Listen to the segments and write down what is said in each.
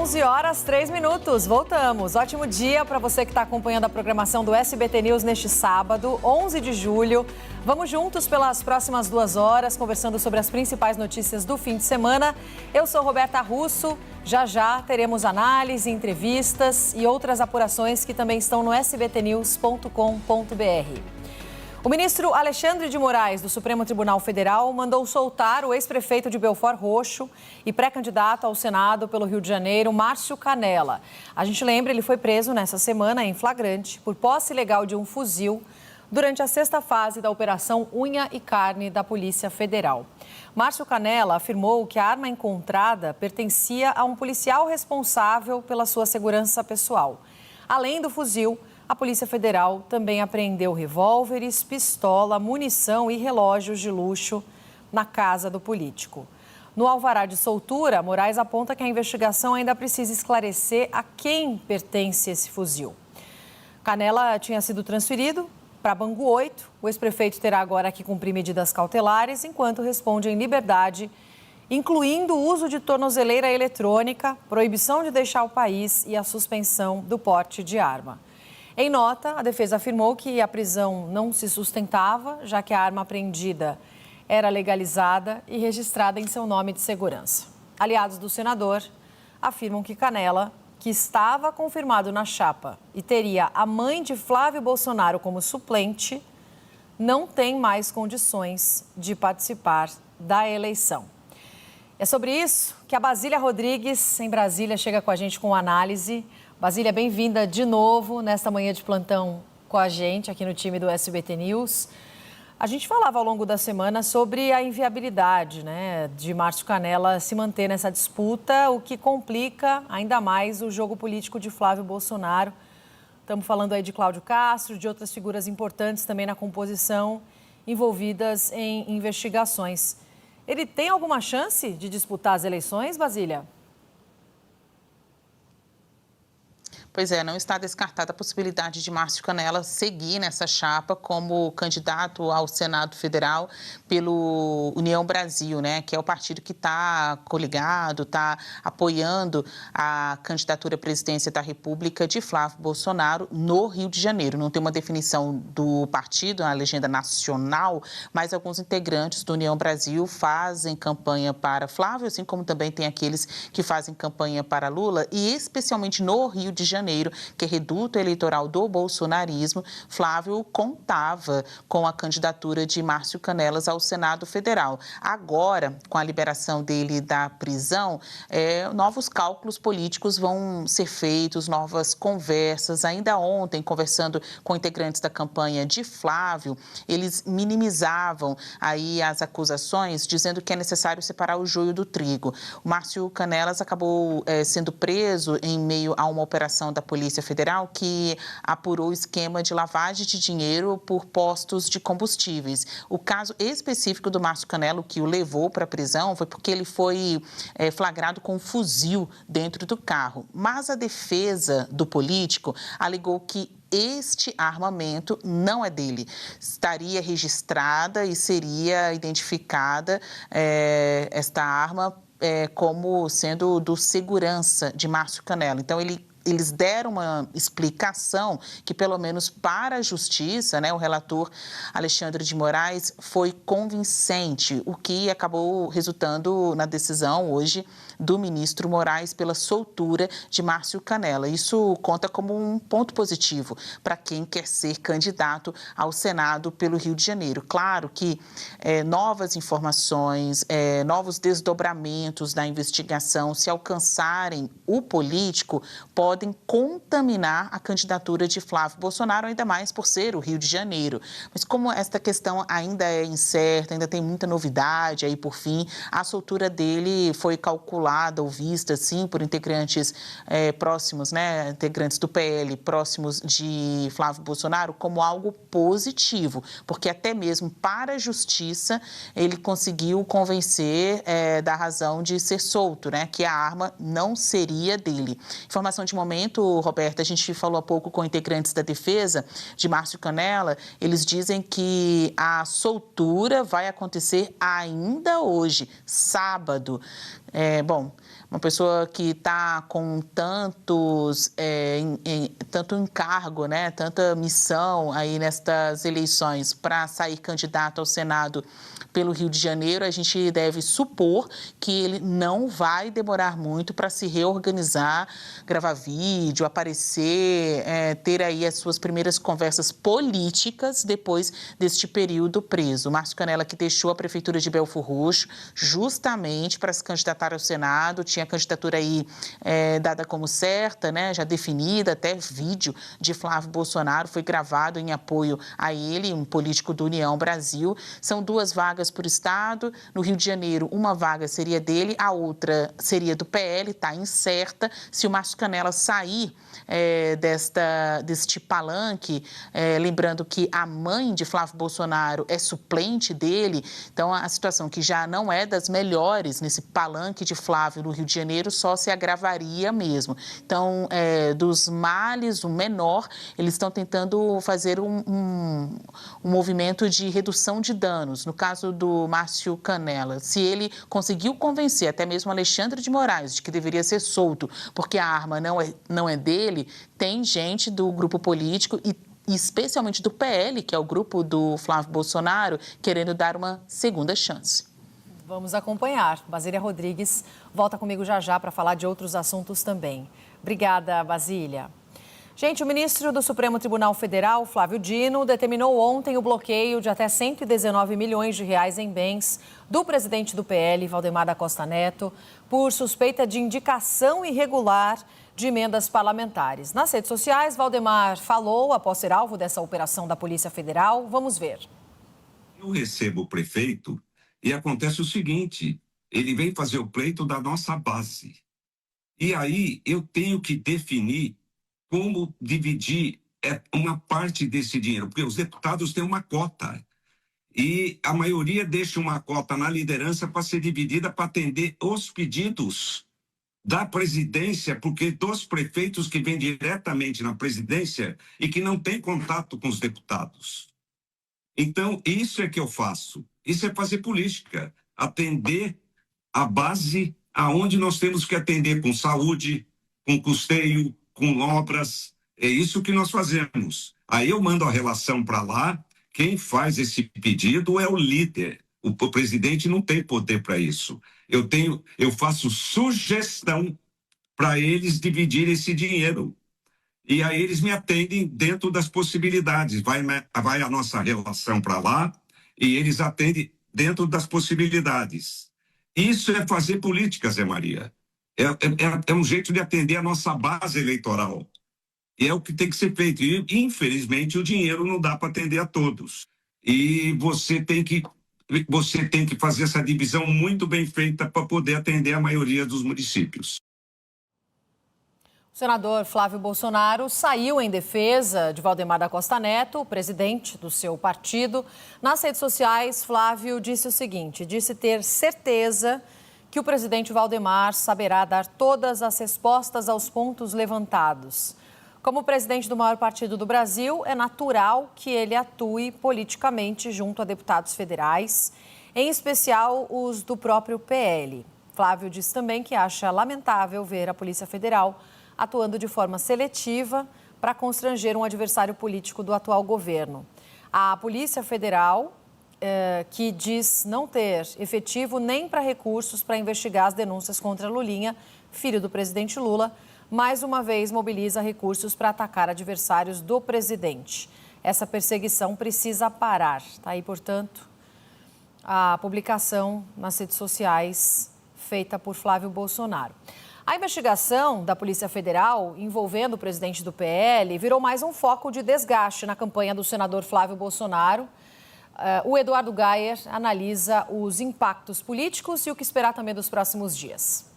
11h03. Voltamos. Ótimo dia para você que está acompanhando a programação do SBT News neste sábado, 11 de julho. Vamos juntos pelas próximas 2 horas, conversando sobre as principais notícias do fim de semana. Eu sou Roberta Russo. Já teremos análise, entrevistas e outras apurações que também estão no sbtnews.com.br. O ministro Alexandre de Moraes, do Supremo Tribunal Federal, mandou soltar o ex-prefeito de Belford Roxo e pré-candidato ao Senado pelo Rio de Janeiro, Márcio Canella. A gente lembra, ele foi preso nessa semana em flagrante por posse ilegal de um fuzil durante a 6ª fase da Operação Unha e Carne da Polícia Federal. Márcio Canella afirmou que a arma encontrada pertencia a um policial responsável pela sua segurança pessoal. Além do fuzil, a Polícia Federal também apreendeu revólveres, pistola, munição e relógios de luxo na casa do político. No alvará de soltura, Moraes aponta que a investigação ainda precisa esclarecer a quem pertence esse fuzil. Canella tinha sido transferido para Bangu 8. O ex-prefeito terá agora que cumprir medidas cautelares enquanto responde em liberdade, incluindo o uso de tornozeleira eletrônica, proibição de deixar o país e a suspensão do porte de arma. Em nota, a defesa afirmou que a prisão não se sustentava, já que a arma apreendida era legalizada e registrada em seu nome de segurança. Aliados do senador afirmam que Canella, que estava confirmado na chapa e teria a mãe de Flávio Bolsonaro como suplente, não tem mais condições de participar da eleição. É sobre isso que a Basília Rodrigues, em Brasília, chega com a gente com análise. Basília, bem-vinda de novo nesta manhã de plantão com a gente aqui no time do SBT News. A gente falava ao longo da semana sobre a inviabilidade, de Márcio Canella se manter nessa disputa, o que complica ainda mais o jogo político de Flávio Bolsonaro. Estamos falando aí de Cláudio Castro, de outras figuras importantes também na composição, envolvidas em investigações. Ele tem alguma chance de disputar as eleições, Basília? Pois é, não está descartada a possibilidade de Márcio Canella seguir nessa chapa como candidato ao Senado Federal pelo União Brasil, que é o partido que está coligado, está apoiando a candidatura à presidência da República de Flávio Bolsonaro no Rio de Janeiro. Não tem uma definição do partido, a legenda nacional, mas alguns integrantes do União Brasil fazem campanha para Flávio, assim como também tem aqueles que fazem campanha para Lula, e especialmente no Rio de Janeiro, que é reduto eleitoral do bolsonarismo, Flávio contava com a candidatura de Márcio Canella ao Senado Federal. Agora, com a liberação dele da prisão, novos cálculos políticos vão ser feitos, novas conversas. Ainda ontem, conversando com integrantes da campanha de Flávio, eles minimizavam aí as acusações, dizendo que é necessário separar o joio do trigo. O Márcio Canella acabou sendo preso em meio a uma operação da Polícia Federal que apurou o esquema de lavagem de dinheiro por postos de combustíveis. O caso específico do Márcio Canella, o que o levou para a prisão, foi porque ele foi flagrado com um fuzil dentro do carro. Mas a defesa do político alegou que este armamento não é dele. Estaria registrada e seria identificada esta arma como sendo do segurança de Márcio Canella. Então, eles deram uma explicação que, pelo menos para a Justiça, o relator Alexandre de Moraes, foi convincente, o que acabou resultando na decisão hoje do ministro Moraes pela soltura de Márcio Canella. Isso conta como um ponto positivo para quem quer ser candidato ao Senado pelo Rio de Janeiro. Claro que novas informações, novos desdobramentos da investigação, se alcançarem o político, podem contaminar a candidatura de Flávio Bolsonaro, ainda mais por ser o Rio de Janeiro. Mas como esta questão ainda é incerta, ainda tem muita novidade, aí por fim, a soltura dele foi calculada ou vista, sim, por integrantes próximos, integrantes do PL, próximos de Flávio Bolsonaro, como algo positivo, porque até mesmo para a Justiça ele conseguiu convencer da razão de ser solto, que a arma não seria dele. Informação de momento, Roberta, a gente falou há pouco com integrantes da defesa de Márcio Canella, eles dizem que a soltura vai acontecer ainda hoje, sábado. uma pessoa que está com tanto encargo, né, tanta missão aí nestas eleições para sair candidato ao Senado pelo Rio de Janeiro, a gente deve supor que ele não vai demorar muito para se reorganizar, gravar vídeo, aparecer, ter aí as suas primeiras conversas políticas depois deste período preso. Márcio Canela, que deixou a Prefeitura de Belford Roxo justamente para se candidatar ao Senado, tinha a candidatura aí dada como certa, né, já definida, até vídeo de Flávio Bolsonaro foi gravado em apoio a ele, um político do União Brasil. São 2 vagas por estado. No Rio de Janeiro, uma vaga seria dele, a outra seria do PL, está incerta. Se o Márcio Canela sair deste palanque, lembrando que a mãe de Flávio Bolsonaro é suplente dele, então a situação que já não é das melhores nesse palanque de Flávio no Rio de Janeiro só se agravaria mesmo. Então, dos males, o menor, eles estão tentando fazer um movimento de redução de danos. No caso do Márcio Canela, se ele conseguiu convencer até mesmo Alexandre de Moraes de que deveria ser solto porque a arma não é dele, tem gente do grupo político e especialmente do PL, que é o grupo do Flávio Bolsonaro, querendo dar uma segunda chance. Vamos acompanhar. Basília Rodrigues volta comigo já para falar de outros assuntos também. Obrigada, Basília. Gente, o ministro do Supremo Tribunal Federal, Flávio Dino, determinou ontem o bloqueio de até 119 milhões de reais em bens do presidente do PL, Valdemar da Costa Neto, por suspeita de indicação irregular de emendas parlamentares. Nas redes sociais, Valdemar falou após ser alvo dessa operação da Polícia Federal. Vamos ver. Eu recebo o prefeito e acontece o seguinte, ele vem fazer o pleito da nossa base. E aí eu tenho que definir como dividir uma parte desse dinheiro, porque os deputados têm uma cota. E a maioria deixa uma cota na liderança para ser dividida para atender os pedidos da presidência, porque dos prefeitos que vêm diretamente na presidência e que não têm contato com os deputados. Então, isso é que eu faço. Isso é fazer política. Atender a base aonde nós temos que atender com saúde, com custeio, com obras. É isso que nós fazemos. Aí eu mando a relação para lá. Quem faz esse pedido é o líder. O presidente não tem poder para isso. Eu faço sugestão para eles dividirem esse dinheiro. E aí eles me atendem dentro das possibilidades. Vai a nossa relação para lá e eles atendem dentro das possibilidades. Isso é fazer política, Zé Maria. É um jeito de atender a nossa base eleitoral. E é o que tem que ser feito. E, infelizmente, o dinheiro não dá para atender a todos. E você tem que fazer essa divisão muito bem feita para poder atender a maioria dos municípios. O senador Flávio Bolsonaro saiu em defesa de Valdemar da Costa Neto, o presidente do seu partido. Nas redes sociais, Flávio disse o seguinte, disse ter certeza que o presidente Valdemar saberá dar todas as respostas aos pontos levantados. Como presidente do maior partido do Brasil, é natural que ele atue politicamente junto a deputados federais, em especial os do próprio PL. Flávio disse também que acha lamentável ver a Polícia Federal atuando de forma seletiva para constranger um adversário político do atual governo. A Polícia Federal, que diz não ter efetivo nem para recursos para investigar as denúncias contra Lulinha, filho do presidente Lula, mais uma vez mobiliza recursos para atacar adversários do presidente. Essa perseguição precisa parar. Está aí, portanto, a publicação nas redes sociais feita por Flávio Bolsonaro. A investigação da Polícia Federal envolvendo o presidente do PL virou mais um foco de desgaste na campanha do senador Flávio Bolsonaro. O Eduardo Gayer analisa os impactos políticos e o que esperar também dos próximos dias.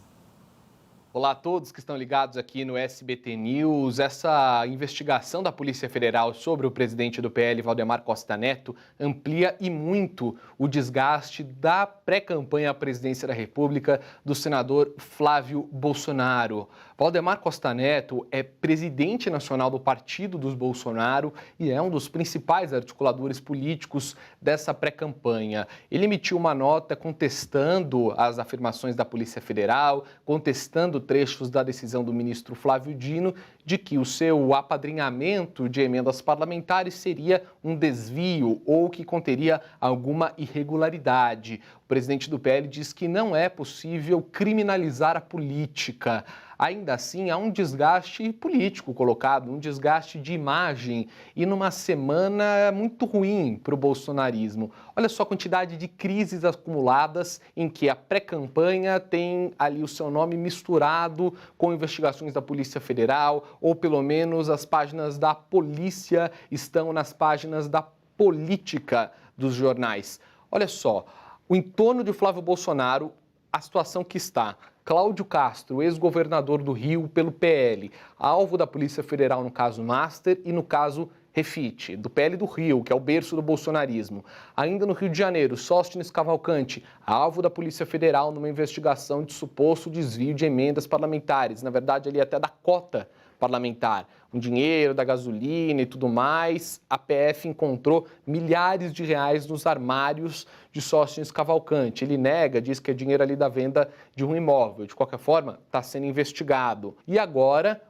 Olá a todos que estão ligados aqui no SBT News. Essa investigação da Polícia Federal sobre o presidente do PL, Valdemar Costa Neto, amplia e muito o desgaste da pré-campanha à presidência da República do senador Flávio Bolsonaro. Valdemar Costa Neto é presidente nacional do Partido dos Bolsonaro e é um dos principais articuladores políticos dessa pré-campanha. Ele emitiu uma nota contestando as afirmações da Polícia Federal, contestando trechos da decisão do ministro Flávio Dino de que o seu apadrinhamento de emendas parlamentares seria um desvio ou que conteria alguma irregularidade. O presidente do PL diz que não é possível criminalizar a política. Ainda assim, há um desgaste político colocado, um desgaste de imagem e numa semana muito ruim para o bolsonarismo. Olha só a quantidade de crises acumuladas em que a pré-campanha tem ali o seu nome misturado com investigações da Polícia Federal, ou pelo menos as páginas da polícia estão nas páginas da política dos jornais. Olha só, o entorno de Flávio Bolsonaro, a situação que está. Cláudio Castro, ex-governador do Rio pelo PL, alvo da Polícia Federal no caso Master e no caso Refit, do PL do Rio, que é o berço do bolsonarismo. Ainda no Rio de Janeiro, Sóstenes Cavalcante, alvo da Polícia Federal numa investigação de suposto desvio de emendas parlamentares, na verdade ali até da cota parlamentar, um dinheiro da gasolina e tudo mais. A PF encontrou milhares de reais nos armários de Sóstenes Cavalcante. Ele nega, diz que é dinheiro ali da venda de um imóvel. De qualquer forma, está sendo investigado. E agora,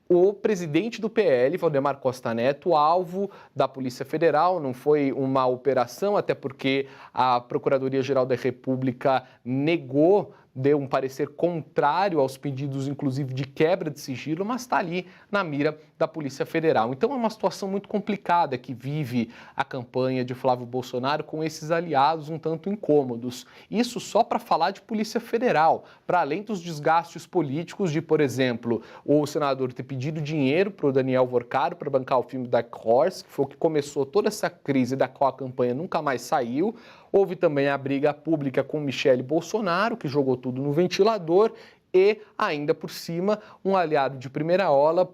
o presidente do PL, Valdemar Costa Neto, alvo da Polícia Federal. Não foi uma operação, até porque a Procuradoria-Geral da República negou, deu um parecer contrário aos pedidos, inclusive, de quebra de sigilo, mas está ali na mira da Polícia Federal. Então é uma situação muito complicada que vive a campanha de Flávio Bolsonaro com esses aliados um tanto incômodos. Isso só para falar de Polícia Federal, para além dos desgastes políticos de, por exemplo, o senador ter pedido dinheiro para o Daniel Vorcaro para bancar o filme Dark Horse, que foi o que começou toda essa crise da qual a campanha nunca mais saiu. Houve também a briga pública com Michele Bolsonaro, que jogou tudo no ventilador, e, ainda por cima, um aliado de primeira hora,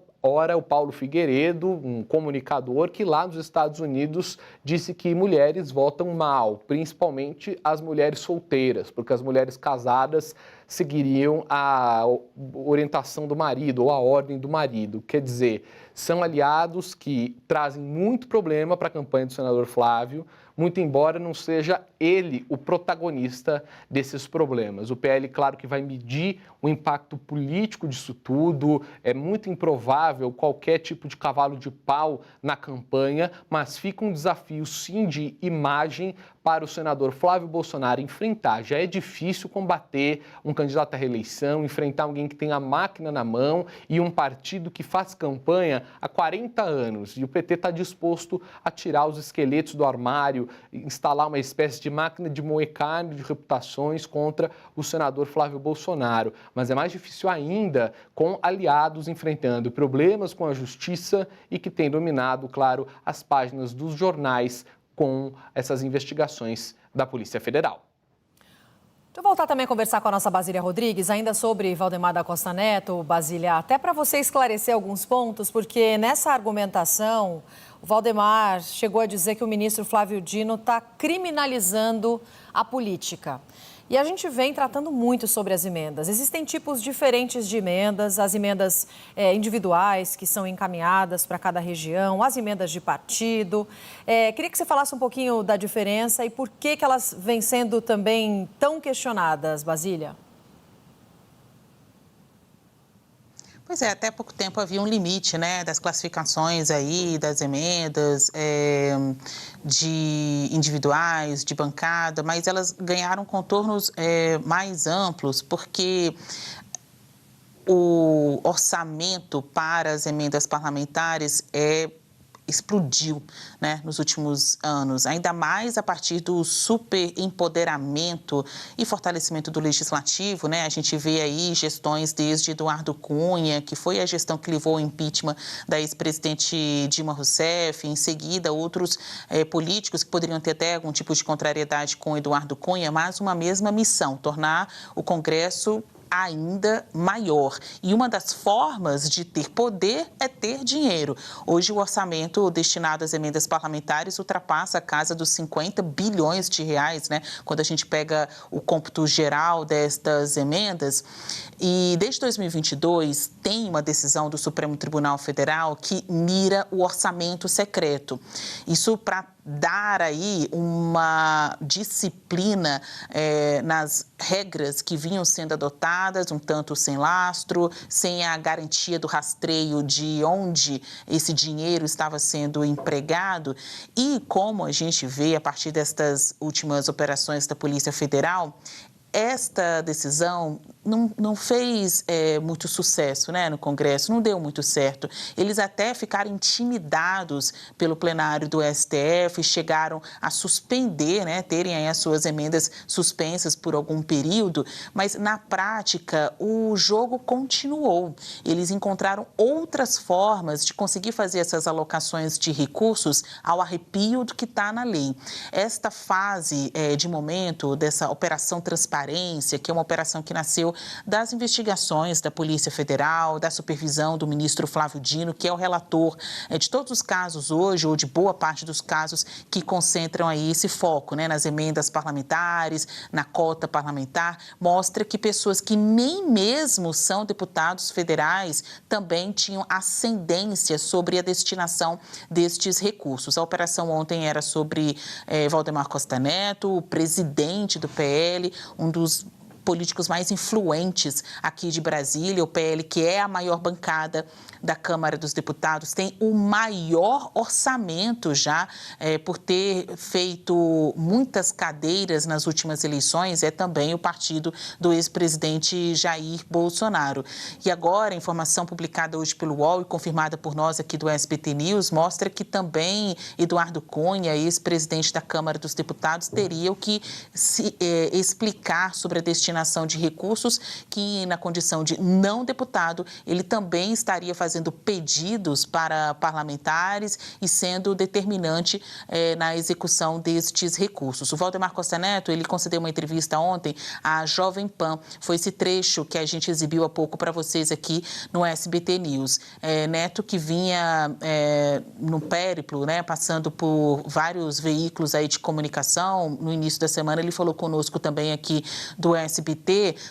o Paulo Figueiredo, um comunicador que lá nos Estados Unidos disse que mulheres votam mal, principalmente as mulheres solteiras, porque as mulheres casadas seguiriam a orientação do marido ou a ordem do marido. Quer dizer, são aliados que trazem muito problema para a campanha do senador Flávio, muito embora não seja ele o protagonista desses problemas. O PL, claro que vai medir o impacto político disso tudo, é muito improvável qualquer tipo de cavalo de pau na campanha, mas fica um desafio, sim, de imagem para o senador Flávio Bolsonaro enfrentar. Já é difícil combater um candidato à reeleição, enfrentar alguém que tem a máquina na mão e um partido que faz campanha há 40 anos. E o PT está disposto a tirar os esqueletos do armário, instalar uma espécie de máquina de moer carne de reputações contra o senador Flávio Bolsonaro. Mas é mais difícil ainda com aliados enfrentando problemas com a justiça e que tem dominado, claro, as páginas dos jornais com essas investigações da Polícia Federal. Deixa eu voltar também a conversar com a nossa Basília Rodrigues, ainda sobre Valdemar da Costa Neto, Basília, até para você esclarecer alguns pontos, porque nessa argumentação, o Valdemar chegou a dizer que o ministro Flávio Dino está criminalizando a política. E a gente vem tratando muito sobre as emendas. Existem tipos diferentes de emendas, as emendas individuais que são encaminhadas para cada região, as emendas de partido. Queria que você falasse um pouquinho da diferença e por que elas vêm sendo também tão questionadas, Basília. Pois é, até pouco tempo havia um limite, né, das classificações aí, das emendas, de individuais, de bancada, mas elas ganharam contornos mais amplos, porque o orçamento para as emendas parlamentares explodiu, né, nos últimos anos, ainda mais a partir do superempoderamento e fortalecimento do legislativo, né? A gente vê aí gestões desde Eduardo Cunha, que foi a gestão que levou ao impeachment da ex-presidente Dilma Rousseff, em seguida outros políticos que poderiam ter até algum tipo de contrariedade com Eduardo Cunha, mas uma mesma missão, tornar o Congresso ainda maior. E uma das formas de ter poder é ter dinheiro. Hoje, o orçamento destinado às emendas parlamentares ultrapassa a casa dos 50 bilhões de reais, né? Quando a gente pega o cômputo geral destas emendas. E desde 2022, tem uma decisão do Supremo Tribunal Federal que mira o orçamento secreto. Isso para dar aí uma disciplina nas regras que vinham sendo adotadas, um tanto sem lastro, sem a garantia do rastreio de onde esse dinheiro estava sendo empregado. E como a gente vê a partir destas últimas operações da Polícia Federal, esta decisão não fez muito sucesso, né, no Congresso, não deu muito certo. Eles até ficaram intimidados pelo plenário do STF, chegaram a suspender, né, terem aí as suas emendas suspensas por algum período, mas na prática o jogo continuou. Eles encontraram outras formas de conseguir fazer essas alocações de recursos ao arrepio do que está na lei. Esta fase de momento dessa Operação Transparência, que é uma operação que nasceu das investigações da Polícia Federal, da supervisão do ministro Flávio Dino, que é o relator de todos os casos hoje, ou de boa parte dos casos que concentram aí esse foco, né, nas emendas parlamentares, na cota parlamentar, mostra que pessoas que nem mesmo são deputados federais também tinham ascendência sobre a destinação destes recursos. A operação ontem era sobre Valdemar Costa Neto, o presidente do PL, um dos políticos mais influentes aqui de Brasília. O PL, que é a maior bancada da Câmara dos Deputados, tem o maior orçamento já por ter feito muitas cadeiras nas últimas eleições, é também o partido do ex-presidente Jair Bolsonaro. E agora, a informação publicada hoje pelo UOL e confirmada por nós aqui do SBT News, mostra que também Eduardo Cunha, ex-presidente da Câmara dos Deputados, teria que se explicar sobre a destinação de recursos, que na condição de não deputado, ele também estaria fazendo pedidos para parlamentares e sendo determinante na execução destes recursos. O Valdemar Costa Neto, ele concedeu uma entrevista ontem à Jovem Pan. Foi esse trecho que a gente exibiu há pouco para vocês aqui no SBT News. Neto, que vinha no périplo, né, passando por vários veículos aí de comunicação, no início da semana ele falou conosco também aqui do SBT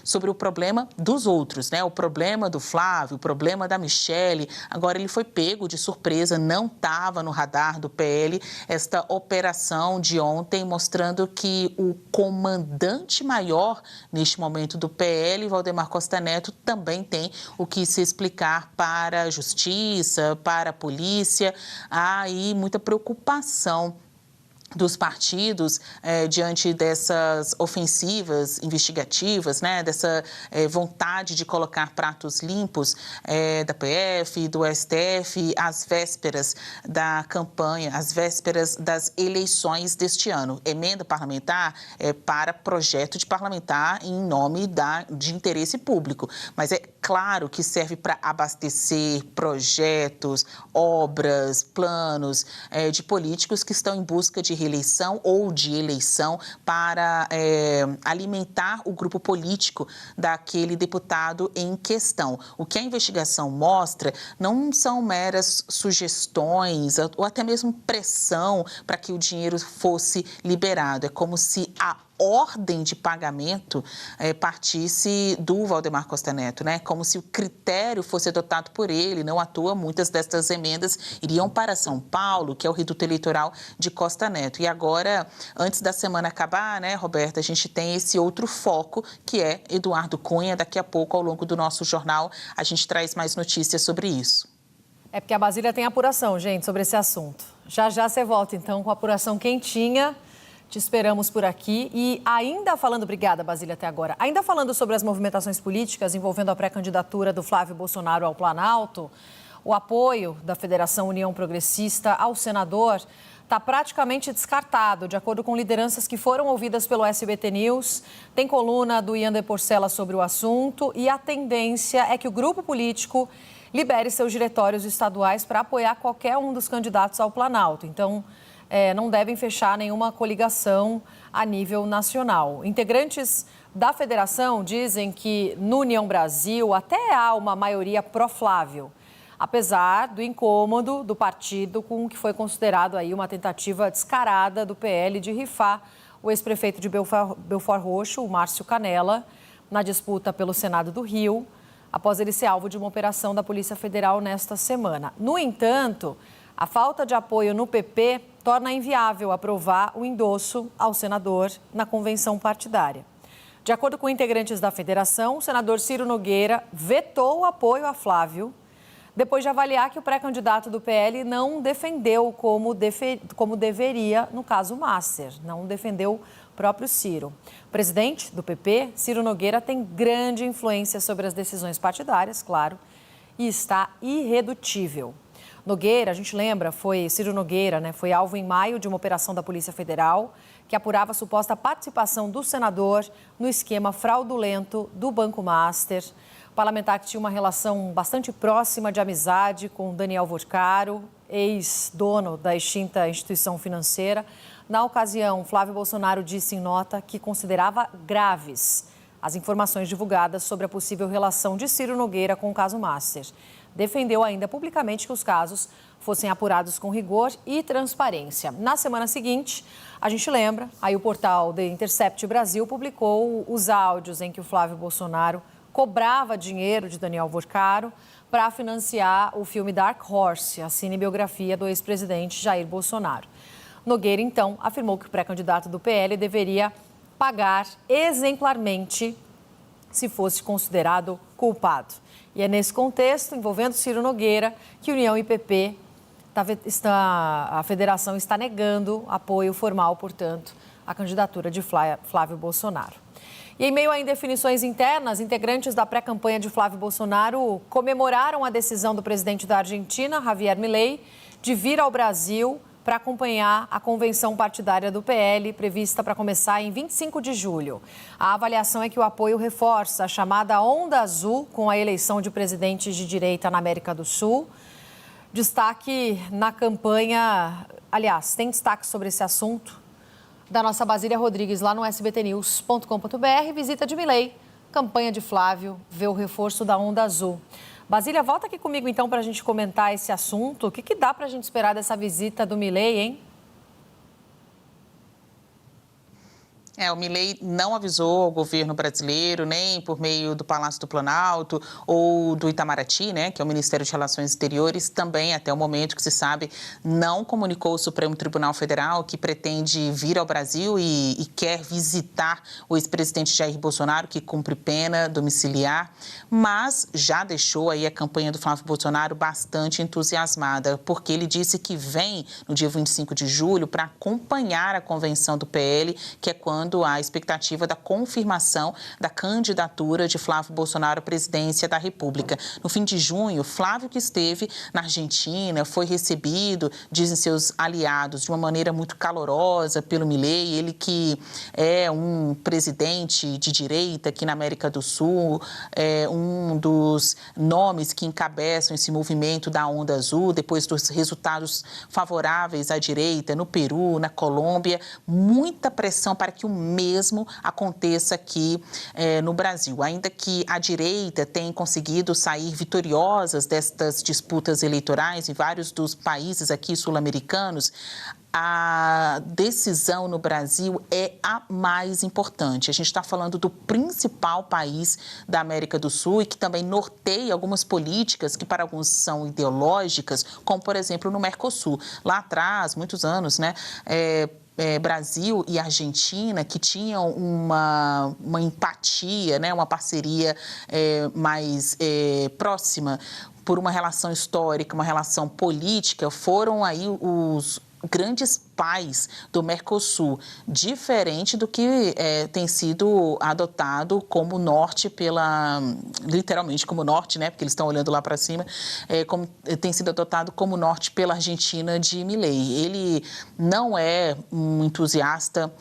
sobre o problema dos outros, né? O problema do Flávio, o problema da Michelle. Agora ele foi pego de surpresa, não estava no radar do PL esta operação de ontem, mostrando que o comandante maior neste momento do PL, Valdemar Costa Neto, também tem o que se explicar para a Justiça, para a polícia. Há aí muita preocupação dos partidos diante dessas ofensivas investigativas, né, dessa vontade de colocar pratos limpos da PF, do STF, às vésperas da campanha, às vésperas das eleições deste ano. Emenda parlamentar para projeto de parlamentar em nome de interesse público, mas é claro que serve para abastecer projetos, obras, planos de políticos que estão em busca de reeleição ou de eleição para alimentar o grupo político daquele deputado em questão. O que a investigação mostra não são meras sugestões ou até mesmo pressão para que o dinheiro fosse liberado. É como se a ordem de pagamento partisse do Valdemar Costa Neto, né? Como se o critério fosse adotado por ele. Não à toa, muitas destas emendas iriam para São Paulo, que é o reduto eleitoral de Costa Neto. E agora, antes da semana acabar, né, Roberta, a gente tem esse outro foco, que é Eduardo Cunha. Daqui a pouco, ao longo do nosso jornal, a gente traz mais notícias sobre isso. É porque a Basília tem apuração, gente, sobre esse assunto. Já já você volta, então, com a apuração quentinha. Te esperamos por aqui. E ainda falando, obrigada, Basília, até agora. Ainda falando sobre as movimentações políticas envolvendo a pré-candidatura do Flávio Bolsonaro ao Planalto, o apoio da Federação União Progressista ao senador está praticamente descartado, de acordo com lideranças que foram ouvidas pelo SBT News. Tem coluna do Ian de Porcela sobre o assunto e a tendência é que o grupo político libere seus diretórios estaduais para apoiar qualquer um dos candidatos ao Planalto. Então, não devem fechar nenhuma coligação a nível nacional. Integrantes da federação dizem que no União Brasil até há uma maioria pró-Flávio, apesar do incômodo do partido com o que foi considerado aí uma tentativa descarada do PL de rifar o ex-prefeito de Belford Roxo, o Márcio Canella, na disputa pelo Senado do Rio, após ele ser alvo de uma operação da Polícia Federal nesta semana. No entanto, a falta de apoio no PP torna inviável aprovar o endosso ao senador na convenção partidária. De acordo com integrantes da federação, o senador Ciro Nogueira vetou o apoio a Flávio, depois de avaliar que o pré-candidato do PL não defendeu como deveria, no caso Master, não defendeu o próprio Ciro. O presidente do PP, Ciro Nogueira, tem grande influência sobre as decisões partidárias, claro, e está irredutível. Nogueira, a gente lembra, Ciro Nogueira, foi alvo em maio de uma operação da Polícia Federal que apurava a suposta participação do senador no esquema fraudulento do Banco Master. O parlamentar que tinha uma relação bastante próxima de amizade com Daniel Vorcaro, ex-dono da extinta instituição financeira. Na ocasião, Flávio Bolsonaro disse em nota que considerava graves as informações divulgadas sobre a possível relação de Ciro Nogueira com o caso Master. Defendeu ainda publicamente que os casos fossem apurados com rigor e transparência. Na semana seguinte, a gente lembra, aí o portal The Intercept Brasil publicou os áudios em que o Flávio Bolsonaro cobrava dinheiro de Daniel Vorcaro para financiar o filme Dark Horse, a cinebiografia do ex-presidente Jair Bolsonaro. Nogueira, então, afirmou que o pré-candidato do PL deveria pagar exemplarmente se fosse considerado culpado. E é nesse contexto, envolvendo Ciro Nogueira, que União e PP, a federação está negando apoio formal, portanto, à candidatura de Flávio Bolsonaro. E em meio a indefinições internas, integrantes da pré-campanha de Flávio Bolsonaro comemoraram a decisão do presidente da Argentina, Javier Milei, de vir ao Brasil para acompanhar a convenção partidária do PL, prevista para começar em 25 de julho. A avaliação é que o apoio reforça a chamada Onda Azul com a eleição de presidentes de direita na América do Sul. Destaque na campanha, aliás, tem destaque sobre esse assunto da nossa Basília Rodrigues lá no sbtnews.com.br. Visita de Milei, campanha de Flávio, vê o reforço da Onda Azul. Basília, volta aqui comigo então para a gente comentar esse assunto. O que dá para a gente esperar dessa visita do Milei, hein? O Milei não avisou ao governo brasileiro, nem por meio do Palácio do Planalto ou do Itamaraty, que é o Ministério de Relações Exteriores, também, até o momento que se sabe, não comunicou ao Supremo Tribunal Federal que pretende vir ao Brasil e quer visitar o ex-presidente Jair Bolsonaro, que cumpre pena domiciliar, mas já deixou aí a campanha do Flávio Bolsonaro bastante entusiasmada, porque ele disse que vem no dia 25 de julho para acompanhar a convenção do PL, que é quando a expectativa da confirmação da candidatura de Flávio Bolsonaro à presidência da República. No fim de junho, Flávio, que esteve na Argentina, foi recebido, dizem seus aliados, de uma maneira muito calorosa pelo Milei, ele que é um presidente de direita aqui na América do Sul, é um dos nomes que encabeçam esse movimento da Onda Azul, depois dos resultados favoráveis à direita no Peru, na Colômbia, muita pressão para que o mesmo aconteça aqui no Brasil. Ainda que a direita tenha conseguido sair vitoriosas destas disputas eleitorais em vários dos países aqui sul-americanos, a decisão no Brasil é a mais importante. A gente está falando do principal país da América do Sul e que também norteia algumas políticas que para alguns são ideológicas, como, por exemplo, no Mercosul. Lá atrás, muitos anos, Brasil e Argentina, que tinham uma empatia, uma parceria mais próxima por uma relação histórica, uma relação política, foram aí os grandes pais do Mercosul, diferente do que tem sido adotado como norte literalmente como norte, porque eles estão olhando lá para cima, como tem sido adotado como norte pela Argentina de Milei. Ele não é um entusiasta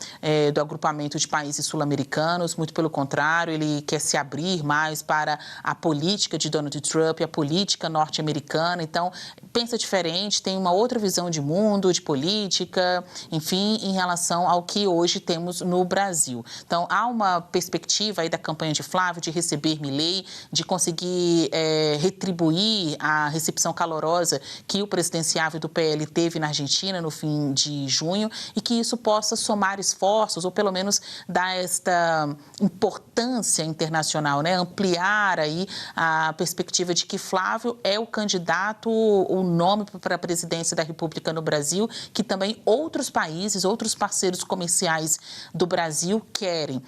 do agrupamento de países sul-americanos, muito pelo contrário, ele quer se abrir mais para a política de Donald Trump, a política norte-americana, então pensa diferente, tem uma outra visão de mundo, de política, política, enfim, em relação ao que hoje temos no Brasil. Então, há uma perspectiva aí da campanha de Flávio de receber Milei, de conseguir retribuir a recepção calorosa que o presidenciável do PL teve na Argentina no fim de junho e que isso possa somar esforços ou pelo menos dar esta importância internacional, né? Ampliar aí a perspectiva de que Flávio é o candidato, o nome para a presidência da República no Brasil, que também outros países, outros parceiros comerciais do Brasil querem.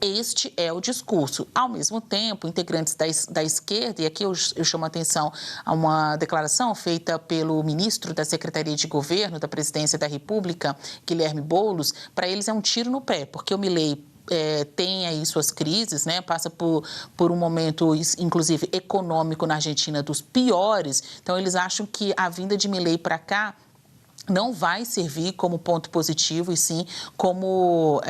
Este é o discurso. Ao mesmo tempo, integrantes da esquerda, e aqui eu chamo a atenção a uma declaração feita pelo ministro da Secretaria de Governo da Presidência da República, Guilherme Boulos, para eles é um tiro no pé, porque o Milei tem aí suas crises, né? Passa por um momento, inclusive, econômico na Argentina dos piores. Então, eles acham que a vinda de Milei para cá não vai servir como ponto positivo e sim como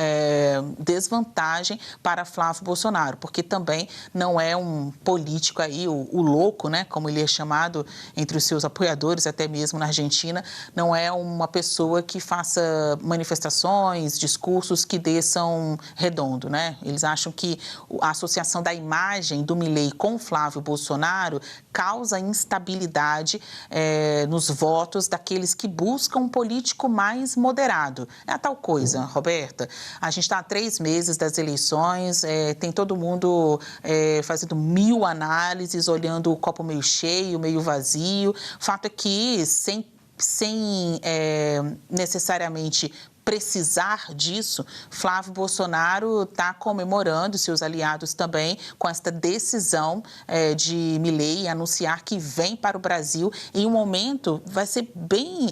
desvantagem para Flávio Bolsonaro, porque também não é um político aí, o louco, né, como ele é chamado entre os seus apoiadores, até mesmo na Argentina, não é uma pessoa que faça manifestações, discursos que desçam redondo, né? Eles acham que a associação da imagem do Milei com Flávio Bolsonaro causa instabilidade nos votos daqueles que buscam um político mais moderado. É a tal coisa, Roberta. A gente está há 3 meses das eleições, tem todo mundo fazendo 1000 análises, olhando o copo meio cheio, meio vazio. Fato é que, sem necessariamente precisar disso, Flávio Bolsonaro está comemorando, seus aliados também, com esta decisão de Milei anunciar que vem para o Brasil em um momento, vai ser bem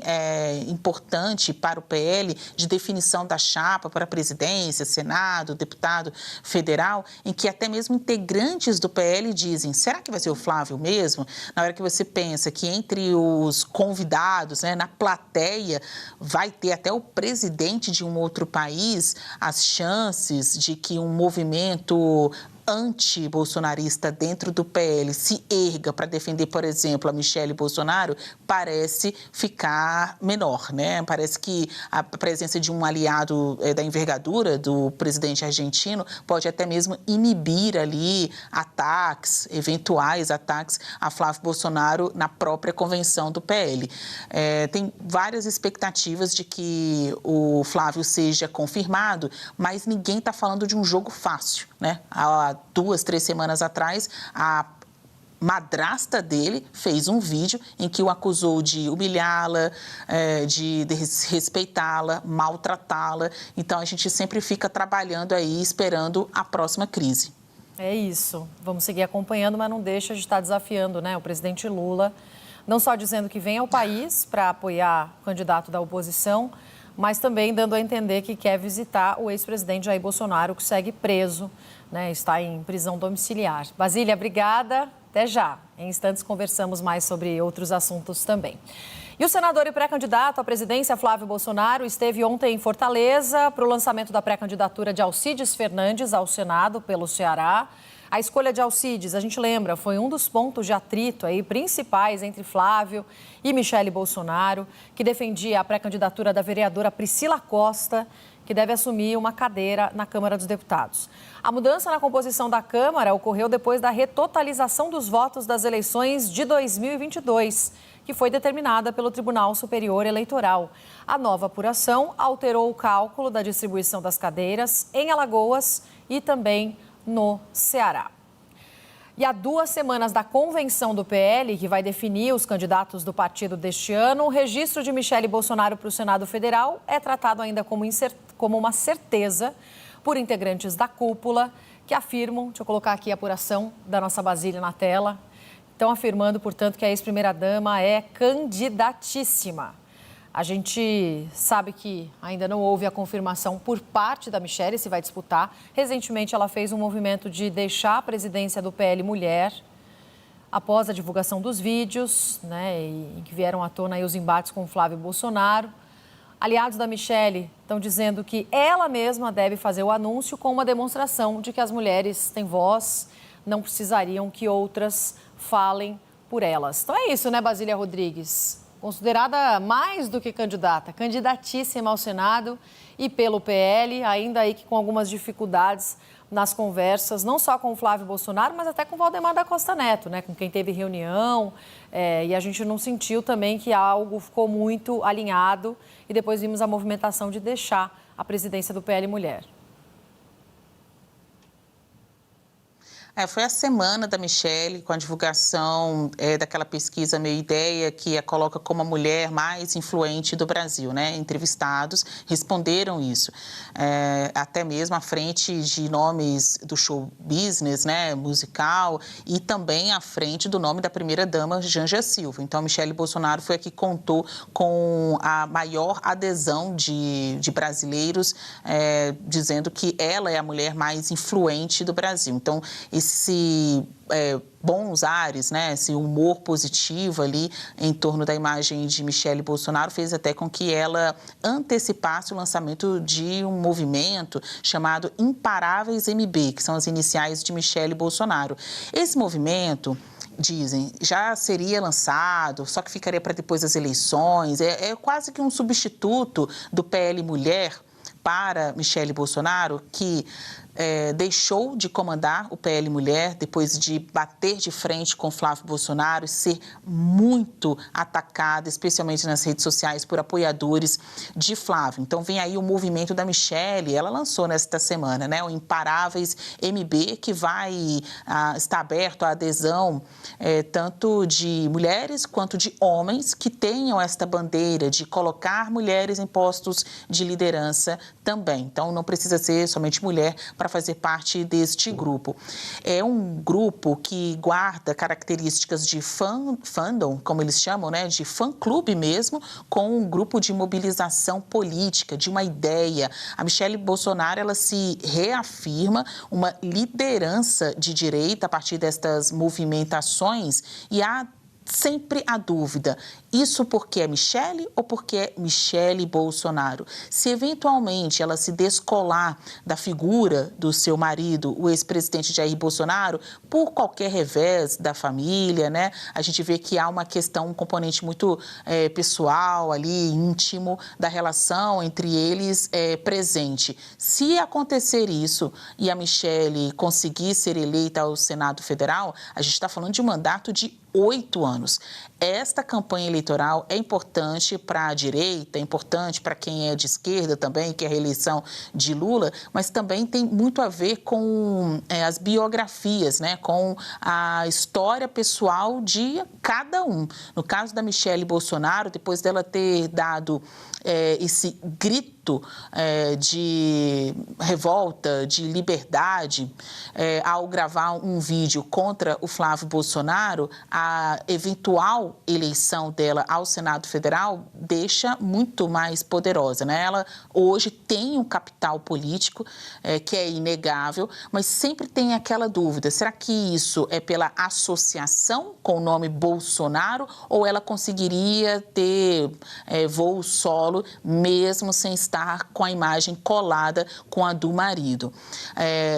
importante para o PL, de definição da chapa para a presidência, Senado, deputado federal, em que até mesmo integrantes do PL dizem, será que vai ser o Flávio mesmo? Na hora que você pensa que entre os convidados, né, na plateia, vai ter até o presidente de um outro país, as chances de que um movimento anti-bolsonarista dentro do PL se erga para defender, por exemplo, a Michelle Bolsonaro, parece ficar menor, né? Parece que a presença de um aliado da envergadura do presidente argentino pode até mesmo inibir ali ataques, eventuais ataques a Flávio Bolsonaro na própria convenção do PL. Tem várias expectativas de que o Flávio seja confirmado, mas ninguém está falando de um jogo fácil, né? Há 2, 3 semanas atrás, a madrasta dele fez um vídeo em que o acusou de humilhá-la, de desrespeitá-la, maltratá-la. Então, a gente sempre fica trabalhando aí, esperando a próxima crise. É isso. Vamos seguir acompanhando, mas não deixa de estar desafiando, né, o presidente Lula, não só dizendo que vem ao país para apoiar o candidato da oposição, mas também dando a entender que quer visitar o ex-presidente Jair Bolsonaro, que segue preso, né, está em prisão domiciliar. Basília, obrigada. Até já. Em instantes conversamos mais sobre outros assuntos também. E o senador e pré-candidato à presidência, Flávio Bolsonaro, esteve ontem em Fortaleza para o lançamento da pré-candidatura de Alcides Fernandes ao Senado pelo Ceará. A escolha de Alcides, a gente lembra, foi um dos pontos de atrito aí principais entre Flávio e Michelle Bolsonaro, que defendia a pré-candidatura da vereadora Priscila Costa, que deve assumir uma cadeira na Câmara dos Deputados. A mudança na composição da Câmara ocorreu depois da retotalização dos votos das eleições de 2022, que foi determinada pelo Tribunal Superior Eleitoral. A nova apuração alterou o cálculo da distribuição das cadeiras em Alagoas e também no Ceará. E há 2 semanas da convenção do PL, que vai definir os candidatos do partido deste ano, o registro de Michelle Bolsonaro para o Senado Federal é tratado ainda como uma certeza por integrantes da cúpula, que afirmam, deixa eu colocar aqui a apuração da nossa Basília na tela, estão afirmando, portanto, que a ex-primeira-dama é candidatíssima. A gente sabe que ainda não houve a confirmação por parte da Michelle se vai disputar. Recentemente, ela fez um movimento de deixar a presidência do PL Mulher, após a divulgação dos vídeos, né, em que vieram à tona aí os embates com Flávio Bolsonaro. Aliados da Michelle estão dizendo que ela mesma deve fazer o anúncio com uma demonstração de que as mulheres têm voz, não precisariam que outras falem por elas. Então é isso, né, Basília Rodrigues? considerada mais do que candidata, candidatíssima ao Senado e pelo PL, ainda aí que com algumas dificuldades nas conversas, não só com o Flávio Bolsonaro, mas até com o Valdemar da Costa Neto, né, com quem teve reunião, e a gente não sentiu também que algo ficou muito alinhado e depois vimos a movimentação de deixar a presidência do PL Mulher. Foi a semana da Michelle, com a divulgação daquela pesquisa Meia Ideia, que a coloca como a mulher mais influente do Brasil, né? Entrevistados responderam isso. Até mesmo à frente de nomes do show business, né? Musical, e também à frente do nome da primeira-dama, Janja Silva. Então, a Michelle Bolsonaro foi a que contou com a maior adesão de brasileiros, dizendo que ela é a mulher mais influente do Brasil. Então, esse bons ares, né, esse humor positivo ali em torno da imagem de Michelle Bolsonaro fez até com que ela antecipasse o lançamento de um movimento chamado Imparáveis MB, que são as iniciais de Michelle Bolsonaro. Esse movimento, dizem, já seria lançado, só que ficaria para depois das eleições, é quase que um substituto do PL Mulher para Michelle Bolsonaro, que deixou de comandar o PL Mulher depois de bater de frente com Flávio Bolsonaro e ser muito atacada, especialmente nas redes sociais, por apoiadores de Flávio. Então, vem aí o movimento da Michelle, ela lançou nesta semana, né, o Imparáveis MB, que vai estar aberto à adesão tanto de mulheres quanto de homens que tenham esta bandeira de colocar mulheres em postos de liderança também. Então, não precisa ser somente mulher para fazer parte deste grupo. É um grupo que guarda características de fandom, como eles chamam, né, de fã-clube mesmo, com um grupo de mobilização política, de uma ideia. A Michelle Bolsonaro, ela se reafirma uma liderança de direita a partir destas movimentações e há sempre a dúvida, isso porque é Michelle ou porque é Michelle Bolsonaro? Se eventualmente ela se descolar da figura do seu marido, o ex-presidente Jair Bolsonaro, por qualquer revés da família, né? A gente vê que há uma questão, um componente muito pessoal ali, íntimo, da relação entre eles presente. Se acontecer isso e a Michelle conseguir ser eleita ao Senado Federal, a gente está falando de um mandato de 8 anos. Esta campanha eleitoral é importante para a direita, é importante para quem é de esquerda também, que é a reeleição de Lula, mas também tem muito a ver com as biografias, né? Com a história pessoal de cada um. No caso da Michelle Bolsonaro, depois dela ter dado esse grito de revolta, de liberdade, ao gravar um vídeo contra o Flávio Bolsonaro, a eventual eleição dela ao Senado Federal deixa muito mais poderosa, né? Ela hoje tem um capital político que é inegável, mas sempre tem aquela dúvida, será que isso é pela associação com o nome Bolsonaro ou ela conseguiria ter voo solo mesmo sem estar com a imagem colada com a do marido?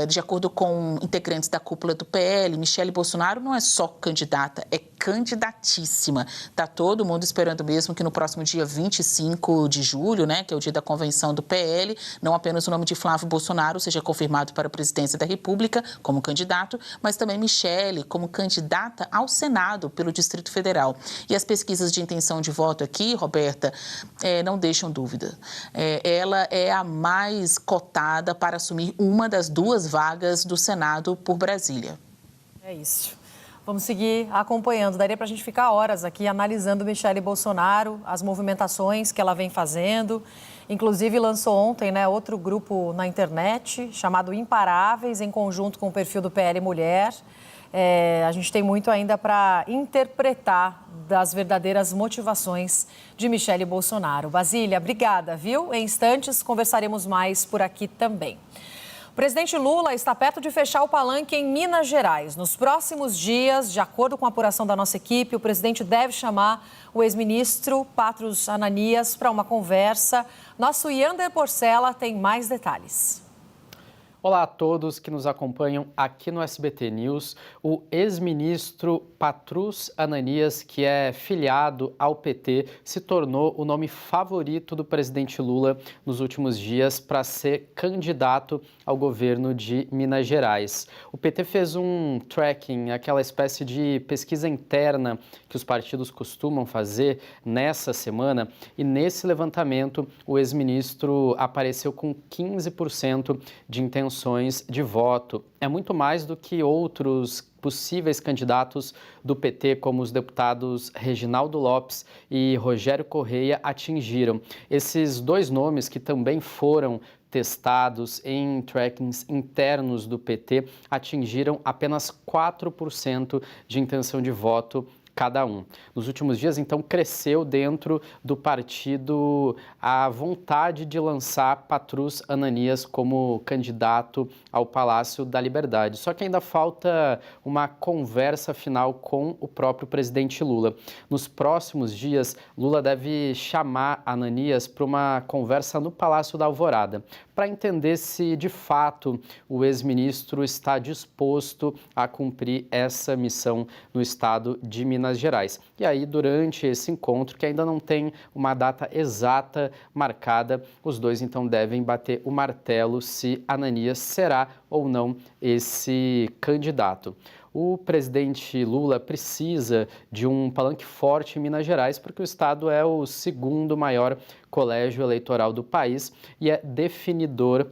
De acordo com integrantes da cúpula do PL, Michelle Bolsonaro não é só candidata, é candidatíssima. Está todo mundo esperando mesmo que no próximo dia 25 de julho, né, que é o dia da convenção do PL, não apenas o nome de Flávio Bolsonaro seja confirmado para a presidência da República como candidato, mas também Michelle como candidata ao Senado pelo Distrito Federal. E as pesquisas de intenção de voto aqui, Roberta, não deixam dúvida. Ela é a mais cotada para assumir uma das 2 vagas do Senado por Brasília. É isso. Vamos seguir acompanhando. Daria para a gente ficar horas aqui analisando Michelle Bolsonaro, as movimentações que ela vem fazendo. Inclusive, lançou ontem, né, outro grupo na internet chamado Imparáveis, em conjunto com o perfil do PL Mulher. A gente tem muito ainda para interpretar das verdadeiras motivações de Michelle Bolsonaro. Basília, obrigada, viu? Em instantes, conversaremos mais por aqui também. O presidente Lula está perto de fechar o palanque em Minas Gerais. Nos próximos dias, de acordo com a apuração da nossa equipe, o presidente deve chamar o ex-ministro Patros Ananias para uma conversa. Nosso Yander Porcela tem mais detalhes. Olá a todos que nos acompanham aqui no SBT News. O ex-ministro Patrus Ananias, que é filiado ao PT, se tornou o nome favorito do presidente Lula nos últimos dias para ser candidato ao governo de Minas Gerais. O PT fez um tracking, aquela espécie de pesquisa interna que os partidos costumam fazer nessa semana, e nesse levantamento o ex-ministro apareceu com 15% de intenções de voto. É muito mais do que outros possíveis candidatos do PT, como os deputados Reginaldo Lopes e Rogério Correia, atingiram. Esses dois nomes, que também foram testados em trackings internos do PT, atingiram apenas 4% de intenção de voto cada um. Nos últimos dias, então, cresceu dentro do partido a vontade de lançar Patrus Ananias como candidato ao Palácio da Liberdade. Só que ainda falta uma conversa final com o próprio presidente Lula. Nos próximos dias, Lula deve chamar Ananias para uma conversa no Palácio da Alvorada, para entender se, de fato, o ex-ministro está disposto a cumprir essa missão no estado de Minas Gerais. E aí, durante esse encontro, que ainda não tem uma data exata marcada, os dois então devem bater o martelo se Ananias será ou não esse candidato. O presidente Lula precisa de um palanque forte em Minas Gerais, porque o estado é o segundo maior colégio eleitoral do país e é definidor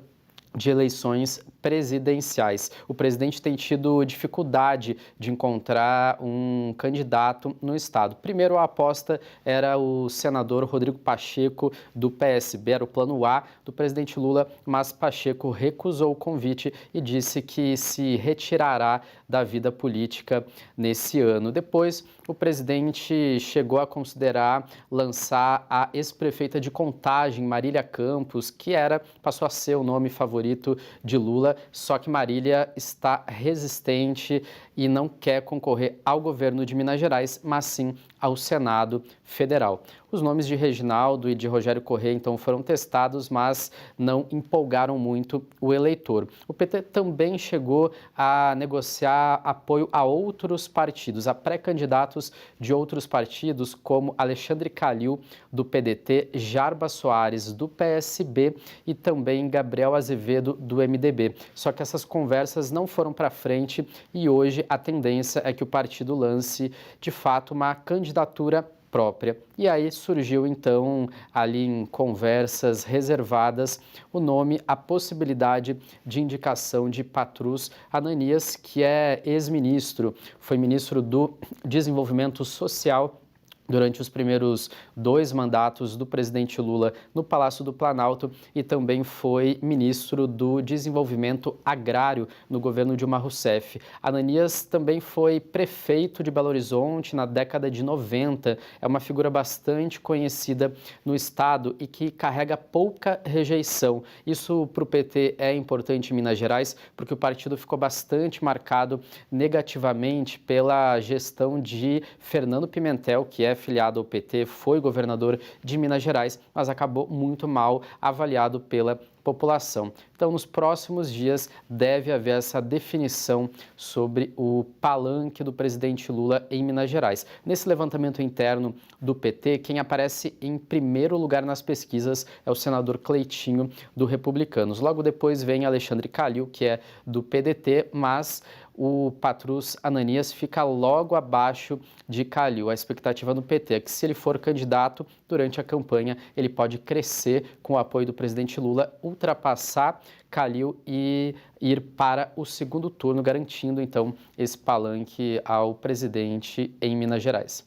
de eleições presidenciais. O presidente tem tido dificuldade de encontrar um candidato no estado. Primeiro, a aposta era o senador Rodrigo Pacheco, do PSB, era o plano A do presidente Lula, mas Pacheco recusou o convite e disse que se retirará da vida política nesse ano. Depois, o presidente chegou a considerar lançar a ex-prefeita de Contagem, Marília Campos, que passou a ser o nome favorito de Lula, só que Marília está resistente e não quer concorrer ao governo de Minas Gerais, mas sim ao Senado Federal. Os nomes de Reginaldo e de Rogério Correia, então, foram testados, mas não empolgaram muito o eleitor. O PT também chegou a negociar apoio a outros partidos, a pré-candidatos de outros partidos, como Alexandre Calil, do PDT, Jarba Soares, do PSB e também Gabriel Azevedo, do MDB. Só que essas conversas não foram para frente e hoje a tendência é que o partido lance, de fato, uma candidatura própria. E aí surgiu, então, ali em conversas reservadas, o nome, a possibilidade de indicação de Patrus Ananias, que é ex-ministro, foi ministro do Desenvolvimento Social durante os primeiros 2 mandatos do presidente Lula no Palácio do Planalto e também foi ministro do Desenvolvimento Agrário no governo Dilma Rousseff. Ananias também foi prefeito de Belo Horizonte na década de 90, é uma figura bastante conhecida no estado e que carrega pouca rejeição. Isso para o PT é importante em Minas Gerais, porque o partido ficou bastante marcado negativamente pela gestão de Fernando Pimentel, que é filiado ao PT, foi governador de Minas Gerais, mas acabou muito mal avaliado pela população. Então, nos próximos dias, deve haver essa definição sobre o palanque do presidente Lula em Minas Gerais. Nesse levantamento interno do PT, quem aparece em primeiro lugar nas pesquisas é o senador Cleitinho, do Republicanos. Logo depois vem Alexandre Calil, que é do PDT, mas o Patrus Ananias fica logo abaixo de Calil. A expectativa no PT é que, se ele for candidato durante a campanha, ele pode crescer com o apoio do presidente Lula, ultrapassar Calil e ir para o segundo turno, garantindo, então, esse palanque ao presidente em Minas Gerais.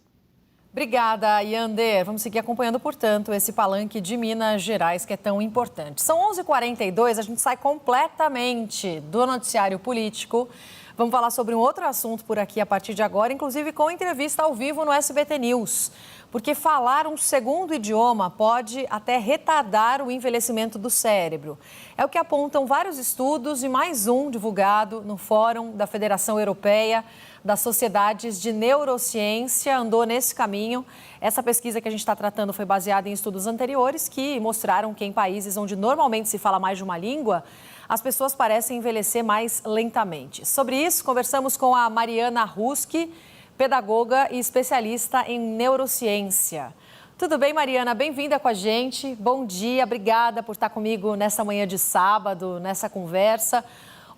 Obrigada, Yander. Vamos seguir acompanhando, portanto, esse palanque de Minas Gerais que é tão importante. São 11h42, a gente sai completamente do noticiário político. Vamos falar sobre um outro assunto por aqui a partir de agora, inclusive com entrevista ao vivo no SBT News. Porque falar um segundo idioma pode até retardar o envelhecimento do cérebro. É o que apontam vários estudos e mais um divulgado no Fórum da Federação Europeia das Sociedades de Neurociência andou nesse caminho. Essa pesquisa que a gente está tratando foi baseada em estudos anteriores que mostraram que em países onde normalmente se fala mais de uma língua, as pessoas parecem envelhecer mais lentamente. Sobre isso, conversamos com a Mariana Ruski, pedagoga e especialista em neurociência. Tudo bem, Mariana? Bem-vinda com a gente. Bom dia, obrigada por estar comigo nesta manhã de sábado, nessa conversa.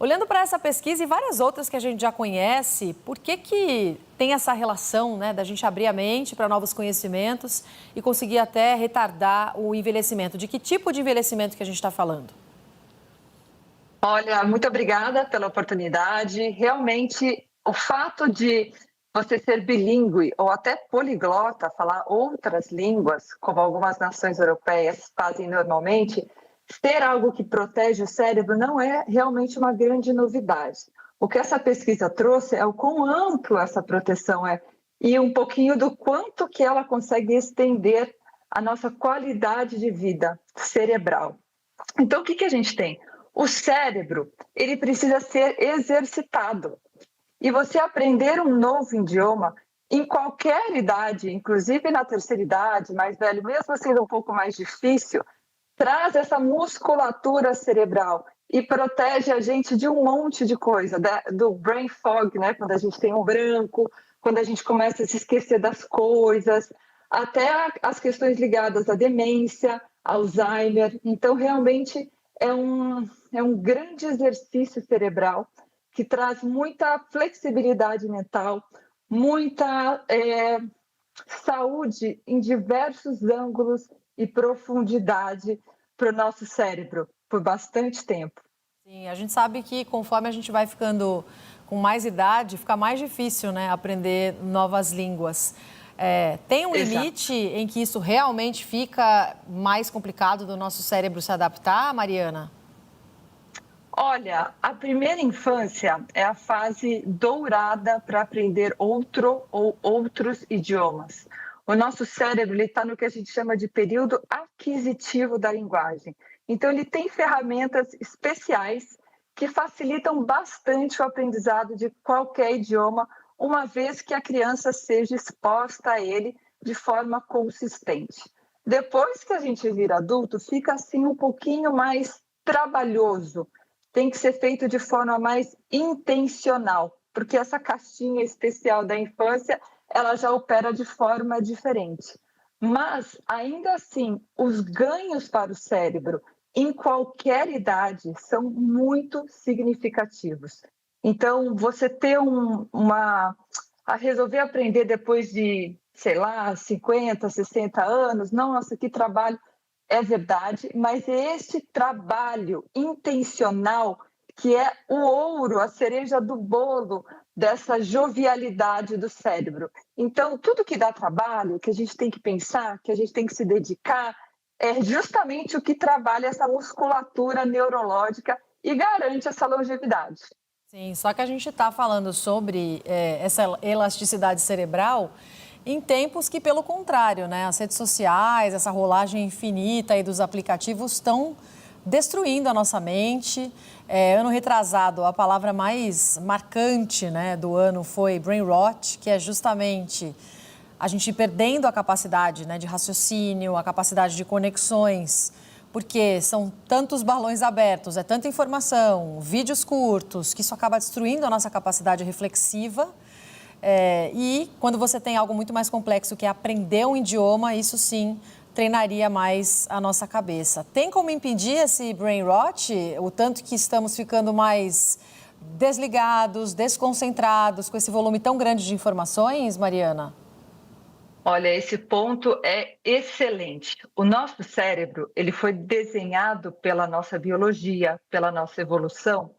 Olhando para essa pesquisa e várias outras que a gente já conhece, por que tem essa relação, né, da gente abrir a mente para novos conhecimentos e conseguir até retardar o envelhecimento? De que tipo de envelhecimento que a gente está falando? Olha, muito obrigada pela oportunidade. Realmente, o fato de você ser bilíngue ou até poliglota, falar outras línguas, como algumas nações europeias fazem normalmente, ser algo que protege o cérebro não é realmente uma grande novidade. O que essa pesquisa trouxe é o quão amplo essa proteção é e um pouquinho do quanto que ela consegue estender a nossa qualidade de vida cerebral. Então, o que a gente tem? O cérebro, ele precisa ser exercitado. E você aprender um novo idioma em qualquer idade, inclusive na terceira idade, mais velho, mesmo sendo um pouco mais difícil, traz essa musculatura cerebral e protege a gente de um monte de coisa, do brain fog, né? Quando a gente tem um branco, quando a gente começa a se esquecer das coisas, até as questões ligadas à demência, Alzheimer. Então, realmente, é um grande exercício cerebral que traz muita flexibilidade mental, muita saúde em diversos ângulos e profundidade para o nosso cérebro por bastante tempo. Sim, a gente sabe que conforme a gente vai ficando com mais idade, fica mais difícil, né, aprender novas línguas. Tem um limite em que isso realmente fica mais complicado do nosso cérebro se adaptar, Mariana? Olha, a primeira infância é a fase dourada para aprender outro ou outros idiomas. O nosso cérebro está no que a gente chama de período aquisitivo da linguagem. Então, ele tem ferramentas especiais que facilitam bastante o aprendizado de qualquer idioma, uma vez que a criança seja exposta a ele de forma consistente. Depois que a gente vira adulto, fica assim um pouquinho mais trabalhoso. Tem que ser feito de forma mais intencional, porque essa caixinha especial da infância, ela já opera de forma diferente. Mas, ainda assim, os ganhos para o cérebro em qualquer idade são muito significativos. Então, você ter a resolver aprender depois de, sei lá, 50, 60 anos, nossa, que trabalho, é verdade, mas é esse trabalho intencional que é o ouro, a cereja do bolo dessa jovialidade do cérebro. Então, tudo que dá trabalho, que a gente tem que pensar, que a gente tem que se dedicar, é justamente o que trabalha essa musculatura neurológica e garante essa longevidade. Sim, só que a gente está falando sobre essa elasticidade cerebral em tempos que, pelo contrário, né, as redes sociais, essa rolagem infinita aí dos aplicativos estão destruindo a nossa mente. Ano retrasado, a palavra mais marcante, né, do ano foi brain rot, que é justamente a gente perdendo a capacidade, né, de raciocínio, a capacidade de conexões, porque são tantos balões abertos, é tanta informação, vídeos curtos, que isso acaba destruindo a nossa capacidade reflexiva. E quando você tem algo muito mais complexo, que é aprender um idioma, isso sim treinaria mais a nossa cabeça. Tem como impedir esse brain rot, o tanto que estamos ficando mais desligados, desconcentrados, com esse volume tão grande de informações, Mariana? Olha, esse ponto é excelente. O nosso cérebro, ele foi desenhado pela nossa biologia, pela nossa evolução,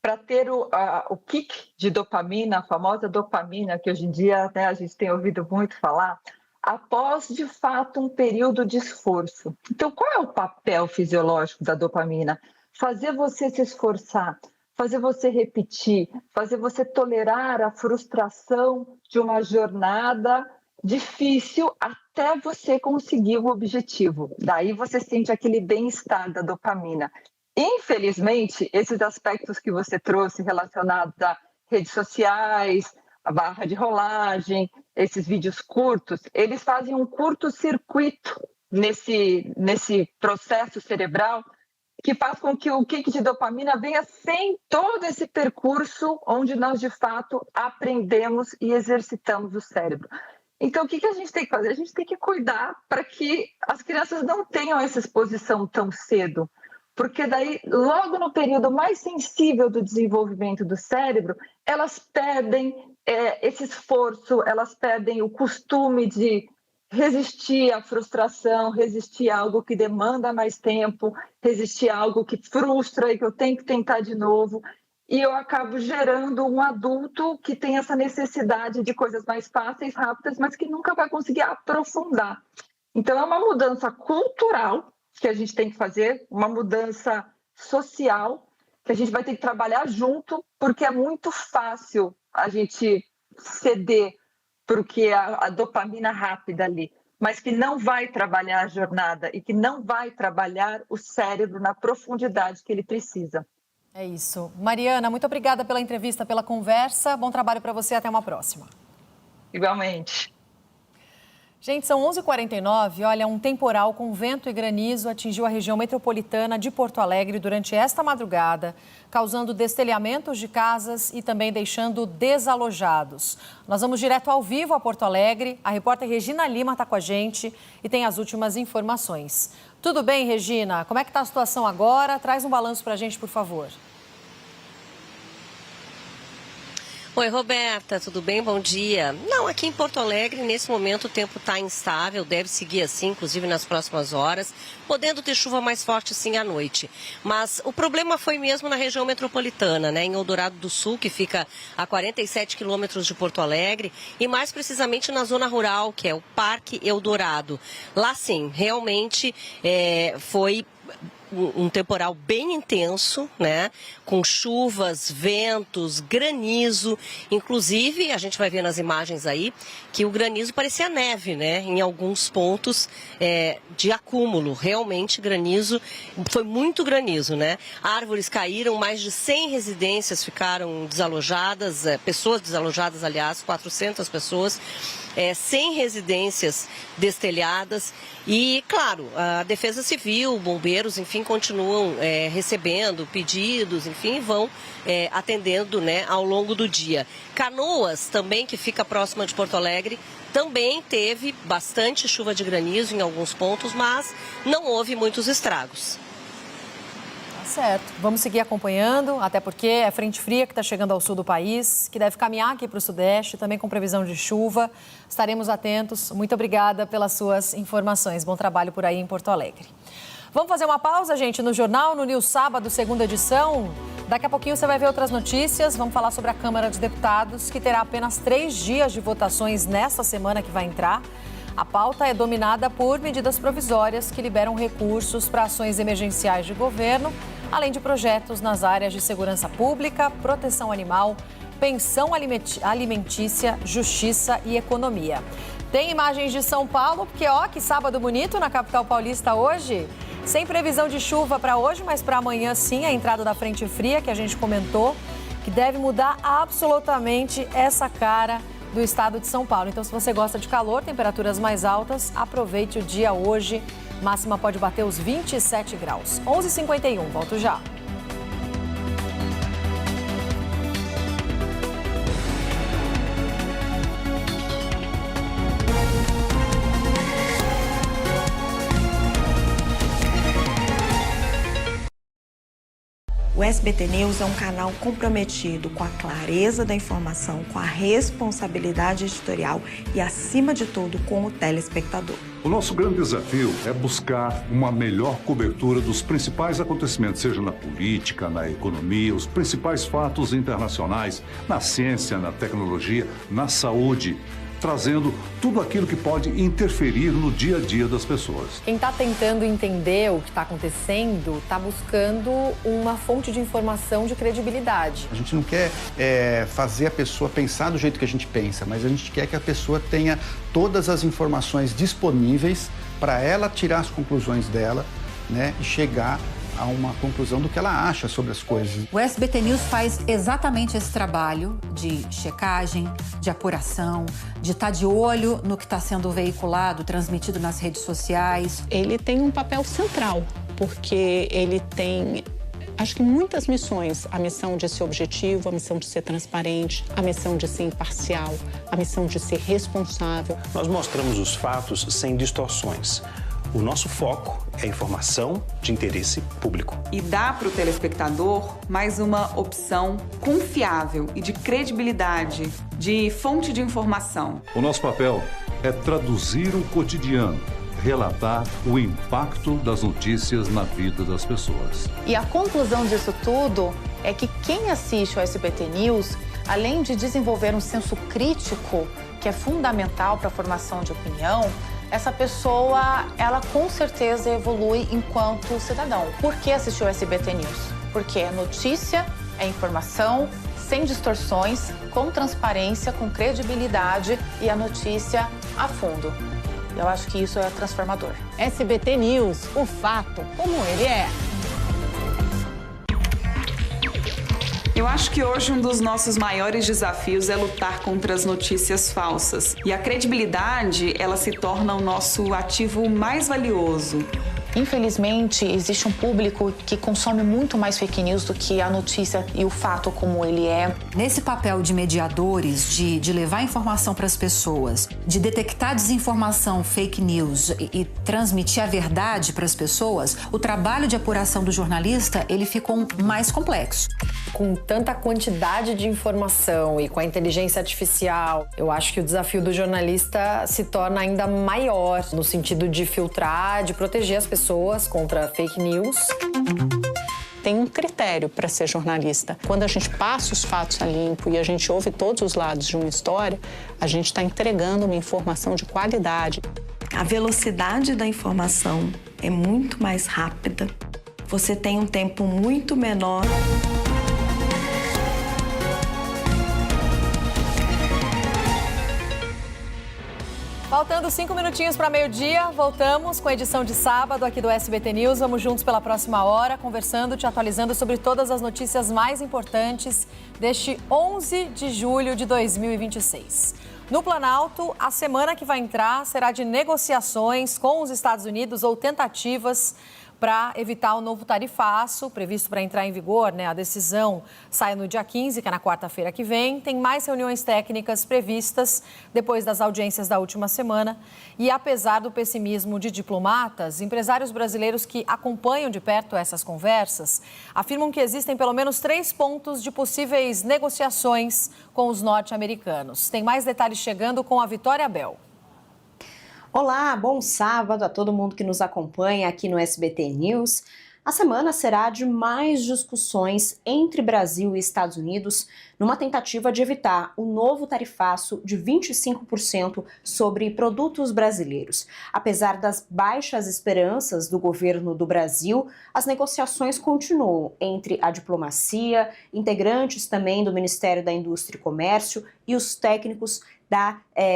para ter o kick de dopamina, a famosa dopamina, que hoje em dia, né, a gente tem ouvido muito falar, após, de fato, um período de esforço. Então, qual é o papel fisiológico da dopamina? Fazer você se esforçar, fazer você repetir, fazer você tolerar a frustração de uma jornada difícil até você conseguir o objetivo. Daí você sente aquele bem-estar da dopamina. Infelizmente, esses aspectos que você trouxe relacionados a redes sociais, a barra de rolagem, esses vídeos curtos, eles fazem um curto-circuito nesse processo cerebral que faz com que o kick de dopamina venha sem todo esse percurso onde nós, de fato, aprendemos e exercitamos o cérebro. Então, o que a gente tem que fazer? A gente tem que cuidar para que as crianças não tenham essa exposição tão cedo, porque daí, logo no período mais sensível do desenvolvimento do cérebro, elas perdem esse esforço, elas perdem o costume de resistir à frustração, resistir a algo que demanda mais tempo, resistir a algo que frustra e que eu tenho que tentar de novo. E eu acabo gerando um adulto que tem essa necessidade de coisas mais fáceis, rápidas, mas que nunca vai conseguir aprofundar. Então, é uma mudança cultural que a gente tem que fazer, uma mudança social que a gente vai ter que trabalhar junto, porque é muito fácil a gente ceder porque a dopamina rápida ali, mas que não vai trabalhar a jornada e que não vai trabalhar o cérebro na profundidade que ele precisa. É isso. Mariana, muito obrigada pela entrevista, pela conversa. Bom trabalho para você, até uma próxima. Igualmente. Gente, são 11h49. Olha, um temporal com vento e granizo atingiu a região metropolitana de Porto Alegre durante esta madrugada, causando destelhamentos de casas e também deixando desalojados. Nós vamos direto ao vivo a Porto Alegre. A repórter Regina Lima está com a gente e tem as últimas informações. Tudo bem, Regina? Como é que está a situação agora? Traz um balanço para a gente, por favor. Oi, Roberta, tudo bem? Bom dia. Não, aqui em Porto Alegre, nesse momento, o tempo está instável, deve seguir assim, inclusive nas próximas horas, podendo ter chuva mais forte sim à noite. Mas o problema foi mesmo na região metropolitana, né? Em Eldorado do Sul, que fica a 47 quilômetros de Porto Alegre, e mais precisamente na zona rural, que é o Parque Eldorado. Lá sim, realmente foi um temporal bem intenso, né? Com chuvas, ventos, granizo. Inclusive, a gente vai ver nas imagens aí que o granizo parecia neve, né? Em alguns pontos de acúmulo. Realmente, granizo, foi muito granizo, né? Árvores caíram, mais de 100 residências ficaram desalojadas, pessoas desalojadas, aliás, 400 pessoas. 100 residências destelhadas e, claro, a Defesa Civil, bombeiros, enfim, continuam recebendo pedidos, enfim, vão atendendo, né, ao longo do dia. Canoas, também, que fica próxima de Porto Alegre, também teve bastante chuva de granizo em alguns pontos, mas não houve muitos estragos. Certo, vamos seguir acompanhando, até porque é frente fria que está chegando ao sul do país, que deve caminhar aqui para o sudeste, também com previsão de chuva. Estaremos atentos. Muito obrigada pelas suas informações. Bom trabalho por aí em Porto Alegre. Vamos fazer uma pausa, gente, no Jornal, no News Sábado, segunda edição. Daqui a pouquinho você vai ver outras notícias. Vamos falar sobre a Câmara dos Deputados, que terá apenas 3 dias de votações nesta semana que vai entrar. A pauta é dominada por medidas provisórias que liberam recursos para ações emergenciais de governo, além de projetos nas áreas de segurança pública, proteção animal, pensão alimentícia, justiça e economia. Tem imagens de São Paulo, porque que sábado bonito na capital paulista hoje. Sem previsão de chuva para hoje, mas para amanhã sim, a entrada da frente fria que a gente comentou, que deve mudar absolutamente essa cara do estado de São Paulo. Então, se você gosta de calor, temperaturas mais altas, aproveite o dia hoje. Máxima pode bater os 27 graus. 11h51, volto já. O SBT News é um canal comprometido com a clareza da informação, com a responsabilidade editorial e, acima de tudo, com o telespectador. O nosso grande desafio é buscar uma melhor cobertura dos principais acontecimentos, seja na política, na economia, os principais fatos internacionais, na ciência, na tecnologia, na saúde, trazendo tudo aquilo que pode interferir no dia a dia das pessoas. Quem está tentando entender o que está acontecendo está buscando uma fonte de informação de credibilidade. A gente não quer fazer a pessoa pensar do jeito que a gente pensa, mas a gente quer que a pessoa tenha todas as informações disponíveis para ela tirar as conclusões dela, né, e chegar a uma conclusão do que ela acha sobre as coisas. O SBT News faz exatamente esse trabalho de checagem, de apuração, de estar de olho no que está sendo veiculado, transmitido nas redes sociais. Ele tem um papel central porque ele tem, acho que muitas missões. A missão de ser objetivo, a missão de ser transparente, a missão de ser imparcial, a missão de ser responsável. Nós mostramos os fatos sem distorções. O nosso foco é informação de interesse público. E dá para o telespectador mais uma opção confiável e de credibilidade, de fonte de informação. O nosso papel é traduzir o cotidiano, relatar o impacto das notícias na vida das pessoas. E a conclusão disso tudo é que quem assiste ao SBT News, além de desenvolver um senso crítico, que é fundamental para a formação de opinião, essa pessoa, ela com certeza evolui enquanto cidadão. Por que assistir ao SBT News? Porque é notícia, é informação, sem distorções, com transparência, com credibilidade e a notícia a fundo. Eu acho que isso é transformador. SBT News, o fato como ele é. Eu acho que hoje um dos nossos maiores desafios é lutar contra as notícias falsas. E a credibilidade, ela se torna o nosso ativo mais valioso. Infelizmente, existe um público que consome muito mais fake news do que a notícia e o fato como ele é. Nesse papel de mediadores, de levar informação para as pessoas, de detectar desinformação, fake news e transmitir a verdade para as pessoas, o trabalho de apuração do jornalista, ele ficou mais complexo. Com tanta quantidade de informação e com a inteligência artificial, eu acho que o desafio do jornalista se torna ainda maior no sentido de filtrar, de proteger as pessoas contra fake news. Tem um critério para ser jornalista. Quando a gente passa os fatos a limpo e a gente ouve todos os lados de uma história, a gente está entregando uma informação de qualidade. A velocidade da informação é muito mais rápida. Você tem um tempo muito menor. Faltando 5 minutinhos para meio-dia, voltamos com a edição de sábado aqui do SBT News. Vamos juntos pela próxima hora, conversando, te atualizando sobre todas as notícias mais importantes deste 11 de julho de 2026. No Planalto, a semana que vai entrar será de negociações com os Estados Unidos ou tentativas para evitar o novo tarifaço previsto para entrar em vigor, né? A decisão sai no dia 15, que é na quarta-feira que vem. Tem mais reuniões técnicas previstas depois das audiências da última semana. E apesar do pessimismo de diplomatas, empresários brasileiros que acompanham de perto essas conversas afirmam que existem pelo menos 3 pontos de possíveis negociações com os norte-americanos. Tem mais detalhes chegando com a Vitória Bel. Olá, bom sábado a todo mundo que nos acompanha aqui no SBT News. A semana será de mais discussões entre Brasil e Estados Unidos numa tentativa de evitar o novo tarifaço de 25% sobre produtos brasileiros. Apesar das baixas esperanças do governo do Brasil, as negociações continuam entre a diplomacia, integrantes também do Ministério da Indústria e Comércio e os técnicos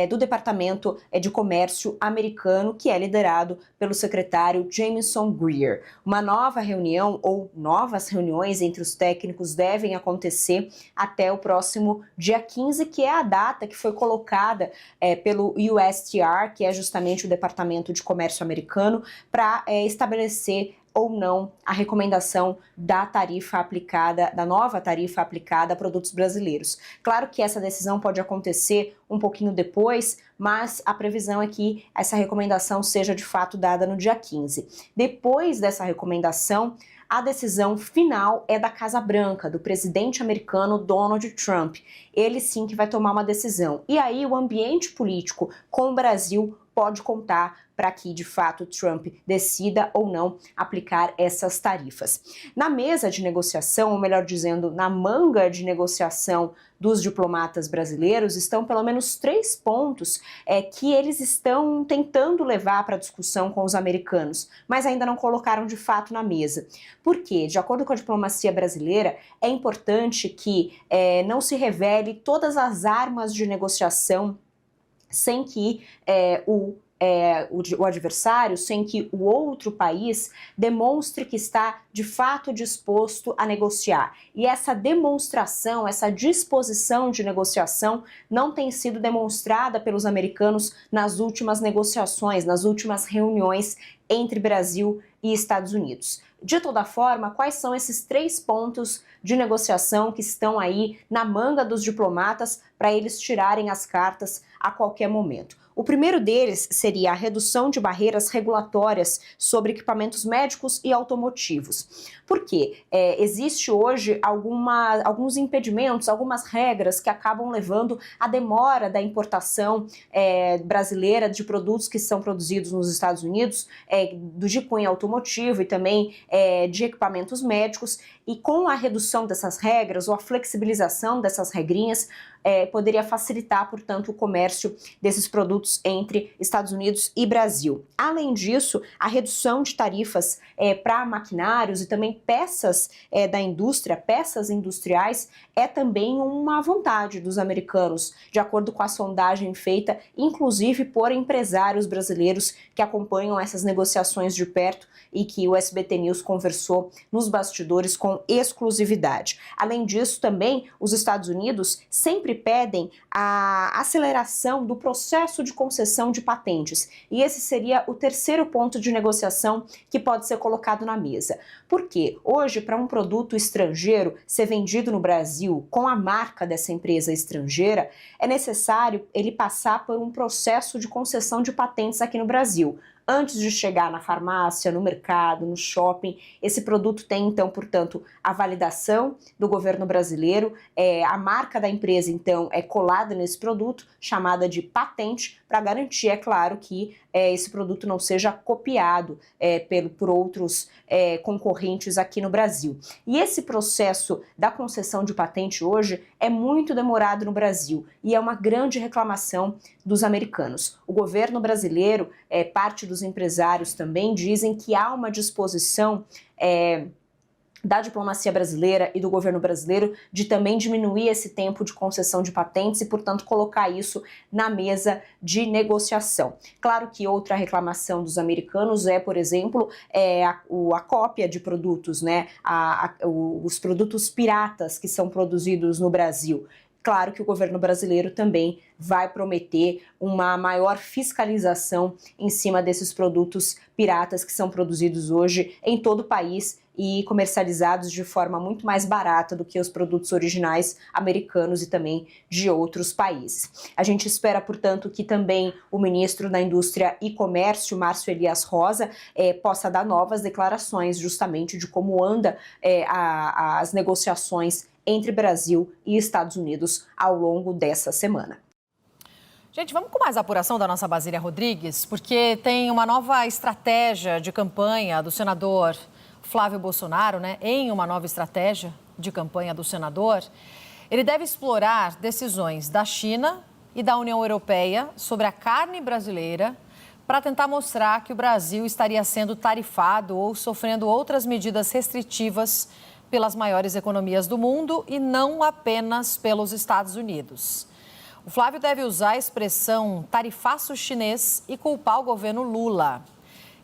do Departamento de Comércio americano, que é liderado pelo secretário Jamieson Greer. Uma nova reunião ou novas reuniões entre os técnicos devem acontecer até o próximo dia 15, que é a data que foi colocada pelo USTR, que é justamente o Departamento de Comércio americano, para estabelecer ou não a recomendação da tarifa aplicada, da nova tarifa aplicada a produtos brasileiros. Claro que essa decisão pode acontecer um pouquinho depois, mas a previsão é que essa recomendação seja de fato dada no dia 15. Depois dessa recomendação, a decisão final é da Casa Branca, do presidente americano Donald Trump. Ele sim que vai tomar uma decisão. E aí o ambiente político com o Brasil pode contar para que, de fato, Trump decida ou não aplicar essas tarifas. Na mesa de negociação, ou melhor dizendo, na manga de negociação dos diplomatas brasileiros, estão pelo menos 3 pontos que eles estão tentando levar para discussão com os americanos, mas ainda não colocaram de fato na mesa. Por quê? De acordo com a diplomacia brasileira, é importante que não se revele todas as armas de negociação sem que o o adversário sem que o outro país demonstre que está de fato disposto a negociar. E essa demonstração, essa disposição de negociação não tem sido demonstrada pelos americanos nas últimas negociações, nas últimas reuniões entre Brasil e Estados Unidos. De toda forma, quais são esses 3 pontos de negociação que estão aí na manga dos diplomatas para eles tirarem as cartas a qualquer momento? O primeiro deles seria a redução de barreiras regulatórias sobre equipamentos médicos e automotivos. Por quê? Existe hoje alguns impedimentos, algumas regras que acabam levando à demora da importação brasileira de produtos que são produzidos nos Estados Unidos, de cunho automotivo e também de equipamentos médicos. E com a redução dessas regras ou a flexibilização dessas regrinhas, poderia facilitar, portanto, o comércio desses produtos entre Estados Unidos e Brasil. Além disso, a redução de tarifas para maquinários e também peças da indústria, peças industriais, é também uma vontade dos americanos, de acordo com a sondagem feita, inclusive por empresários brasileiros que acompanham essas negociações de perto e que o SBT News conversou nos bastidores com exclusividade. Além disso, também, os Estados Unidos sempre pedem a aceleração do processo de concessão de patentes. E esse seria o terceiro ponto de negociação que pode ser colocado na mesa. Por quê? Hoje, para um produto estrangeiro ser vendido no Brasil com a marca dessa empresa estrangeira, é necessário ele passar por um processo de concessão de patentes aqui no Brasil. Antes de chegar na farmácia, no mercado, no shopping, esse produto tem, então, portanto, a validação do governo brasileiro, a marca da empresa, então, é colada nesse produto, chamada de patente, para garantir, é claro, que esse produto não seja copiado por outros concorrentes aqui no Brasil. E esse processo da concessão de patente hoje é muito demorado no Brasil e é uma grande reclamação dos americanos. O governo brasileiro, parte dos empresários também dizem que há uma disposição da diplomacia brasileira e do governo brasileiro de também diminuir esse tempo de concessão de patentes e, portanto, colocar isso na mesa de negociação. Claro que outra reclamação dos americanos é, por exemplo, a cópia de produtos, né? Os produtos piratas que são produzidos no Brasil. Claro que o governo brasileiro também vai prometer uma maior fiscalização em cima desses produtos piratas que são produzidos hoje em todo o país e comercializados de forma muito mais barata do que os produtos originais americanos e também de outros países. A gente espera, portanto, que também o ministro da Indústria e Comércio, Márcio Elias Rosa, possa dar novas declarações justamente de como anda as negociações entre Brasil e Estados Unidos ao longo dessa semana. Gente, vamos com mais apuração da nossa Basília Rodrigues, porque tem uma nova estratégia de campanha do senador Flávio Bolsonaro, né? Em uma nova estratégia de campanha do senador, ele deve explorar decisões da China e da União Europeia sobre a carne brasileira para tentar mostrar que o Brasil estaria sendo tarifado ou sofrendo outras medidas restritivas pelas maiores economias do mundo e não apenas pelos Estados Unidos. O Flávio deve usar a expressão tarifaço chinês e culpar o governo Lula.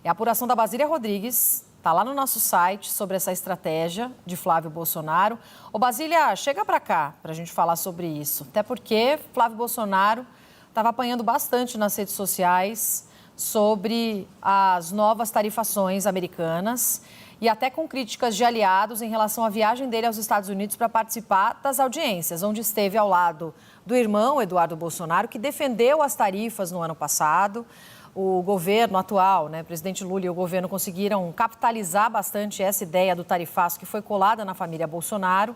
E a apuração da Basília Rodrigues está lá no nosso site sobre essa estratégia de Flávio Bolsonaro. Ô Basília, chega para cá para a gente falar sobre isso. Até porque Flávio Bolsonaro estava apanhando bastante nas redes sociais sobre as novas tarifações americanas e até com críticas de aliados em relação à viagem dele aos Estados Unidos para participar das audiências, onde esteve ao lado do irmão Eduardo Bolsonaro, que defendeu as tarifas no ano passado. O governo atual, né, presidente Lula e o governo conseguiram capitalizar bastante essa ideia do tarifaço que foi colada na família Bolsonaro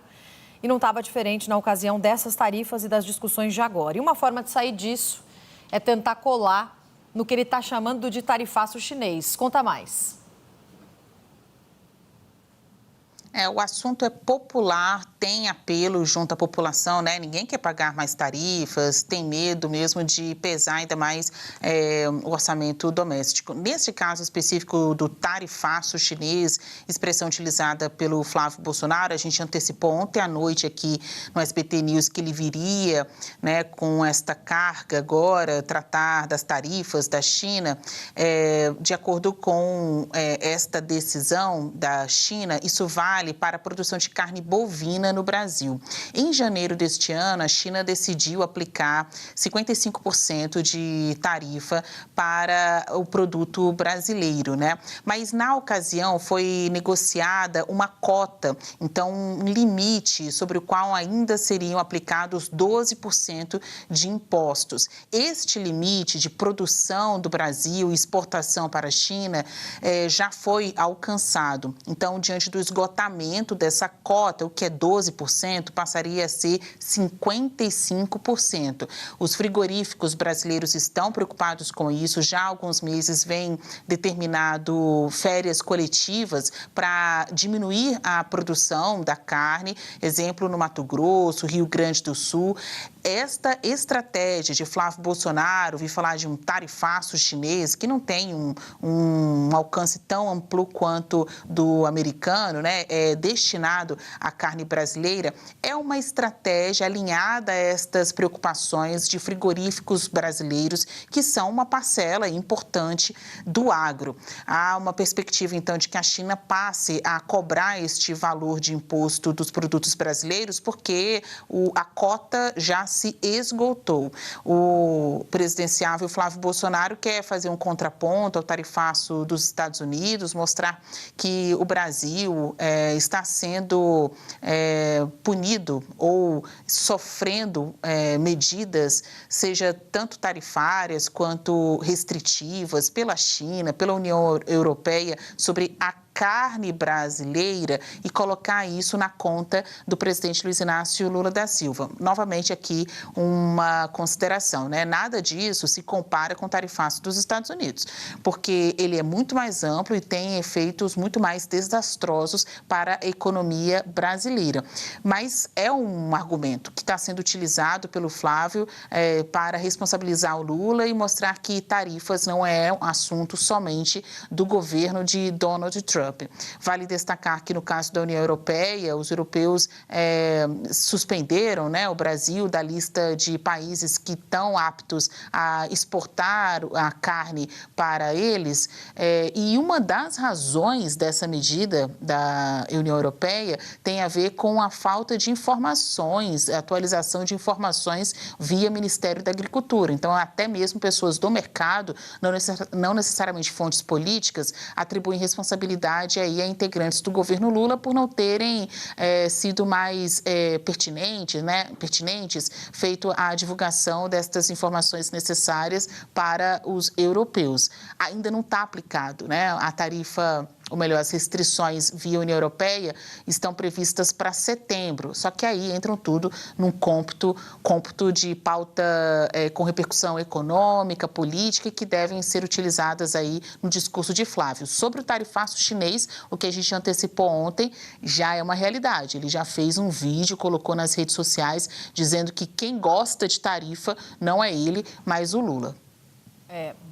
e não estava diferente na ocasião dessas tarifas e das discussões de agora. E uma forma de sair disso é tentar colar no que ele está chamando de tarifaço chinês. Conta mais. O assunto é popular, tem apelo junto à população, né? Ninguém quer pagar mais tarifas, tem medo mesmo de pesar ainda mais o orçamento doméstico. Neste caso específico do tarifaço chinês, expressão utilizada pelo Flávio Bolsonaro, a gente antecipou ontem à noite aqui no SBT News que ele viria, né, com esta carga agora, tratar das tarifas da China. De acordo com esta decisão da China, isso vale para a produção de carne bovina no Brasil. Em janeiro deste ano, a China decidiu aplicar 55% de tarifa para o produto brasileiro, né? Mas na ocasião foi negociada uma cota, então um limite sobre o qual ainda seriam aplicados 12% de impostos. Este limite de produção do Brasil e exportação para a China já foi alcançado. Então, diante do esgotamento dessa cota, o que é 12%, passaria a ser 55%. Os frigoríficos brasileiros estão preocupados com isso, já há alguns meses vem determinado férias coletivas para diminuir a produção da carne, exemplo no Mato Grosso, Rio Grande do Sul. Esta estratégia de Flávio Bolsonaro vir falar de um tarifaço chinês, que não tem um alcance tão amplo quanto do americano, né, destinado à carne brasileira, é uma estratégia alinhada a estas preocupações de frigoríficos brasileiros, que são uma parcela importante do agro. Há uma perspectiva, então, de que a China passe a cobrar este valor de imposto dos produtos brasileiros, porque a cota já se esgotou. O presidenciável Flávio Bolsonaro quer fazer um contraponto ao tarifaço dos Estados Unidos, mostrar que o Brasil está sendo punido ou sofrendo medidas, seja tanto tarifárias quanto restritivas, pela China, pela União Europeia, sobre a carne brasileira e colocar isso na conta do presidente Luiz Inácio Lula da Silva. Novamente aqui uma consideração, né? Nada disso se compara com o tarifaço dos Estados Unidos, porque ele é muito mais amplo e tem efeitos muito mais desastrosos para a economia brasileira. Mas é um argumento que está sendo utilizado pelo Flávio para responsabilizar o Lula e mostrar que tarifas não é um assunto somente do governo de Donald Trump. Vale destacar que, no caso da União Europeia, os europeus suspenderam, né, o Brasil da lista de países que estão aptos a exportar a carne para eles. E uma das razões dessa medida da União Europeia tem a ver com a falta de informações, atualização de informações via Ministério da Agricultura. Então, até mesmo pessoas do mercado, não necessariamente fontes políticas, atribuem responsabilidade aí a integrantes do governo Lula por não terem sido mais pertinentes, feito a divulgação destas informações necessárias para os europeus. Ainda não está aplicado, né? A tarifa, ou melhor, as restrições via União Europeia estão previstas para setembro, só que aí entram tudo num cômputo de pauta com repercussão econômica, política, que devem ser utilizadas aí no discurso de Flávio. Sobre o tarifaço chinês, o que a gente antecipou ontem já é uma realidade. Ele já fez um vídeo, colocou nas redes sociais, dizendo que quem gosta de tarifa não é ele, mas o Lula.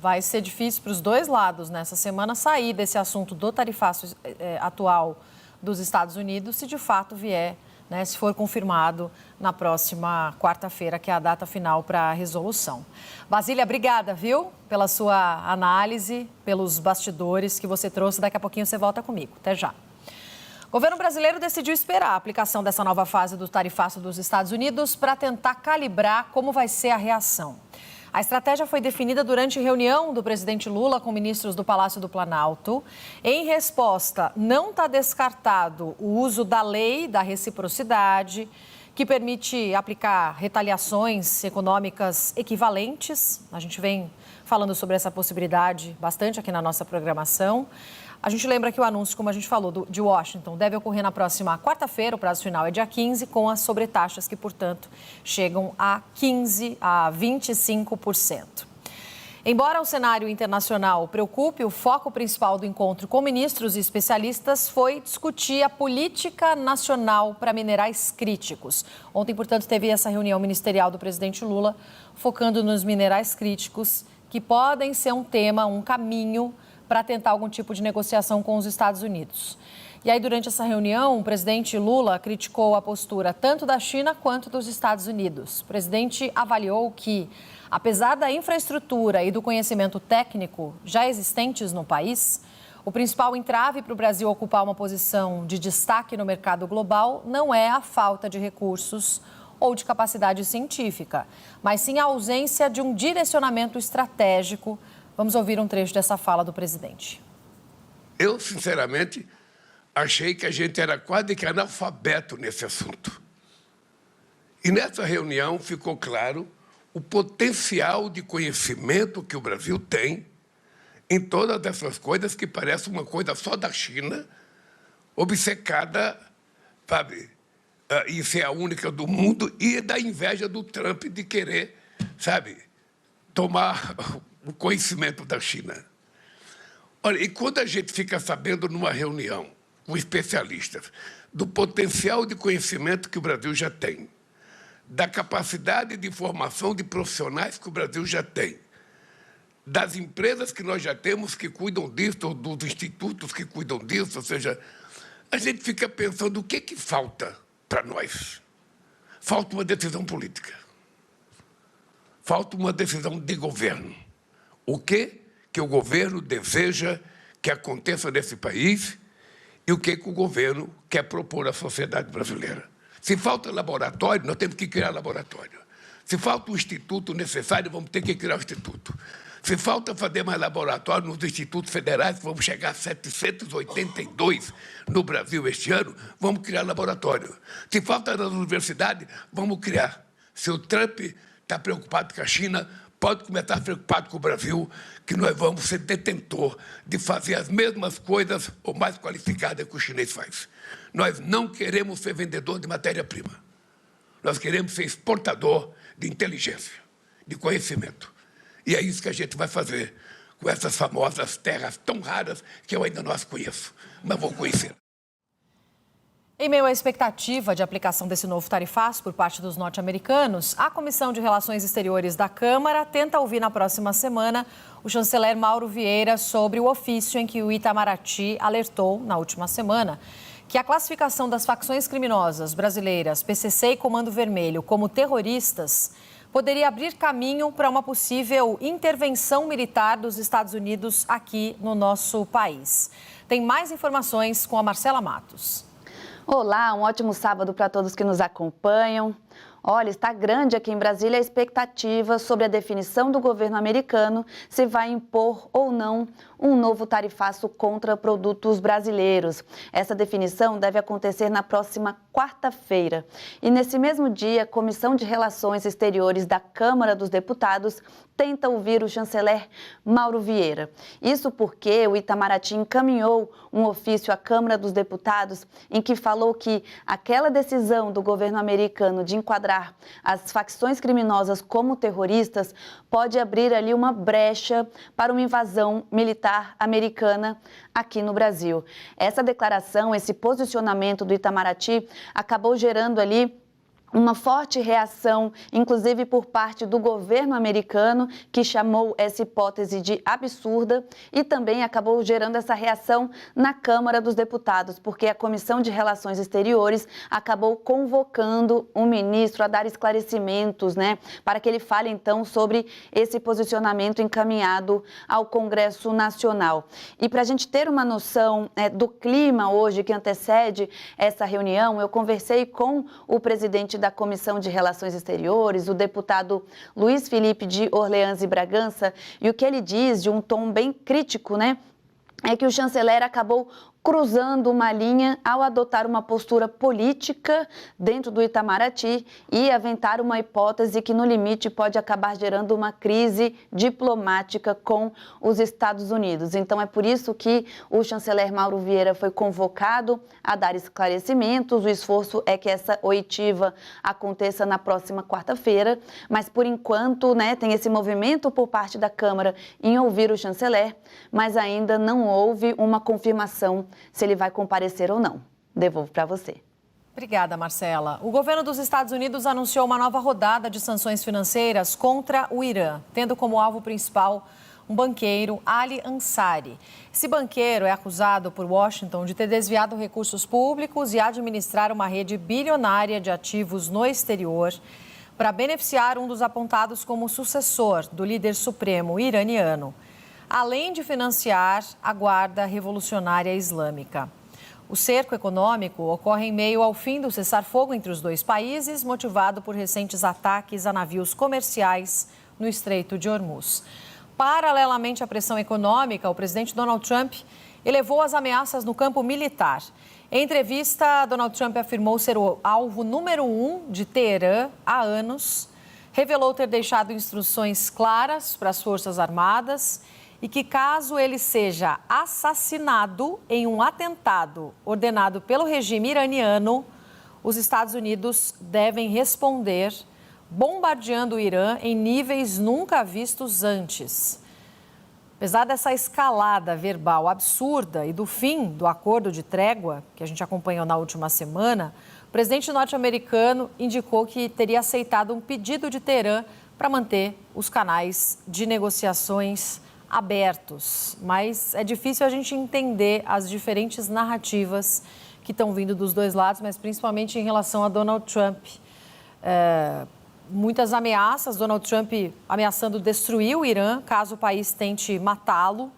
Vai ser difícil para os dois lados nessa semana sair desse assunto do tarifaço atual dos Estados Unidos, se de fato vier, né, se for confirmado na próxima quarta-feira, que é a data final para a resolução. Basília, obrigada, viu, pela sua análise, pelos bastidores que você trouxe. Daqui a pouquinho você volta comigo. Até já. O governo brasileiro decidiu esperar a aplicação dessa nova fase do tarifaço dos Estados Unidos para tentar calibrar como vai ser a reação. A estratégia foi definida durante reunião do presidente Lula com ministros do Palácio do Planalto. Em resposta, não está descartado o uso da lei da reciprocidade, que permite aplicar retaliações econômicas equivalentes. A gente vem falando sobre essa possibilidade bastante aqui na nossa programação. A gente lembra que o anúncio, como a gente falou, de Washington, deve ocorrer na próxima quarta-feira, o prazo final é dia 15, com as sobretaxas que, portanto, chegam a 25%. Embora o cenário internacional preocupe, o foco principal do encontro com ministros e especialistas foi discutir a política nacional para minerais críticos. Ontem, portanto, teve essa reunião ministerial do presidente Lula, focando nos minerais críticos, que podem ser um tema, um caminho para tentar algum tipo de negociação com os Estados Unidos. E aí, durante essa reunião, o presidente Lula criticou a postura tanto da China quanto dos Estados Unidos. O presidente avaliou que, apesar da infraestrutura e do conhecimento técnico já existentes no país, o principal entrave para o Brasil ocupar uma posição de destaque no mercado global não é a falta de recursos ou de capacidade científica, mas sim a ausência de um direcionamento estratégico. Vamos ouvir um trecho dessa fala do presidente. Eu, sinceramente, achei que a gente era quase que analfabeto nesse assunto. E nessa reunião ficou claro o potencial de conhecimento que o Brasil tem em todas essas coisas que parecem uma coisa só da China, obcecada, sabe, em ser a única do mundo, e da inveja do Trump de querer, sabe, tomar o conhecimento da China. Olha, e quando a gente fica sabendo numa reunião com especialistas do potencial de conhecimento que o Brasil já tem, da capacidade de formação de profissionais que o Brasil já tem, das empresas que nós já temos que cuidam disso, ou dos institutos que cuidam disso, ou seja, a gente fica pensando o que falta para nós. Falta uma decisão política. Falta uma decisão de governo. O que o governo deseja que aconteça nesse país e o que o governo quer propor à sociedade brasileira. Se falta laboratório, nós temos que criar laboratório. Se falta um instituto necessário, vamos ter que criar um instituto. Se falta fazer mais laboratório nos institutos federais, vamos chegar a 782 no Brasil este ano, vamos criar laboratório. Se falta nas universidades, vamos criar. Se o Trump está preocupado com a China, pode começar a estar preocupado com o Brasil, que nós vamos ser detentor de fazer as mesmas coisas ou mais qualificadas que o chinês faz. Nós não queremos ser vendedor de matéria-prima. Nós queremos ser exportador de inteligência, de conhecimento. E é isso que a gente vai fazer com essas famosas terras tão raras que eu ainda não as conheço, mas vou conhecer. Em meio à expectativa de aplicação desse novo tarifaço por parte dos norte-americanos, a Comissão de Relações Exteriores da Câmara tenta ouvir na próxima semana o chanceler Mauro Vieira sobre o ofício em que o Itamaraty alertou, na última semana, que a classificação das facções criminosas brasileiras, PCC e Comando Vermelho, como terroristas, poderia abrir caminho para uma possível intervenção militar dos Estados Unidos aqui no nosso país. Tem mais informações com a Marcela Matos. Olá, um ótimo sábado para todos que nos acompanham. Olha, está grande aqui em Brasília a expectativa sobre a definição do governo americano se vai impor ou não um novo tarifaço contra produtos brasileiros. Essa definição deve acontecer na próxima quarta-feira. E nesse mesmo dia, a Comissão de Relações Exteriores da Câmara dos Deputados tenta ouvir o chanceler Mauro Vieira. Isso porque o Itamaraty encaminhou um ofício à Câmara dos Deputados em que falou que aquela decisão do governo americano de enquadrar as facções criminosas como terroristas pode abrir ali uma brecha para uma invasão militar americana aqui no Brasil. Essa declaração, esse posicionamento do Itamaraty acabou gerando ali uma forte reação, inclusive por parte do governo americano, que chamou essa hipótese de absurda, e também acabou gerando essa reação na Câmara dos Deputados, porque a Comissão de Relações Exteriores acabou convocando um ministro a dar esclarecimentos, para que ele fale então sobre esse posicionamento encaminhado ao Congresso Nacional. E para a gente ter uma noção do clima hoje que antecede essa reunião, eu conversei com o presidente da Comissão de Relações Exteriores, o deputado Luiz Felipe de Orleans e Bragança, e o que ele diz de um tom bem crítico, é que o chanceler acabou cruzando uma linha ao adotar uma postura política dentro do Itamaraty e aventar uma hipótese que, no limite, pode acabar gerando uma crise diplomática com os Estados Unidos. Então, é por isso que o chanceler Mauro Vieira foi convocado a dar esclarecimentos. O esforço é que essa oitiva aconteça na próxima quarta-feira, mas, por enquanto, tem esse movimento por parte da Câmara em ouvir o chanceler, mas ainda não houve uma confirmação se ele vai comparecer ou não. Devolvo para você. Obrigada, Marcela. O governo dos Estados Unidos anunciou uma nova rodada de sanções financeiras contra o Irã, tendo como alvo principal um banqueiro, Ali Ansari. Esse banqueiro é acusado por Washington de ter desviado recursos públicos e administrar uma rede bilionária de ativos no exterior para beneficiar um dos apontados como sucessor do líder supremo iraniano, além de financiar a Guarda Revolucionária Islâmica. O cerco econômico ocorre em meio ao fim do cessar-fogo entre os dois países, motivado por recentes ataques a navios comerciais no Estreito de Hormuz. Paralelamente à pressão econômica, o presidente Donald Trump elevou as ameaças no campo militar. Em entrevista, Donald Trump afirmou ser o alvo número 1 de Teherã há anos, revelou ter deixado instruções claras para as Forças Armadas e que, caso ele seja assassinado em um atentado ordenado pelo regime iraniano, os Estados Unidos devem responder bombardeando o Irã em níveis nunca vistos antes. Apesar dessa escalada verbal absurda e do fim do acordo de trégua, que a gente acompanhou na última semana, o presidente norte-americano indicou que teria aceitado um pedido de Teherã para manter os canais de negociações abertos, mas é difícil a gente entender as diferentes narrativas que estão vindo dos dois lados, mas principalmente em relação a Donald Trump. Muitas ameaças, Donald Trump ameaçando destruir o Irã caso o país tente matá-lo.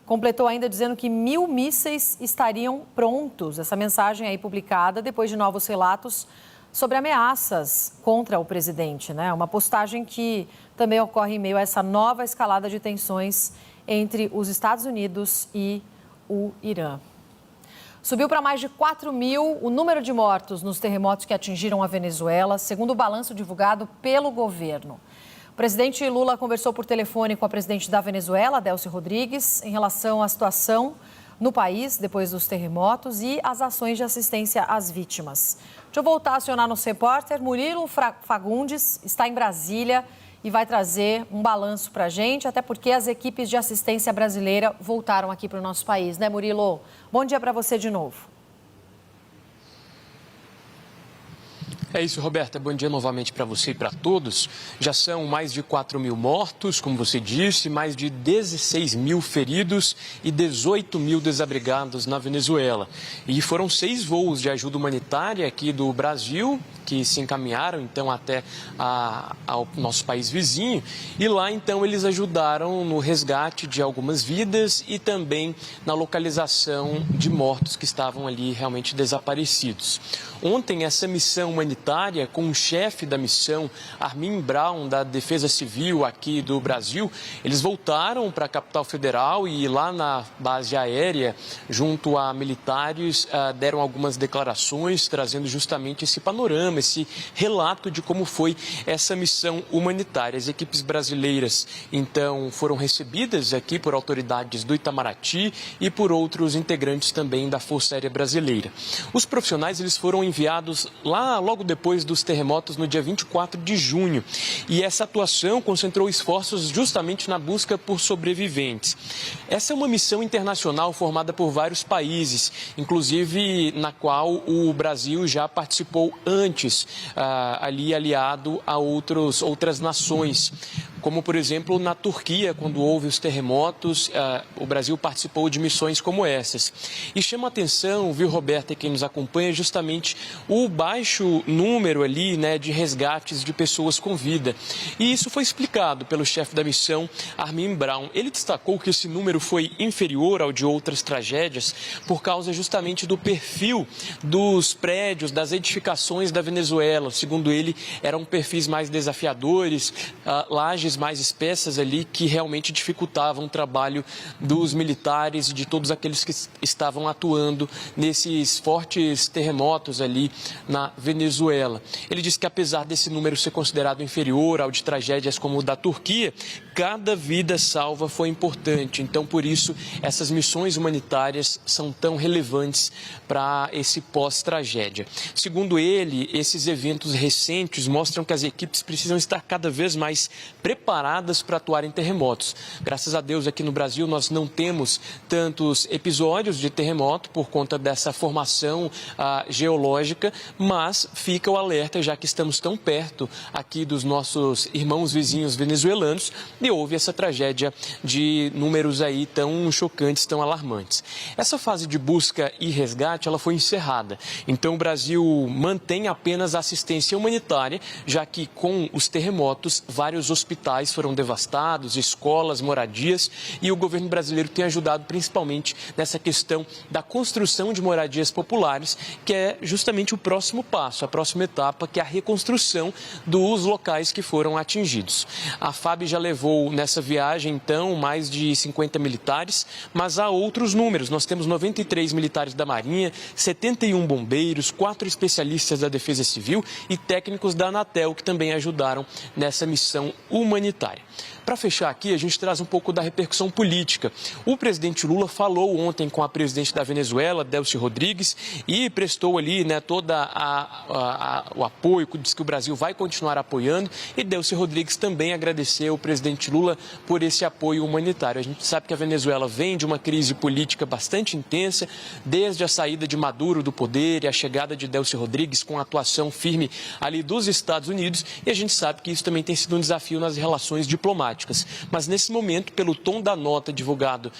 Completou ainda dizendo que 1.000 mísseis estariam prontos. Essa mensagem aí publicada depois de novos relatos sobre ameaças contra o presidente, Uma postagem que também ocorre em meio a essa nova escalada de tensões entre os Estados Unidos e o Irã. Subiu para mais de 4.000 o número de mortos nos terremotos que atingiram a Venezuela, segundo o balanço divulgado pelo governo. O presidente Lula conversou por telefone com a presidente da Venezuela, Delcy Rodrigues, em relação à situação no país depois dos terremotos e as ações de assistência às vítimas. Deixa eu voltar a acionar nosso repórter. Murilo Fagundes está em Brasília e vai trazer um balanço para a gente, até porque as equipes de assistência brasileira voltaram aqui para o nosso país, Murilo? Bom dia para você de novo. É isso, Roberta. Bom dia novamente para você e para todos. Já são mais de 4.000 mortos, como você disse, mais de 16.000 feridos e 18.000 desabrigados na Venezuela. E foram 6 voos de ajuda humanitária aqui do Brasil que se encaminharam, então, até ao nosso país vizinho. E lá, então, eles ajudaram no resgate de algumas vidas e também na localização de mortos que estavam ali realmente desaparecidos. Ontem, essa missão humanitária, com o chefe da missão, Armin Braun, da Defesa Civil aqui do Brasil, eles voltaram para a capital federal e lá na base aérea, junto a militares, deram algumas declarações, trazendo justamente esse panorama, esse relato de como foi essa missão humanitária. As equipes brasileiras, então, foram recebidas aqui por autoridades do Itamaraty e por outros integrantes também da Força Aérea Brasileira. Os profissionais, eles foram enviados lá logo depois dos terremotos no dia 24 de junho. E essa atuação concentrou esforços justamente na busca por sobreviventes. Essa é uma missão internacional formada por vários países, inclusive na qual o Brasil já participou antes, ali aliado a outras nações. Como, por exemplo, na Turquia, quando houve os terremotos, o Brasil participou de missões como essas. E chama a atenção, viu, Roberta, quem nos acompanha, justamente o baixo número ali, de resgates de pessoas com vida. E isso foi explicado pelo chefe da missão, Armin Braun. Ele destacou que esse número foi inferior ao de outras tragédias por causa justamente do perfil dos prédios, das edificações da Venezuela. Segundo ele, eram perfis mais desafiadores, lajes vez mais espessas ali que realmente dificultavam o trabalho dos militares e de todos aqueles que estavam atuando nesses fortes terremotos ali na Venezuela. Ele disse que apesar desse número ser considerado inferior ao de tragédias como o da Turquia, cada vida salva foi importante. Então, por isso, essas missões humanitárias são tão relevantes para esse pós-tragédia. Segundo ele, esses eventos recentes mostram que as equipes precisam estar cada vez mais preparadas para atuar em terremotos. Graças a Deus, aqui no Brasil, nós não temos tantos episódios de terremoto por conta dessa formação geológica, mas fica o alerta, já que estamos tão perto aqui dos nossos irmãos vizinhos venezuelanos, e houve essa tragédia de números aí tão chocantes, tão alarmantes. Essa fase de busca e resgate, ela foi encerrada. Então, o Brasil mantém apenas assistência humanitária, já que com os terremotos, vários hospitais foram devastados, escolas, moradias, e o governo brasileiro tem ajudado principalmente nessa questão da construção de moradias populares, que é justamente o próximo passo, a próxima etapa, que é a reconstrução dos locais que foram atingidos. A FAB já levou nessa viagem, então, mais de 50 militares, mas há outros números. Nós temos 93 militares da Marinha, 71 bombeiros, 4 especialistas da Defesa Civil e técnicos da Anatel, que também ajudaram nessa missão humanitária. Para fechar aqui, a gente traz um pouco da repercussão política. O presidente Lula falou ontem com a presidente da Venezuela, Delcy Rodrigues, e prestou ali, né, todo o apoio, disse que o Brasil vai continuar apoiando, e Delcy Rodrigues também agradeceu o presidente Lula por esse apoio humanitário. A gente sabe que a Venezuela vem de uma crise política bastante intensa, desde a saída de Maduro do poder e a chegada de Delcy Rodrigues com a atuação firme ali dos Estados Unidos, e a gente sabe que isso também tem sido um desafio nas relações diplomáticas. Mas nesse momento, pelo tom da nota divulgada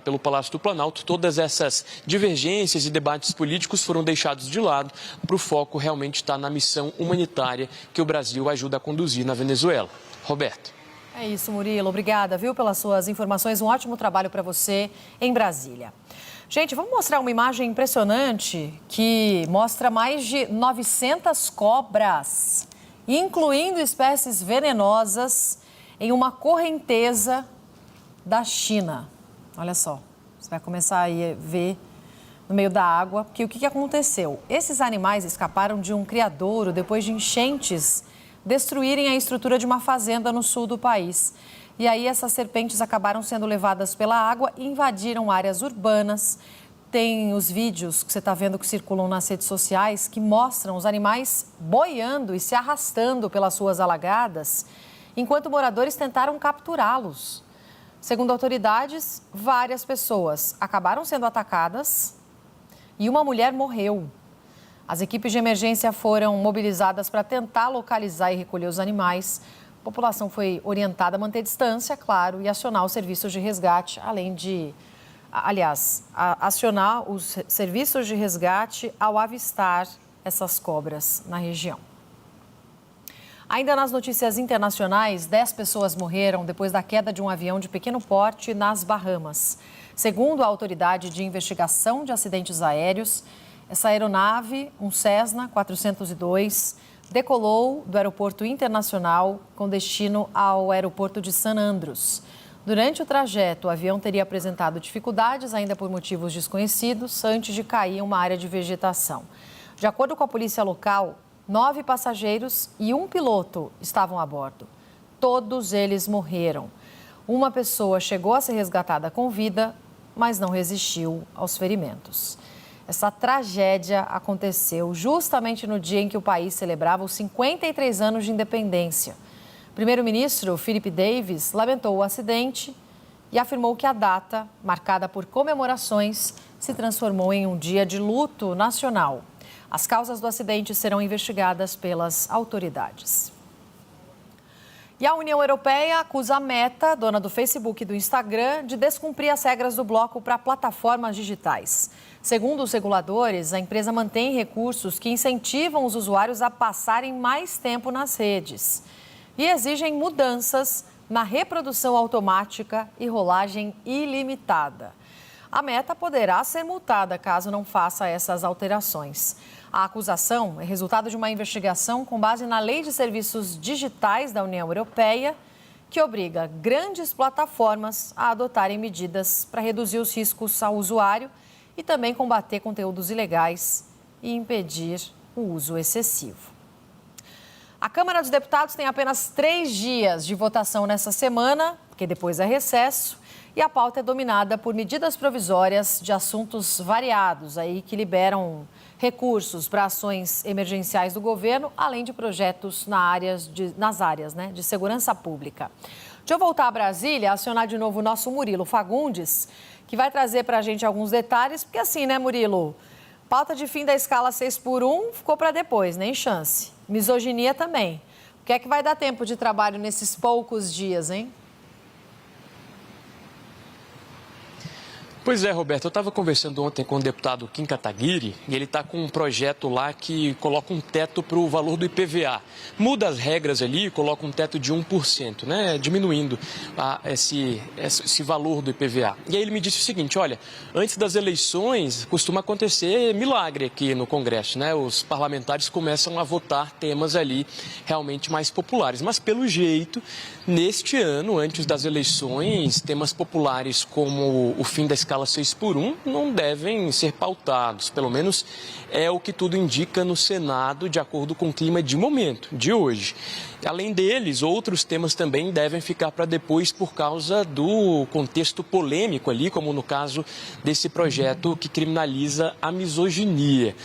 pelo Palácio do Planalto, todas essas divergências e debates políticos foram deixados de lado para o foco realmente estar na missão humanitária que o Brasil ajuda a conduzir na Venezuela. Roberto. É isso, Murilo. Obrigada, viu, pelas suas informações. Um ótimo trabalho para você em Brasília. Gente, vamos mostrar uma imagem impressionante que mostra mais de 900 cobras, incluindo espécies venenosas, em uma correnteza da China. Olha só, você vai começar aí a ver no meio da água, porque o que aconteceu? Esses animais escaparam de um criadouro depois de enchentes destruírem a estrutura de uma fazenda no sul do país. E aí essas serpentes acabaram sendo levadas pela água e invadiram áreas urbanas. Tem os vídeos que você está vendo que circulam nas redes sociais que mostram os animais boiando e se arrastando pelas ruas alagadas, enquanto moradores tentaram capturá-los. Segundo autoridades, várias pessoas acabaram sendo atacadas e uma mulher morreu. As equipes de emergência foram mobilizadas para tentar localizar e recolher os animais. A população foi orientada a manter distância, claro, e acionar os serviços de resgate, além de, acionar os serviços de resgate ao avistar essas cobras na região. Ainda nas notícias internacionais, 10 pessoas morreram depois da queda de um avião de pequeno porte nas Bahamas. Segundo a Autoridade de Investigação de Acidentes Aéreos, essa aeronave, um Cessna 402, decolou do aeroporto internacional com destino ao aeroporto de San Andreas. Durante o trajeto, o avião teria apresentado dificuldades, ainda por motivos desconhecidos, antes de cair em uma área de vegetação. De acordo com a polícia local, 9 passageiros e um piloto estavam a bordo. Todos eles morreram. Uma pessoa chegou a ser resgatada com vida, mas não resistiu aos ferimentos. Essa tragédia aconteceu justamente no dia em que o país celebrava os 53 anos de independência. O primeiro-ministro, Philip Davis, lamentou o acidente e afirmou que a data, marcada por comemorações, se transformou em um dia de luto nacional. As causas do acidente serão investigadas pelas autoridades. E a União Europeia acusa a Meta, dona do Facebook e do Instagram, de descumprir as regras do bloco para plataformas digitais. Segundo os reguladores, a empresa mantém recursos que incentivam os usuários a passarem mais tempo nas redes e exigem mudanças na reprodução automática e rolagem ilimitada. A Meta poderá ser multada caso não faça essas alterações. A acusação é resultado de uma investigação com base na Lei de Serviços Digitais da União Europeia, que obriga grandes plataformas a adotarem medidas para reduzir os riscos ao usuário e também combater conteúdos ilegais e impedir o uso excessivo. A Câmara dos Deputados tem apenas 3 dias de votação nessa semana, porque depois é recesso, e a pauta é dominada por medidas provisórias de assuntos variados, aí que liberam recursos para ações emergenciais do governo, além de projetos nas áreas de segurança pública. Deixa eu voltar a Brasília, acionar de novo o nosso Murilo Fagundes, que vai trazer para a gente alguns detalhes, porque assim, né, Murilo? Pauta de fim da escala 6x1 ficou para depois, nem chance. Misoginia também. O que é que vai dar tempo de trabalho nesses poucos dias, hein? Pois é, Roberto, eu estava conversando ontem com o deputado Kim Kataguiri e ele está com um projeto lá que coloca um teto para o valor do IPVA. Muda as regras ali e coloca um teto de 1%, né? Diminuindo esse valor do IPVA. E aí ele me disse o seguinte, olha, antes das eleições costuma acontecer milagre aqui no Congresso, né? Os parlamentares começam a votar temas ali realmente mais populares. Mas pelo jeito, neste ano, antes das eleições, temas populares como o fim da escala 6x1 não devem ser pautados, pelo menos é o que tudo indica no Senado, de acordo com o clima de momento, de hoje. Além deles, outros temas também devem ficar para depois por causa do contexto polêmico ali, como no caso desse projeto que criminaliza a misoginia.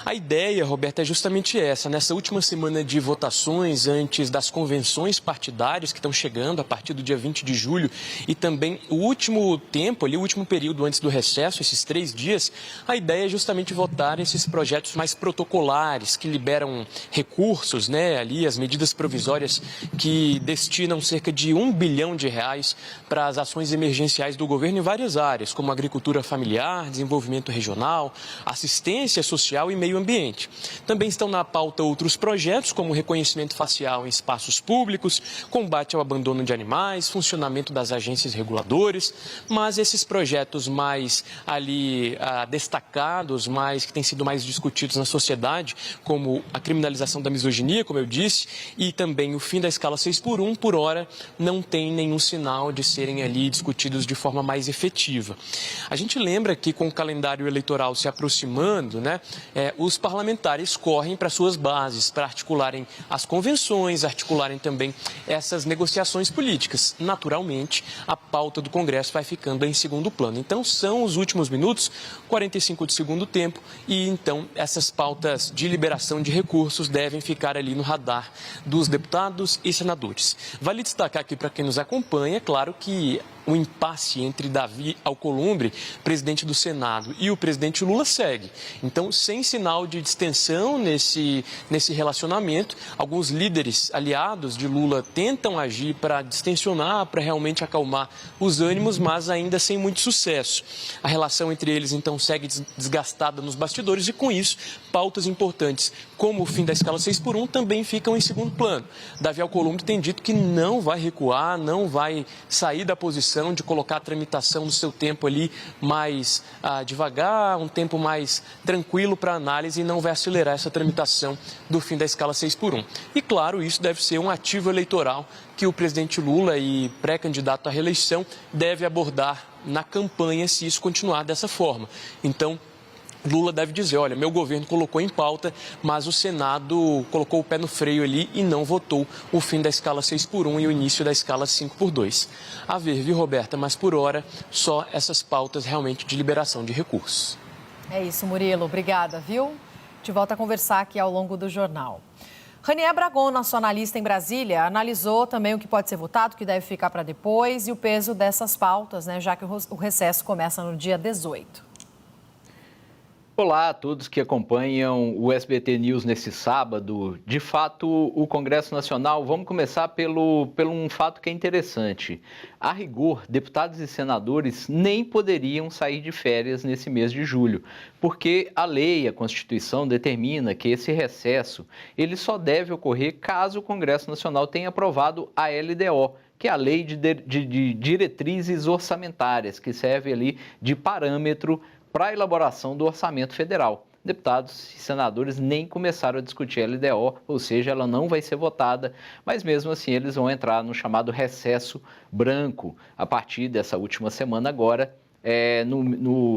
A ideia, Roberto, é justamente essa. Nessa última semana de votações, antes das convenções partidárias que estão chegando a partir do dia 20 de julho e também o último tempo, ali, o último período antes do recesso, esses 3 dias, a ideia é justamente votar esses projetos mais protocolares, que liberam recursos, né, ali, as medidas provisórias que destinam cerca de R$1 bilhão para as ações emergenciais do governo em várias áreas, como agricultura familiar, desenvolvimento regional, assistência social e meio ambiente. Também estão na pauta outros projetos, como reconhecimento facial em espaços públicos, combate ao abandono de animais, funcionamento das agências reguladoras, mas esses projetos mais ali destacados, que têm sido mais discutidos na sociedade, como a criminalização da misoginia, como eu disse, e também o fim da escala 6x1, por hora, não tem nenhum sinal de serem ali discutidos de forma mais efetiva. A gente lembra que com o calendário eleitoral se aproximando, né, os parlamentares correm para suas bases, para articularem as convenções, articularem também essas negociações políticas. Naturalmente, a pauta do Congresso vai ficando em segundo plano. Então, são os últimos minutos, 45 de segundo tempo, e então essas pautas de liberação de recursos devem ficar ali no radar dos deputados e senadores. Vale destacar aqui para quem nos acompanha, claro que o impasse entre Davi Alcolumbre, presidente do Senado, e o presidente Lula segue. Então, sem sinal de distensão nesse relacionamento, alguns líderes aliados de Lula tentam agir para distensionar, para realmente acalmar os ânimos, mas ainda sem muito sucesso. A relação entre eles, então, segue desgastada nos bastidores e, com isso, pautas importantes, como o fim da escala 6x1, também ficam em segundo plano. Davi Alcolumbre tem dito que não vai recuar, não vai sair da posição de colocar a tramitação no seu tempo ali mais devagar, um tempo mais tranquilo para análise e não vai acelerar essa tramitação do fim da escala 6x1. E claro, isso deve ser um ativo eleitoral que o presidente Lula e pré-candidato à reeleição deve abordar na campanha se isso continuar dessa forma. Então, Lula deve dizer, olha, meu governo colocou em pauta, mas o Senado colocou o pé no freio ali e não votou o fim da escala 6x1 e o início da escala 5x2. A ver, viu, Roberta? Mas por hora, só essas pautas realmente de liberação de recursos. É isso, Murilo. Obrigada, viu? Te volto a conversar aqui ao longo do jornal. Ranier Bragon, nosso analista em Brasília, analisou também o que pode ser votado, o que deve ficar para depois e o peso dessas pautas, né, já que o recesso começa no dia 18. Olá a todos que acompanham o SBT News nesse sábado. De fato, o Congresso Nacional, vamos começar pelo um fato que é interessante. A rigor, deputados e senadores nem poderiam sair de férias nesse mês de julho, porque a lei, a Constituição determina que esse recesso ele só deve ocorrer caso o Congresso Nacional tenha aprovado a LDO, que é a Lei de Diretrizes Orçamentárias, que serve ali de parâmetro para a elaboração do orçamento federal. deputados e senadores nem começaram a discutir a LDO, ou seja, ela não vai ser votada, mas mesmo assim eles vão entrar no chamado recesso branco a partir dessa última semana agora,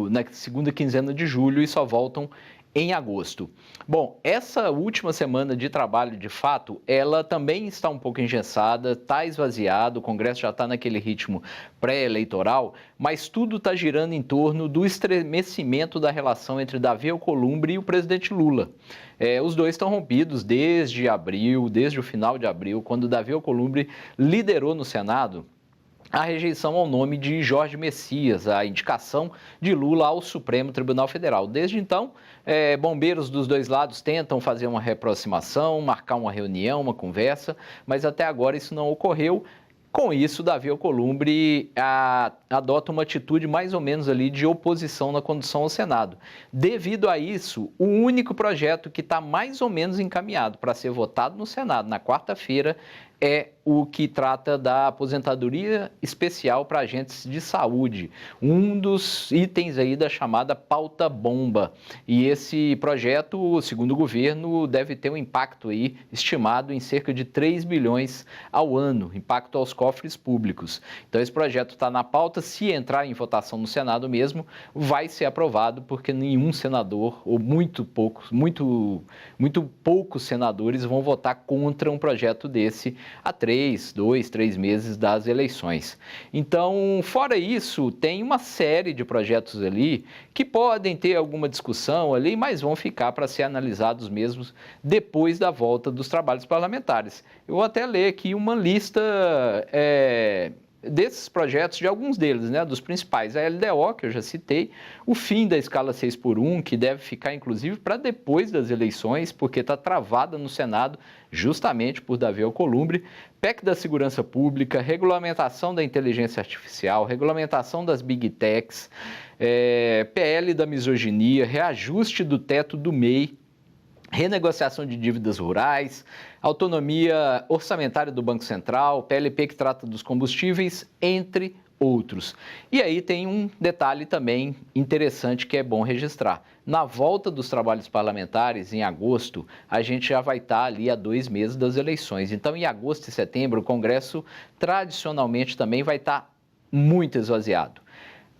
na segunda quinzena de julho, e só voltam em agosto. Bom, essa última semana de trabalho, de fato, ela também está um pouco engessada, está esvaziado, o Congresso já está naquele ritmo pré-eleitoral, mas tudo está girando em torno do estremecimento da relação entre Davi Alcolumbre e o presidente Lula. Os dois estão rompidos desde o final de abril, quando Davi Alcolumbre liderou no Senado a rejeição ao nome de Jorge Messias, a indicação de Lula ao Supremo Tribunal Federal. Desde então, bombeiros dos dois lados tentam fazer uma reaproximação, marcar uma reunião, uma conversa, mas até agora isso não ocorreu. Com isso, Davi Alcolumbre adota uma atitude mais ou menos ali de oposição na condução ao Senado. Devido a isso, o único projeto que está mais ou menos encaminhado para ser votado no Senado na quarta-feira é o que trata da aposentadoria especial para agentes de saúde, um dos itens aí da chamada pauta bomba. E esse projeto, segundo o governo, deve ter um impacto aí estimado em cerca de 3 bilhões ao ano, impacto aos cofres públicos. Então esse projeto está na pauta, se entrar em votação no Senado mesmo, vai ser aprovado, porque nenhum senador, ou muito poucos senadores vão votar contra um projeto desse há 3 meses das eleições. Então, fora isso, tem uma série de projetos ali que podem ter alguma discussão ali, mas vão ficar para ser analisados mesmo depois da volta dos trabalhos parlamentares. Eu vou até ler aqui uma lista desses projetos, de alguns deles, né, dos principais. A LDO, que eu já citei, o fim da escala 6x1, que deve ficar, inclusive, para depois das eleições, porque está travada no Senado, justamente por Davi Alcolumbre, PEC da segurança pública, regulamentação da inteligência artificial, regulamentação das big techs, PL da misoginia, reajuste do teto do MEI, renegociação de dívidas rurais, autonomia orçamentária do Banco Central, PLP que trata dos combustíveis, entre outros. E aí tem um detalhe também interessante que é bom registrar. Na volta dos trabalhos parlamentares, em agosto, a gente já vai estar ali há 2 meses das eleições. Então, em agosto e setembro, o Congresso tradicionalmente também vai estar muito esvaziado.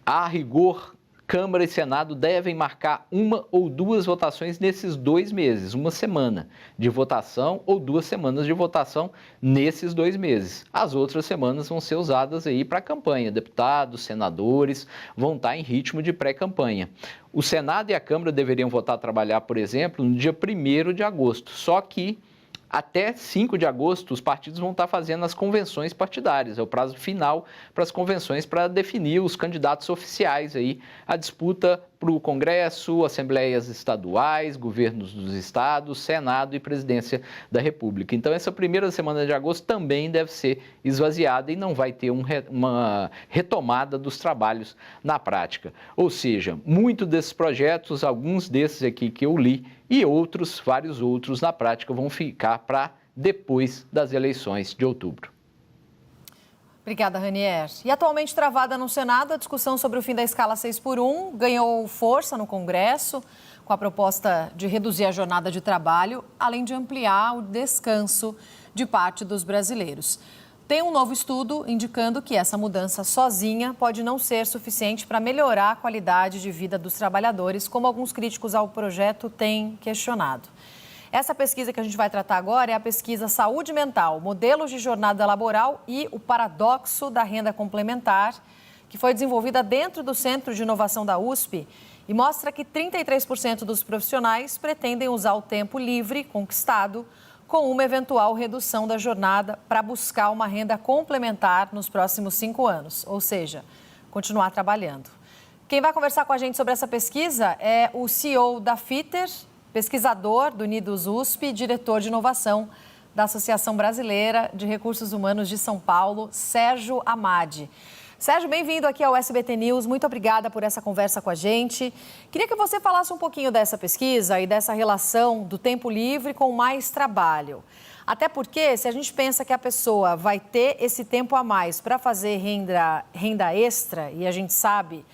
A rigor, Câmara e Senado devem marcar 1 ou 2 votações nesses 2 meses, 1 semana de votação ou 2 semanas de votação nesses 2 meses. As outras semanas vão ser usadas aí para a campanha. Deputados, senadores vão estar em ritmo de pré-campanha. O Senado e a Câmara deveriam voltar a trabalhar, por exemplo, no dia 1º de agosto, só que até 5 de agosto, os partidos vão estar fazendo as convenções partidárias. É o prazo final para as convenções para definir os candidatos oficiais aí à disputa para o Congresso, assembleias estaduais, governos dos estados, Senado e Presidência da República. Então, essa primeira semana de agosto também deve ser esvaziada e não vai ter uma retomada dos trabalhos na prática. Ou seja, muitos desses projetos, alguns desses aqui que eu li, e outros, vários outros, na prática, vão ficar para depois das eleições de outubro. Obrigada, Ranier. E atualmente travada no Senado, a discussão sobre o fim da escala 6x1 ganhou força no Congresso, com a proposta de reduzir a jornada de trabalho, além de ampliar o descanso de parte dos brasileiros. Tem um novo estudo indicando que essa mudança sozinha pode não ser suficiente para melhorar a qualidade de vida dos trabalhadores, como alguns críticos ao projeto têm questionado. Essa pesquisa que a gente vai tratar agora é a pesquisa Saúde Mental, Modelos de Jornada Laboral e o Paradoxo da Renda Complementar, que foi desenvolvida dentro do Centro de Inovação da USP e mostra que 33% dos profissionais pretendem usar o tempo livre conquistado com uma eventual redução da jornada para buscar uma renda complementar nos próximos 5 anos, ou seja, continuar trabalhando. Quem vai conversar com a gente sobre essa pesquisa é o CEO da FITER, pesquisador do Unidos USP e diretor de inovação da Associação Brasileira de Recursos Humanos de São Paulo, Sérgio Amadi. Sérgio, bem-vindo aqui ao SBT News. Muito obrigada por essa conversa com a gente. Queria que você falasse um pouquinho dessa pesquisa e dessa relação do tempo livre com mais trabalho. Até porque, se a gente pensa que a pessoa vai ter esse tempo a mais para fazer renda extra, e a gente sabe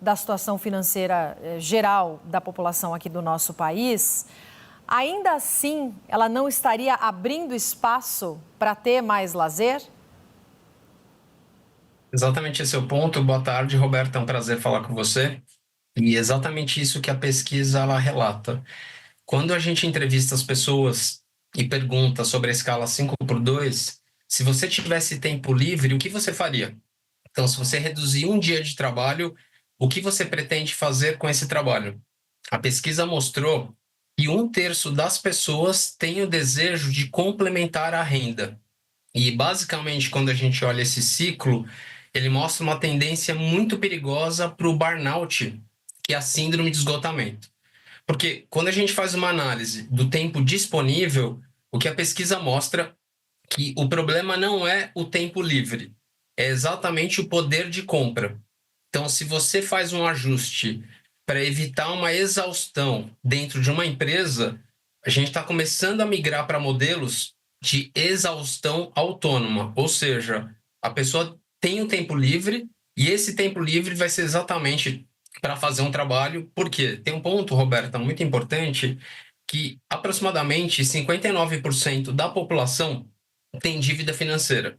da situação financeira geral da população aqui do nosso país, ainda assim ela não estaria abrindo espaço para ter mais lazer? Exatamente esse é o ponto. Boa tarde, Roberta, é um prazer falar com você. E exatamente isso que a pesquisa ela relata. Quando a gente entrevista as pessoas e pergunta sobre a escala 5x2, se você tivesse tempo livre, o que você faria? Então, se você reduzir um dia de trabalho, o que você pretende fazer com esse trabalho? A pesquisa mostrou que 1/3 das pessoas tem o desejo de complementar a renda. E, basicamente, quando a gente olha esse ciclo, ele mostra uma tendência muito perigosa para o burnout, que é a síndrome de esgotamento. Porque quando a gente faz uma análise do tempo disponível, o que a pesquisa mostra que o problema não é o tempo livre, é exatamente o poder de compra. Então, se você faz um ajuste para evitar uma exaustão dentro de uma empresa, a gente está começando a migrar para modelos de exaustão autônoma, ou seja, a pessoa tem o tempo livre e esse tempo livre vai ser exatamente para fazer um trabalho. Por quê? Tem um ponto, Roberta, muito importante, que aproximadamente 59% da população tem dívida financeira.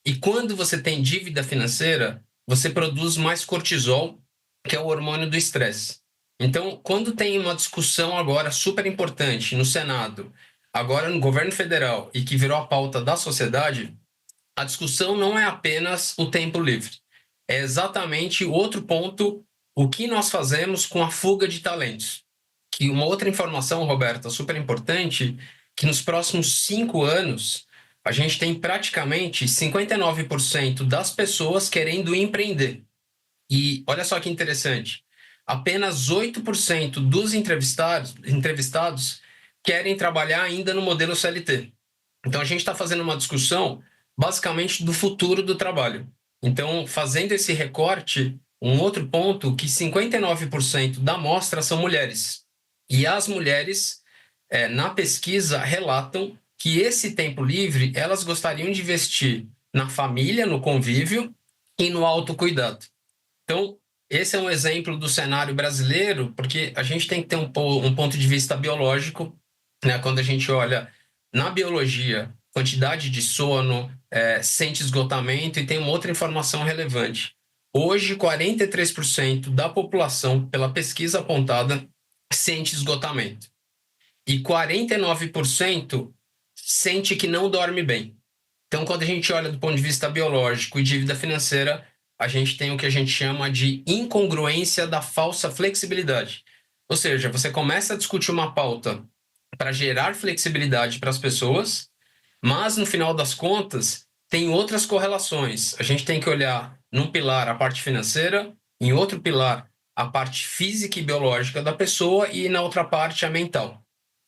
E quando você tem dívida financeira, você produz mais cortisol, que é o hormônio do estresse. Então, quando tem uma discussão agora super importante no Senado, agora no governo federal, e que virou a pauta da sociedade, a discussão não é apenas o tempo livre. É exatamente o outro ponto, o que nós fazemos com a fuga de talentos. Que uma outra informação, Roberta, super importante, que nos próximos 5 anos, a gente tem praticamente 59% das pessoas querendo empreender. E olha só que interessante, apenas 8% dos entrevistados querem trabalhar ainda no modelo CLT. Então, a gente está fazendo uma discussão, basicamente, do futuro do trabalho. Então, fazendo esse recorte, um outro ponto, que 59% da amostra são mulheres. E as mulheres, na pesquisa, relatam que esse tempo livre, elas gostariam de investir na família, no convívio e no autocuidado. Então, esse é um exemplo do cenário brasileiro, porque a gente tem que ter um ponto de vista biológico, né? Quando a gente olha na biologia, quantidade de sono, sente esgotamento, e tem uma outra informação relevante. Hoje, 43% da população, pela pesquisa apontada, sente esgotamento. E 49% sente que não dorme bem. Então, quando a gente olha do ponto de vista biológico e dívida financeira, a gente tem o que a gente chama de incongruência da falsa flexibilidade. Ou seja, você começa a discutir uma pauta para gerar flexibilidade para as pessoas, mas, no final das contas, tem outras correlações. A gente tem que olhar, num pilar, a parte financeira, em outro pilar, a parte física e biológica da pessoa, e, na outra parte, a mental.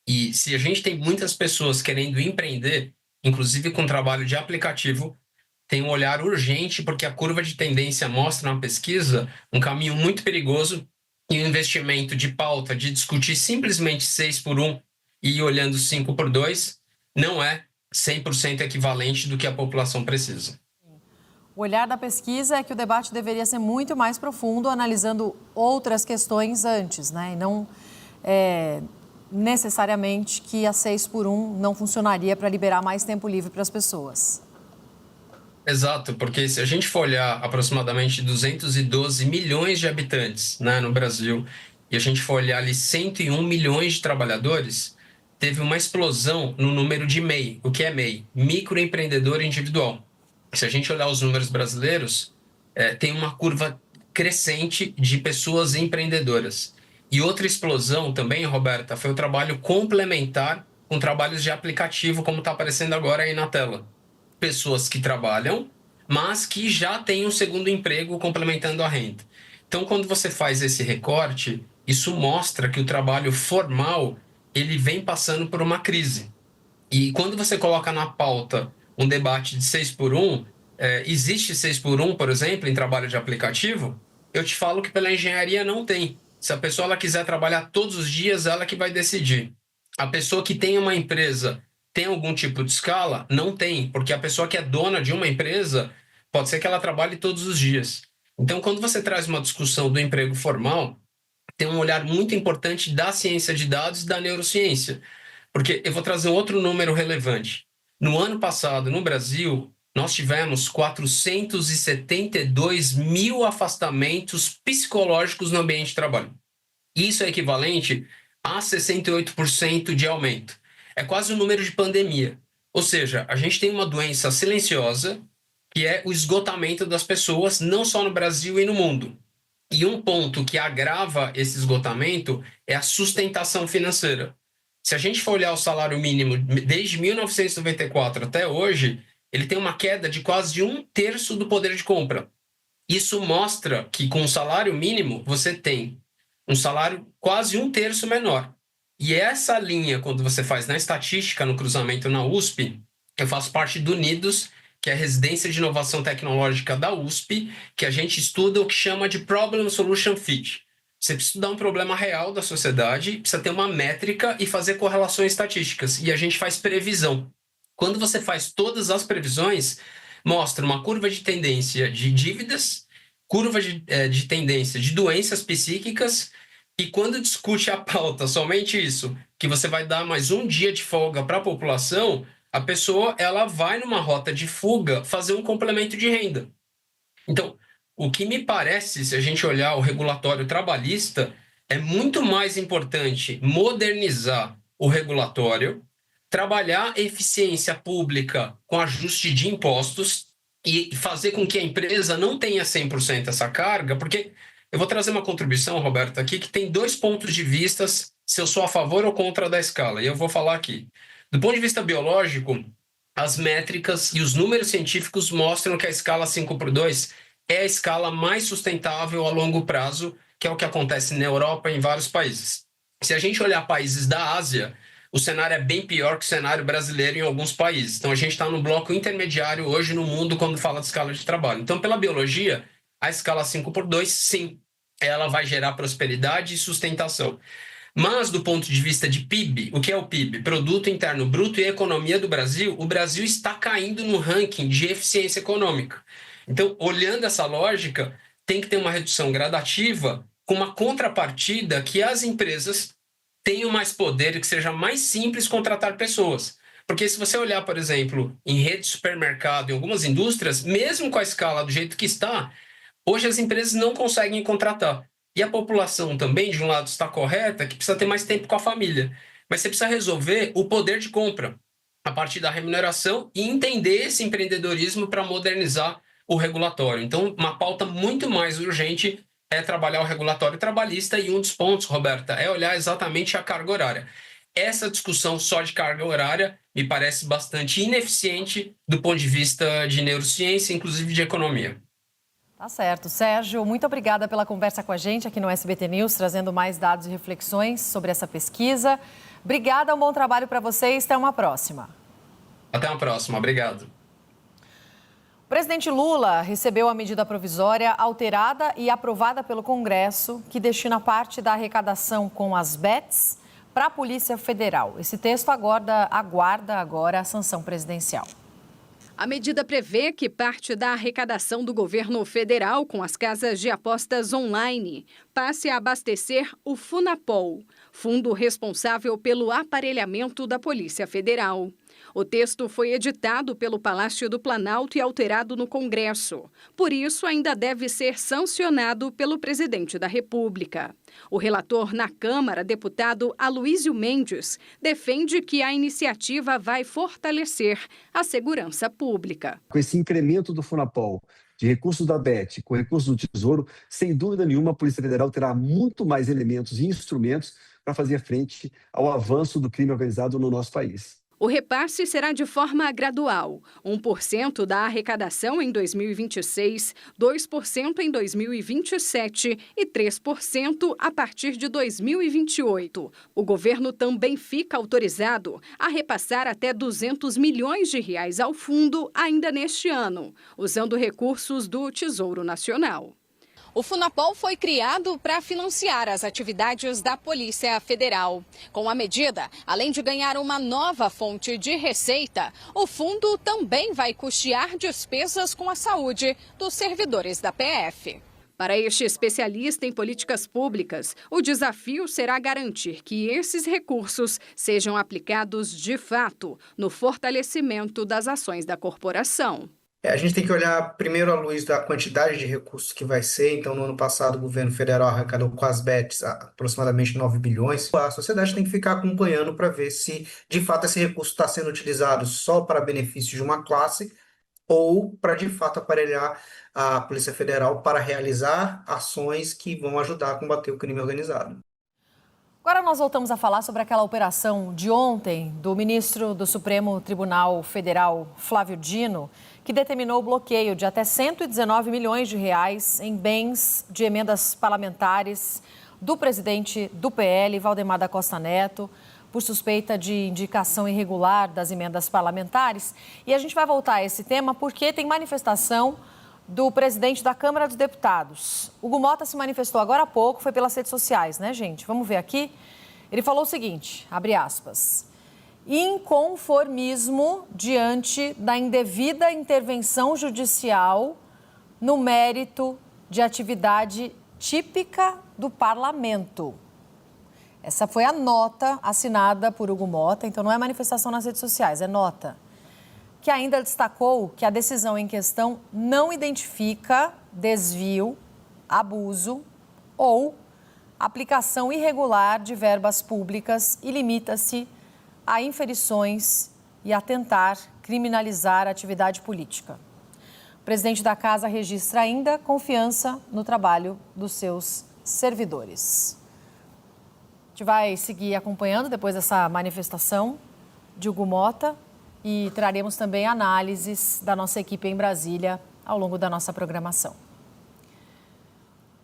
E se a gente tem muitas pessoas querendo empreender, inclusive com trabalho de aplicativo, tem um olhar urgente, porque a curva de tendência mostra na pesquisa um caminho muito perigoso, e o investimento de pauta, de discutir simplesmente 6x1 e ir olhando 5x2, não é 100% equivalente do que a população precisa. O olhar da pesquisa é que o debate deveria ser muito mais profundo, analisando outras questões antes, né? E não necessariamente que a 6x1 não funcionaria para liberar mais tempo livre para as pessoas. Exato, porque se a gente for olhar aproximadamente 212 milhões de habitantes, né, no Brasil, e a gente for olhar ali 101 milhões de trabalhadores, teve uma explosão no número de MEI. O que é MEI? Microempreendedor individual. Se a gente olhar os números brasileiros, tem uma curva crescente de pessoas empreendedoras. E outra explosão também, Roberta, foi o trabalho complementar com trabalhos de aplicativo, como está aparecendo agora aí na tela. Pessoas que trabalham, mas que já têm um segundo emprego complementando a renda. Então, quando você faz esse recorte, isso mostra que o trabalho formal ele vem passando por uma crise. E quando você coloca na pauta um debate de 6x1, existe 6x1, por exemplo, em trabalho de aplicativo, eu te falo que pela engenharia não tem. Se a pessoa ela quiser trabalhar todos os dias, ela que vai decidir. A pessoa que tem uma empresa tem algum tipo de escala? Não tem, porque a pessoa que é dona de uma empresa, pode ser que ela trabalhe todos os dias. Então, quando você traz uma discussão do emprego formal, tem um olhar muito importante da ciência de dados e da neurociência. Porque eu vou trazer um outro número relevante. No ano passado, no Brasil, nós tivemos 472 mil afastamentos psicológicos no ambiente de trabalho. Isso é equivalente a 68% de aumento. É quase o número de pandemia. Ou seja, a gente tem uma doença silenciosa, que é o esgotamento das pessoas, não só no Brasil e no mundo. E um ponto que agrava esse esgotamento é a sustentação financeira. Se a gente for olhar o salário mínimo desde 1994 até hoje, ele tem uma queda de quase 1/3 do poder de compra. Isso mostra que com o salário mínimo você tem um salário quase 1/3 menor. E essa linha, quando você faz na estatística, no cruzamento na USP, eu faço parte do NIDOS, que é a Residência de Inovação Tecnológica da USP, que a gente estuda o que chama de Problem Solution Fit. Você precisa estudar um problema real da sociedade, precisa ter uma métrica e fazer correlações estatísticas. E a gente faz previsão. Quando você faz todas as previsões, mostra uma curva de tendência de dívidas, curva de tendência de doenças psíquicas, e quando discute a pauta somente isso, que você vai dar mais um dia de folga para a população, a pessoa ela vai numa rota de fuga fazer um complemento de renda. Então, o que me parece, se a gente olhar o regulatório trabalhista, é muito mais importante modernizar o regulatório, trabalhar a eficiência pública com ajuste de impostos e fazer com que a empresa não tenha 100% essa carga, porque eu vou trazer uma contribuição, Roberto, aqui, que tem 2 pontos de vista, se eu sou a favor ou contra da escala, e eu vou falar aqui. Do ponto de vista biológico, as métricas e os números científicos mostram que a escala 5x2 é a escala mais sustentável a longo prazo, que é o que acontece na Europa e em vários países. Se a gente olhar países da Ásia, o cenário é bem pior que o cenário brasileiro em alguns países. Então, a gente está no bloco intermediário hoje no mundo quando fala de escala de trabalho. Então, pela biologia, a escala 5x2, sim, ela vai gerar prosperidade e sustentação. Mas, do ponto de vista de PIB, o que é o PIB? Produto Interno Bruto e economia do Brasil, o Brasil está caindo no ranking de eficiência econômica. Então, olhando essa lógica, tem que ter uma redução gradativa com uma contrapartida que as empresas tenham mais poder e que seja mais simples contratar pessoas. Porque se você olhar, por exemplo, em rede de supermercado, em algumas indústrias, mesmo com a escala do jeito que está, hoje as empresas não conseguem contratar. E a população também, de um lado, está correta, que precisa ter mais tempo com a família. Mas você precisa resolver o poder de compra a partir da remuneração e entender esse empreendedorismo para modernizar o regulatório. Então, uma pauta muito mais urgente é trabalhar o regulatório trabalhista e um dos pontos, Roberta, é olhar exatamente a carga horária. Essa discussão só de carga horária me parece bastante ineficiente do ponto de vista de neurociência, inclusive de economia. Tá certo. Sérgio, muito obrigada pela conversa com a gente aqui no SBT News, trazendo mais dados e reflexões sobre essa pesquisa. Obrigada, um bom trabalho para vocês. Até uma próxima. Até uma próxima. Obrigado. O presidente Lula recebeu a medida provisória alterada e aprovada pelo Congresso, que destina parte da arrecadação com as bets para a Polícia Federal. Esse texto aguarda agora a sanção presidencial. A medida prevê que parte da arrecadação do governo federal com as casas de apostas online passe a abastecer o Funapol, fundo responsável pelo aparelhamento da Polícia Federal. O texto foi editado pelo Palácio do Planalto e alterado no Congresso. Por isso, ainda deve ser sancionado pelo presidente da República. O relator na Câmara, deputado Aloísio Mendes, defende que a iniciativa vai fortalecer a segurança pública. Com esse incremento do Funapol, de recursos da BET, com recursos do Tesouro, sem dúvida nenhuma, a Polícia Federal terá muito mais elementos e instrumentos para fazer frente ao avanço do crime organizado no nosso país. O repasse será de forma gradual, 1% da arrecadação em 2026, 2% em 2027 e 3% a partir de 2028. O governo também fica autorizado a repassar até R$200 milhões ao fundo ainda neste ano, usando recursos do Tesouro Nacional. O Funapol foi criado para financiar as atividades da Polícia Federal. Com a medida, além de ganhar uma nova fonte de receita, o fundo também vai custear despesas com a saúde dos servidores da PF. Para este especialista em políticas públicas, o desafio será garantir que esses recursos sejam aplicados de fato no fortalecimento das ações da corporação. A gente tem que olhar primeiro à luz da quantidade de recursos que vai ser. Então, no ano passado, o governo federal arrecadou com as bets aproximadamente 9 bilhões. A sociedade tem que ficar acompanhando para ver se, de fato, esse recurso está sendo utilizado só para benefício de uma classe ou para, de fato, aparelhar a Polícia Federal para realizar ações que vão ajudar a combater o crime organizado. Agora nós voltamos a falar sobre aquela operação de ontem do ministro do Supremo Tribunal Federal, Flávio Dino, que determinou o bloqueio de até 119 milhões de reais em bens de emendas parlamentares do presidente do PL, Valdemar da Costa Neto, por suspeita de indicação irregular das emendas parlamentares. E a gente vai voltar a esse tema porque tem manifestação do presidente da Câmara dos Deputados. Hugo Mota se manifestou agora há pouco, foi pelas redes sociais, né, gente? Vamos ver aqui. Ele falou o seguinte, abre aspas, inconformismo diante da indevida intervenção judicial no mérito de atividade típica do parlamento. Essa foi a nota assinada por Hugo Mota, então não é manifestação nas redes sociais, é nota. Que ainda destacou que a decisão em questão não identifica desvio, abuso ou aplicação irregular de verbas públicas e limita-se a inferições e a tentar criminalizar a atividade política. O presidente da Casa registra ainda confiança no trabalho dos seus servidores. A gente vai seguir acompanhando depois dessa manifestação de Hugo Mota e traremos também análises da nossa equipe em Brasília ao longo da nossa programação.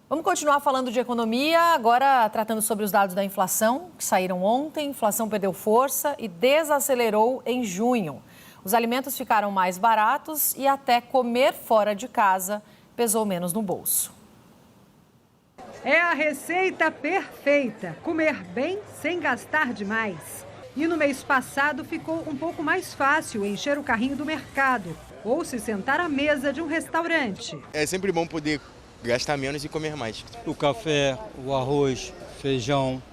Vamos continuar falando de economia, agora tratando sobre os dados da inflação, que saíram ontem. A inflação perdeu força e desacelerou em junho. Os alimentos ficaram mais baratos e até comer fora de casa pesou menos no bolso. É a receita perfeita, comer bem sem gastar demais. E no mês passado ficou um pouco mais fácil encher o carrinho do mercado ou se sentar à mesa de um restaurante. É sempre bom poder gastar menos e comer mais. O café, o arroz, feijão,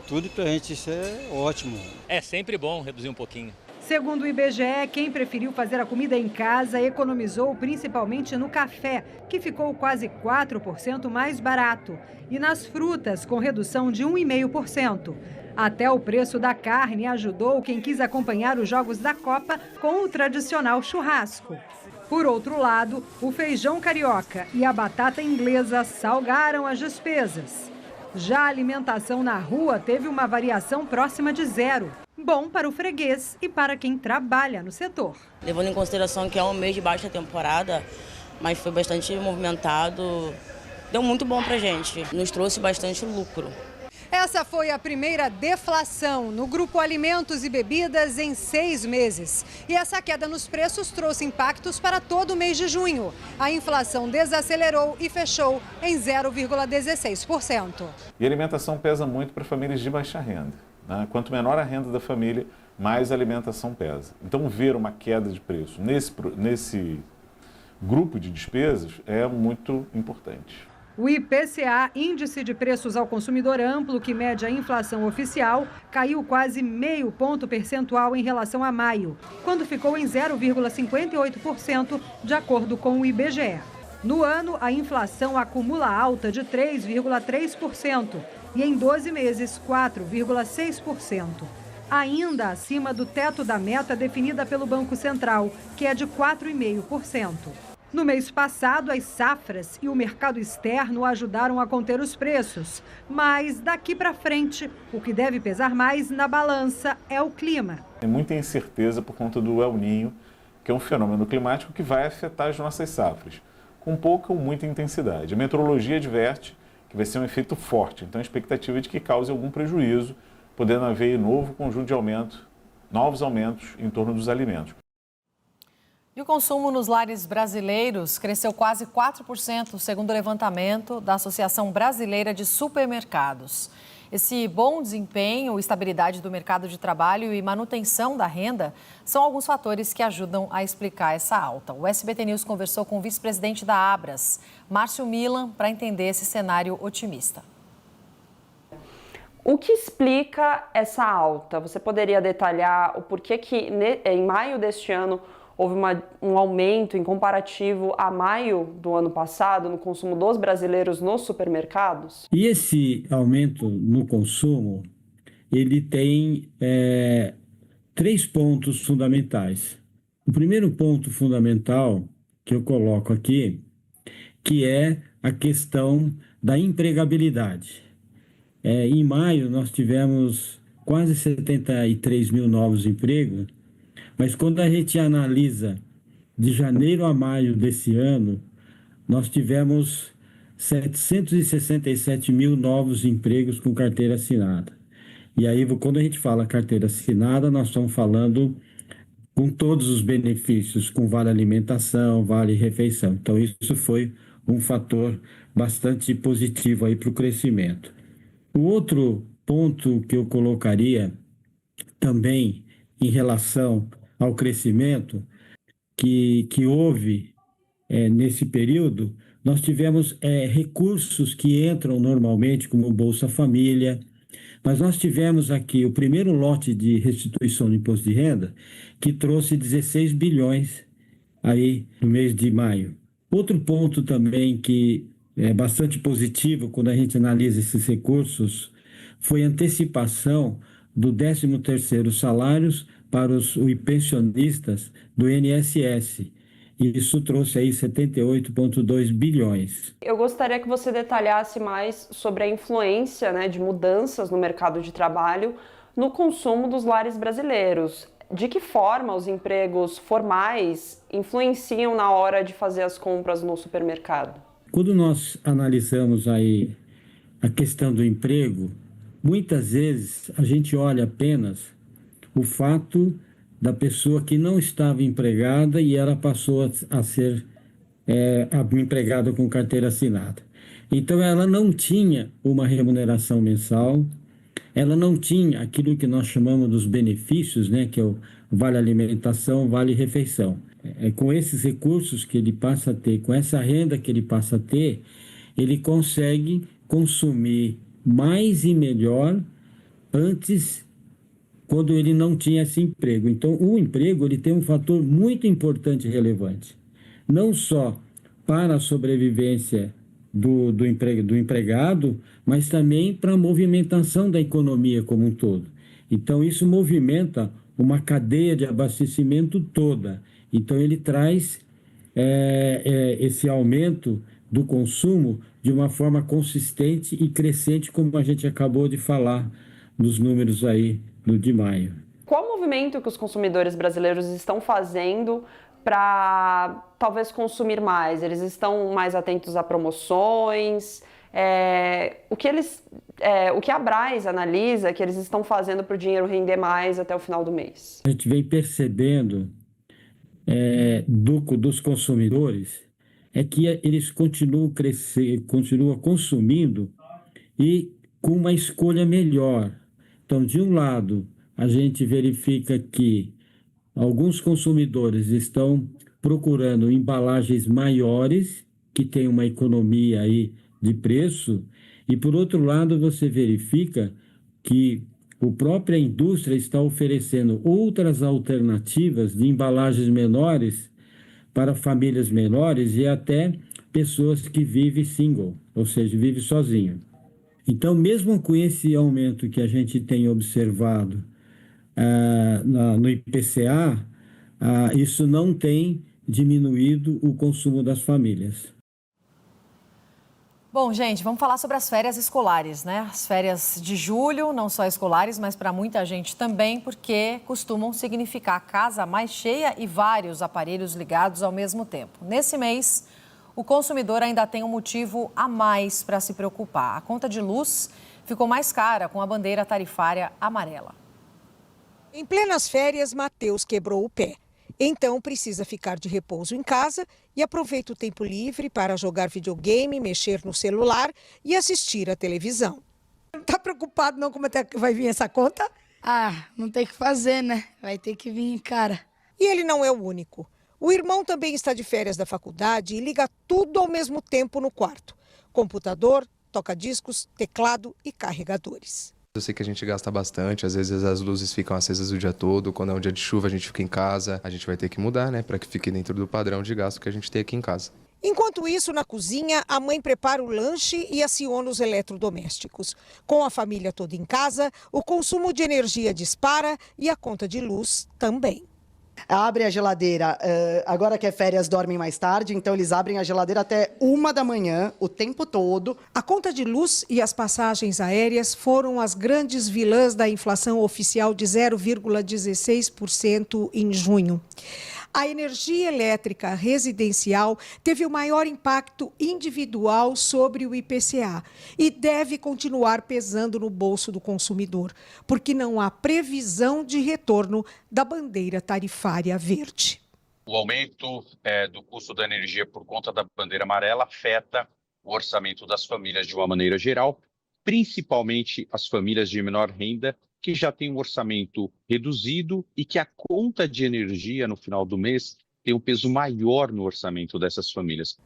tudo pra gente isso é ótimo. É sempre bom reduzir um pouquinho. Segundo o IBGE, quem preferiu fazer a comida em casa economizou principalmente no café, que ficou quase 4% mais barato, e nas frutas, com redução de 1,5%. Até o preço da carne ajudou quem quis acompanhar os jogos da Copa com o tradicional churrasco. Por outro lado, o feijão carioca e a batata inglesa salgaram as despesas. Já a alimentação na rua teve uma variação próxima de zero. Bom para o freguês e para quem trabalha no setor. Levando em consideração que é um mês de baixa temporada, mas foi bastante movimentado, deu muito bom pra gente, nos trouxe bastante lucro. Essa foi a primeira deflação no grupo Alimentos e Bebidas em 6 meses. E essa queda nos preços trouxe impactos para todo o mês de junho. A inflação desacelerou e fechou em 0,16%. E a alimentação pesa muito para famílias de baixa renda, né? Quanto menor a renda da família, mais a alimentação pesa. Então, ver uma queda de preço nesse grupo de despesas é muito importante. O IPCA, Índice de Preços ao Consumidor Amplo, que mede a inflação oficial, caiu quase meio ponto percentual em relação a maio, quando ficou em 0,58%, de acordo com o IBGE. No ano, a inflação acumula alta de 3,3% e em 12 meses, 4,6%. Ainda acima do teto da meta definida pelo Banco Central, que é de 4,5%. No mês passado, as safras e o mercado externo ajudaram a conter os preços. Mas daqui para frente, o que deve pesar mais na balança é o clima. Tem muita incerteza por conta do El Niño, que é um fenômeno climático que vai afetar as nossas safras, com pouca ou muita intensidade. A meteorologia adverte que vai ser um efeito forte, então a expectativa é de que cause algum prejuízo, podendo haver novo conjunto de novos aumentos em torno dos alimentos. E o consumo nos lares brasileiros cresceu quase 4%, segundo o levantamento da Associação Brasileira de Supermercados. Esse bom desempenho, estabilidade do mercado de trabalho e manutenção da renda são alguns fatores que ajudam a explicar essa alta. O SBT News conversou com o vice-presidente da Abras, Márcio Milan, para entender esse cenário otimista. O que explica essa alta? Você poderia detalhar o porquê que em maio deste ano houve um aumento em comparativo a maio do ano passado no consumo dos brasileiros nos supermercados? E esse aumento no consumo, ele tem 3 pontos fundamentais. O primeiro ponto fundamental que eu coloco aqui, que é a questão da empregabilidade. Em maio, nós tivemos quase 73 mil novos empregos, mas quando a gente analisa de janeiro a maio desse ano, nós tivemos 767 mil novos empregos com carteira assinada. E aí, quando a gente fala carteira assinada, nós estamos falando com todos os benefícios, com vale alimentação, vale refeição. Então, isso foi um fator bastante positivo aí para o crescimento. O outro ponto que eu colocaria também em relação ao crescimento que houve nesse período, nós tivemos recursos que entram normalmente, como Bolsa Família, mas nós tivemos aqui o primeiro lote de restituição de imposto de renda, que trouxe 16 bilhões aí no mês de maio. Outro ponto também que é bastante positivo quando a gente analisa esses recursos foi a antecipação do 13º salários para os pensionistas do INSS. E isso trouxe aí 78,2 bilhões. Eu gostaria que você detalhasse mais sobre a influência, de mudanças no mercado de trabalho no consumo dos lares brasileiros. De que forma os empregos formais influenciam na hora de fazer as compras no supermercado? Quando nós analisamos aí a questão do emprego, muitas vezes a gente olha apenas o fato da pessoa que não estava empregada e ela passou a ser empregada com carteira assinada. Então, ela não tinha uma remuneração mensal, ela não tinha aquilo que nós chamamos dos benefícios, que é o vale alimentação, vale refeição. Com esses recursos que ele passa a ter, com essa renda que ele passa a ter, ele consegue consumir mais e melhor antes, quando ele não tinha esse emprego. Então, o emprego ele tem um fator muito importante e relevante, não só para a sobrevivência do empregado, mas também para a movimentação da economia como um todo. Então, isso movimenta uma cadeia de abastecimento toda. Então, ele traz esse aumento do consumo de uma forma consistente e crescente, como a gente acabou de falar nos números aí de maio. Qual o movimento que os consumidores brasileiros estão fazendo para talvez consumir mais? Eles estão mais atentos a promoções? O que a Braz analisa que eles estão fazendo para o dinheiro render mais até o final do mês? A gente vem percebendo dos consumidores que eles continuam consumindo e com uma escolha melhor. Então, de um lado, a gente verifica que alguns consumidores estão procurando embalagens maiores, que tem uma economia aí de preço, e por outro lado, você verifica que a própria indústria está oferecendo outras alternativas de embalagens menores para famílias menores e até pessoas que vivem single, ou seja, vivem sozinho. Então, mesmo com esse aumento que a gente tem observado no IPCA, isso não tem diminuído o consumo das famílias. Bom, gente, vamos falar sobre as férias escolares, né? As férias de julho, não só escolares, mas para muita gente também, porque costumam significar casa mais cheia e vários aparelhos ligados ao mesmo tempo. Nesse mês, o consumidor ainda tem um motivo a mais para se preocupar. A conta de luz ficou mais cara com a bandeira tarifária amarela. Em plenas férias, Matheus quebrou o pé. Então, precisa ficar de repouso em casa e aproveita o tempo livre para jogar videogame, mexer no celular e assistir à televisão. Não tá preocupado não como é que vai vir essa conta? Ah, não tem o que fazer, né? Vai ter que vir, cara. E ele não é o único. O irmão também está de férias da faculdade e liga tudo ao mesmo tempo no quarto. Computador, toca-discos, teclado e carregadores. Eu sei que a gente gasta bastante, às vezes as luzes ficam acesas o dia todo, quando é um dia de chuva a gente fica em casa, a gente vai ter que mudar, né, para que fique dentro do padrão de gasto que a gente tem aqui em casa. Enquanto isso, na cozinha, a mãe prepara o lanche e aciona os eletrodomésticos. Com a família toda em casa, o consumo de energia dispara e a conta de luz também. Abre a geladeira, agora que é férias dormem mais tarde, então eles abrem a geladeira até 1 da manhã, o tempo todo. A conta de luz e as passagens aéreas foram as grandes vilãs da inflação oficial de 0,16% em junho. A energia elétrica residencial teve o maior impacto individual sobre o IPCA e deve continuar pesando no bolso do consumidor, porque não há previsão de retorno da bandeira tarifária verde. O aumento do custo da energia por conta da bandeira amarela afeta o orçamento das famílias de uma maneira geral, principalmente as famílias de menor renda, que já tem um orçamento reduzido e que a conta de energia no final do mês tem um peso maior no orçamento dessas famílias.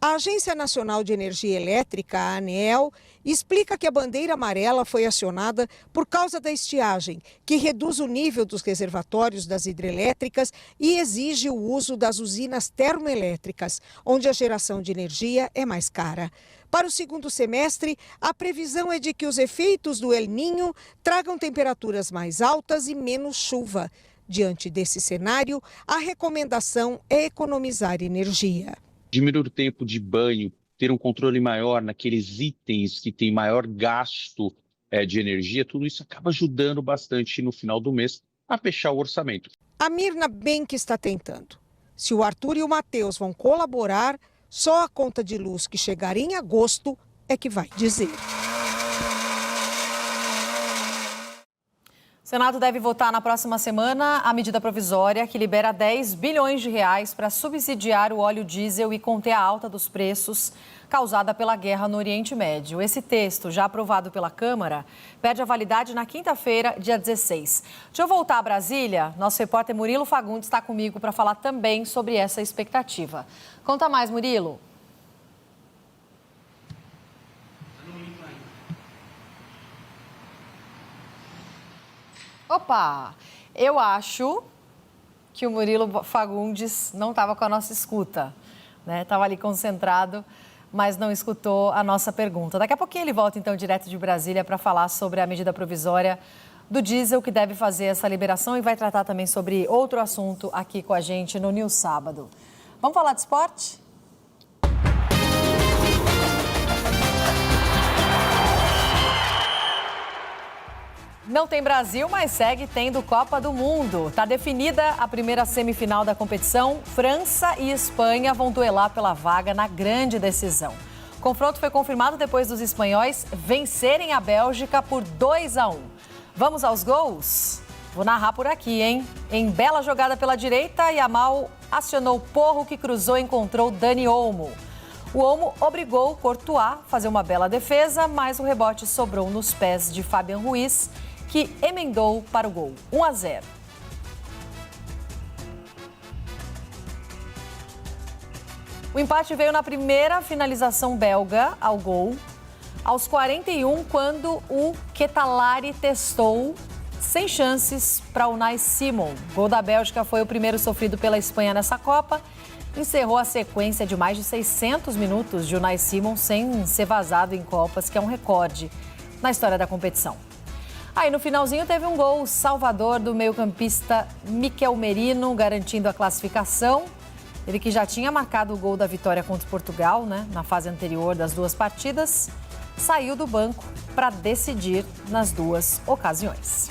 A Agência Nacional de Energia Elétrica, a ANEEL, explica que a bandeira amarela foi acionada por causa da estiagem, que reduz o nível dos reservatórios das hidrelétricas e exige o uso das usinas termoelétricas, onde a geração de energia é mais cara. Para o segundo semestre, a previsão é de que os efeitos do El Niño tragam temperaturas mais altas e menos chuva. Diante desse cenário, a recomendação é economizar energia. Diminuir o tempo de banho, ter um controle maior naqueles itens que têm maior gasto de energia, tudo isso acaba ajudando bastante no final do mês a fechar o orçamento. A Mirna bem que está tentando. Se o Arthur e o Matheus vão colaborar, só a conta de luz que chegar em agosto é que vai dizer. O Senado deve votar na próxima semana a medida provisória que libera 10 bilhões de reais para subsidiar o óleo diesel e conter a alta dos preços causada pela guerra no Oriente Médio. Esse texto, já aprovado pela Câmara, perde a validade na quinta-feira, dia 16. Deixa eu voltar a Brasília. Nosso repórter Murilo Fagundes está comigo para falar também sobre essa expectativa. Conta mais, Murilo. Opa, eu acho que o Murilo Fagundes não estava com a nossa escuta, né? Estava ali concentrado, mas não escutou a nossa pergunta. Daqui a pouquinho ele volta, então, direto de Brasília para falar sobre a medida provisória do diesel que deve fazer essa liberação e vai tratar também sobre outro assunto aqui com a gente no News Sábado. Vamos falar de esporte? Não tem Brasil, mas segue tendo Copa do Mundo. Está definida a primeira semifinal da competição. França e Espanha vão duelar pela vaga na grande decisão. O confronto foi confirmado depois dos espanhóis vencerem a Bélgica por 2-1. Vamos aos gols? Vou narrar por aqui, hein? Em bela jogada pela direita, Yamal acionou Porro, que cruzou e encontrou Dani Olmo. O Olmo obrigou o Courtois a fazer uma bela defesa, mas o rebote sobrou nos pés de Fabian Ruiz, que emendou para o gol, 1-0. O empate veio na primeira finalização belga ao gol, aos 41, quando o Ketalari testou sem chances para o Unai Simon. O gol da Bélgica foi o primeiro sofrido pela Espanha nessa Copa. Encerrou a sequência de mais de 600 minutos de Unai Simon sem ser vazado em Copas, que é um recorde na história da competição. Aí no finalzinho teve um gol salvador do meio-campista Mikel Merino, garantindo a classificação. Ele que já tinha marcado o gol da vitória contra Portugal, né, na fase anterior das duas partidas, saiu do banco para decidir nas duas ocasiões.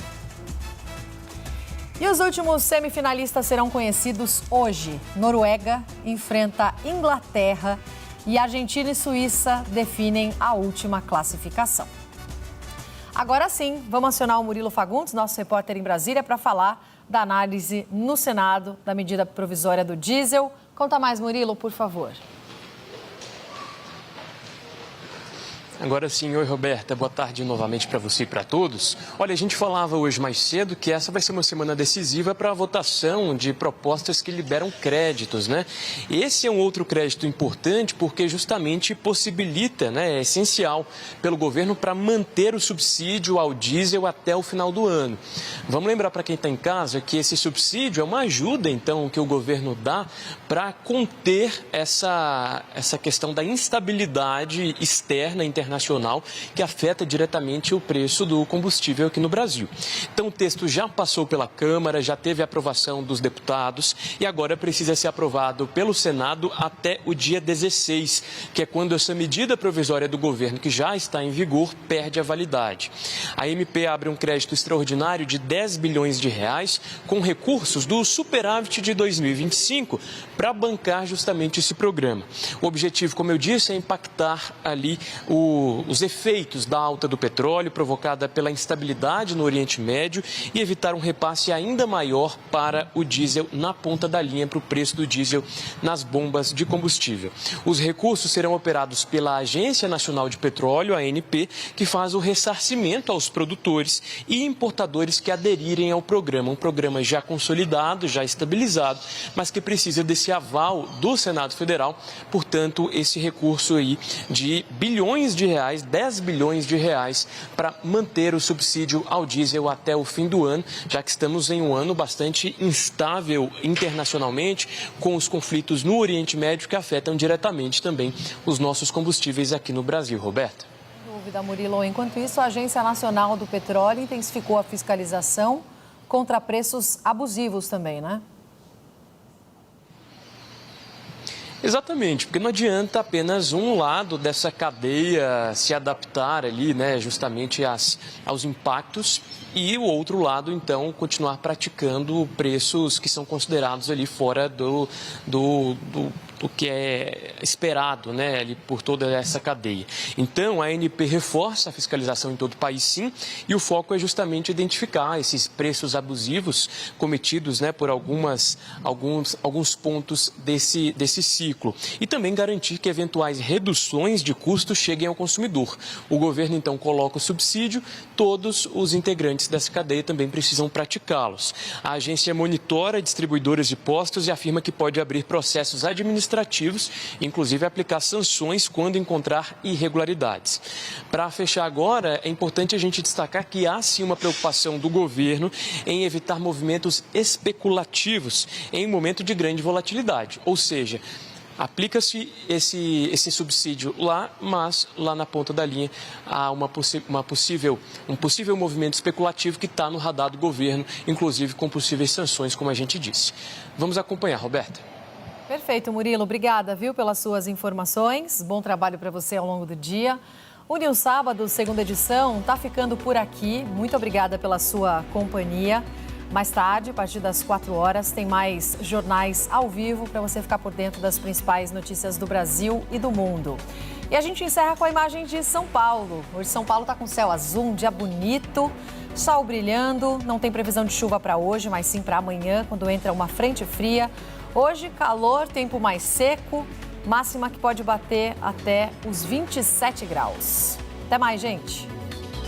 E os últimos semifinalistas serão conhecidos hoje. Noruega enfrenta Inglaterra e Argentina e Suíça definem a última classificação. Agora sim, vamos acionar o Murilo Fagundes, nosso repórter em Brasília, para falar da análise no Senado da medida provisória do diesel. Conta mais, Murilo, por favor. Agora sim, oi Roberta, boa tarde novamente para você e para todos. Olha, a gente falava hoje mais cedo que essa vai ser uma semana decisiva para a votação de propostas que liberam créditos, né? Esse é um outro crédito importante porque justamente possibilita, né, é essencial pelo governo para manter o subsídio ao diesel até o final do ano. Vamos lembrar para quem está em casa que esse subsídio é uma ajuda, então, que o governo dá para conter essa questão da instabilidade externa, internacional, que afeta diretamente o preço do combustível aqui no Brasil. Então, o texto já passou pela Câmara, já teve a aprovação dos deputados e agora precisa ser aprovado pelo Senado até o dia 16, que é quando essa medida provisória do governo, que já está em vigor, perde a validade. A MP abre um crédito extraordinário de 10 bilhões de reais com recursos do superávit de 2025 para bancar justamente esse programa. O objetivo, como eu disse, é impactar ali os efeitos da alta do petróleo provocada pela instabilidade no Oriente Médio e evitar um repasse ainda maior para o diesel na ponta da linha, para o preço do diesel nas bombas de combustível. Os recursos serão operados pela Agência Nacional de Petróleo, a ANP, que faz o ressarcimento aos produtores e importadores que aderirem ao programa. Um programa já consolidado, já estabilizado, mas que precisa desse aval do Senado Federal. Portanto, esse recurso aí de bilhões de reais, 10 bilhões de reais, para manter o subsídio ao diesel até o fim do ano, já que estamos em um ano bastante instável internacionalmente, com os conflitos no Oriente Médio que afetam diretamente também os nossos combustíveis aqui no Brasil. Roberta. Dúvida, Murilo. Enquanto isso, a Agência Nacional do Petróleo intensificou a fiscalização contra preços abusivos também, né? Exatamente, porque não adianta apenas um lado dessa cadeia se adaptar ali, né, justamente aos impactos e o outro lado, então, continuar praticando preços que são considerados ali fora do que é esperado, né, ali por toda essa cadeia. Então, a ANP reforça a fiscalização em todo o país, sim, e o foco é justamente identificar esses preços abusivos cometidos, né, por alguns pontos desse ciclo e também garantir que eventuais reduções de custos cheguem ao consumidor. O governo, então, coloca o subsídio, todos os integrantes dessa cadeia também precisam praticá-los. A agência monitora distribuidoras de postos e afirma que pode abrir processos administrativos, inclusive aplicar sanções quando encontrar irregularidades. Para fechar agora, é importante a gente destacar que há sim uma preocupação do governo em evitar movimentos especulativos em momento de grande volatilidade, ou seja, aplica-se esse subsídio lá, mas lá na ponta da linha há um possível movimento especulativo que está no radar do governo, inclusive com possíveis sanções, como a gente disse. Vamos acompanhar, Roberta. Perfeito, Murilo. Obrigada, viu, pelas suas informações. Bom trabalho para você ao longo do dia. O News Sábado, segunda edição, está ficando por aqui. Muito obrigada pela sua companhia. Mais tarde, a partir das 4 horas, tem mais jornais ao vivo para você ficar por dentro das principais notícias do Brasil e do mundo. E a gente encerra com a imagem de São Paulo. Hoje São Paulo está com céu azul, um dia bonito, sol brilhando. Não tem previsão de chuva para hoje, mas sim para amanhã, quando entra uma frente fria. Hoje, calor, tempo mais seco, máxima que pode bater até os 27 graus. Até mais, gente!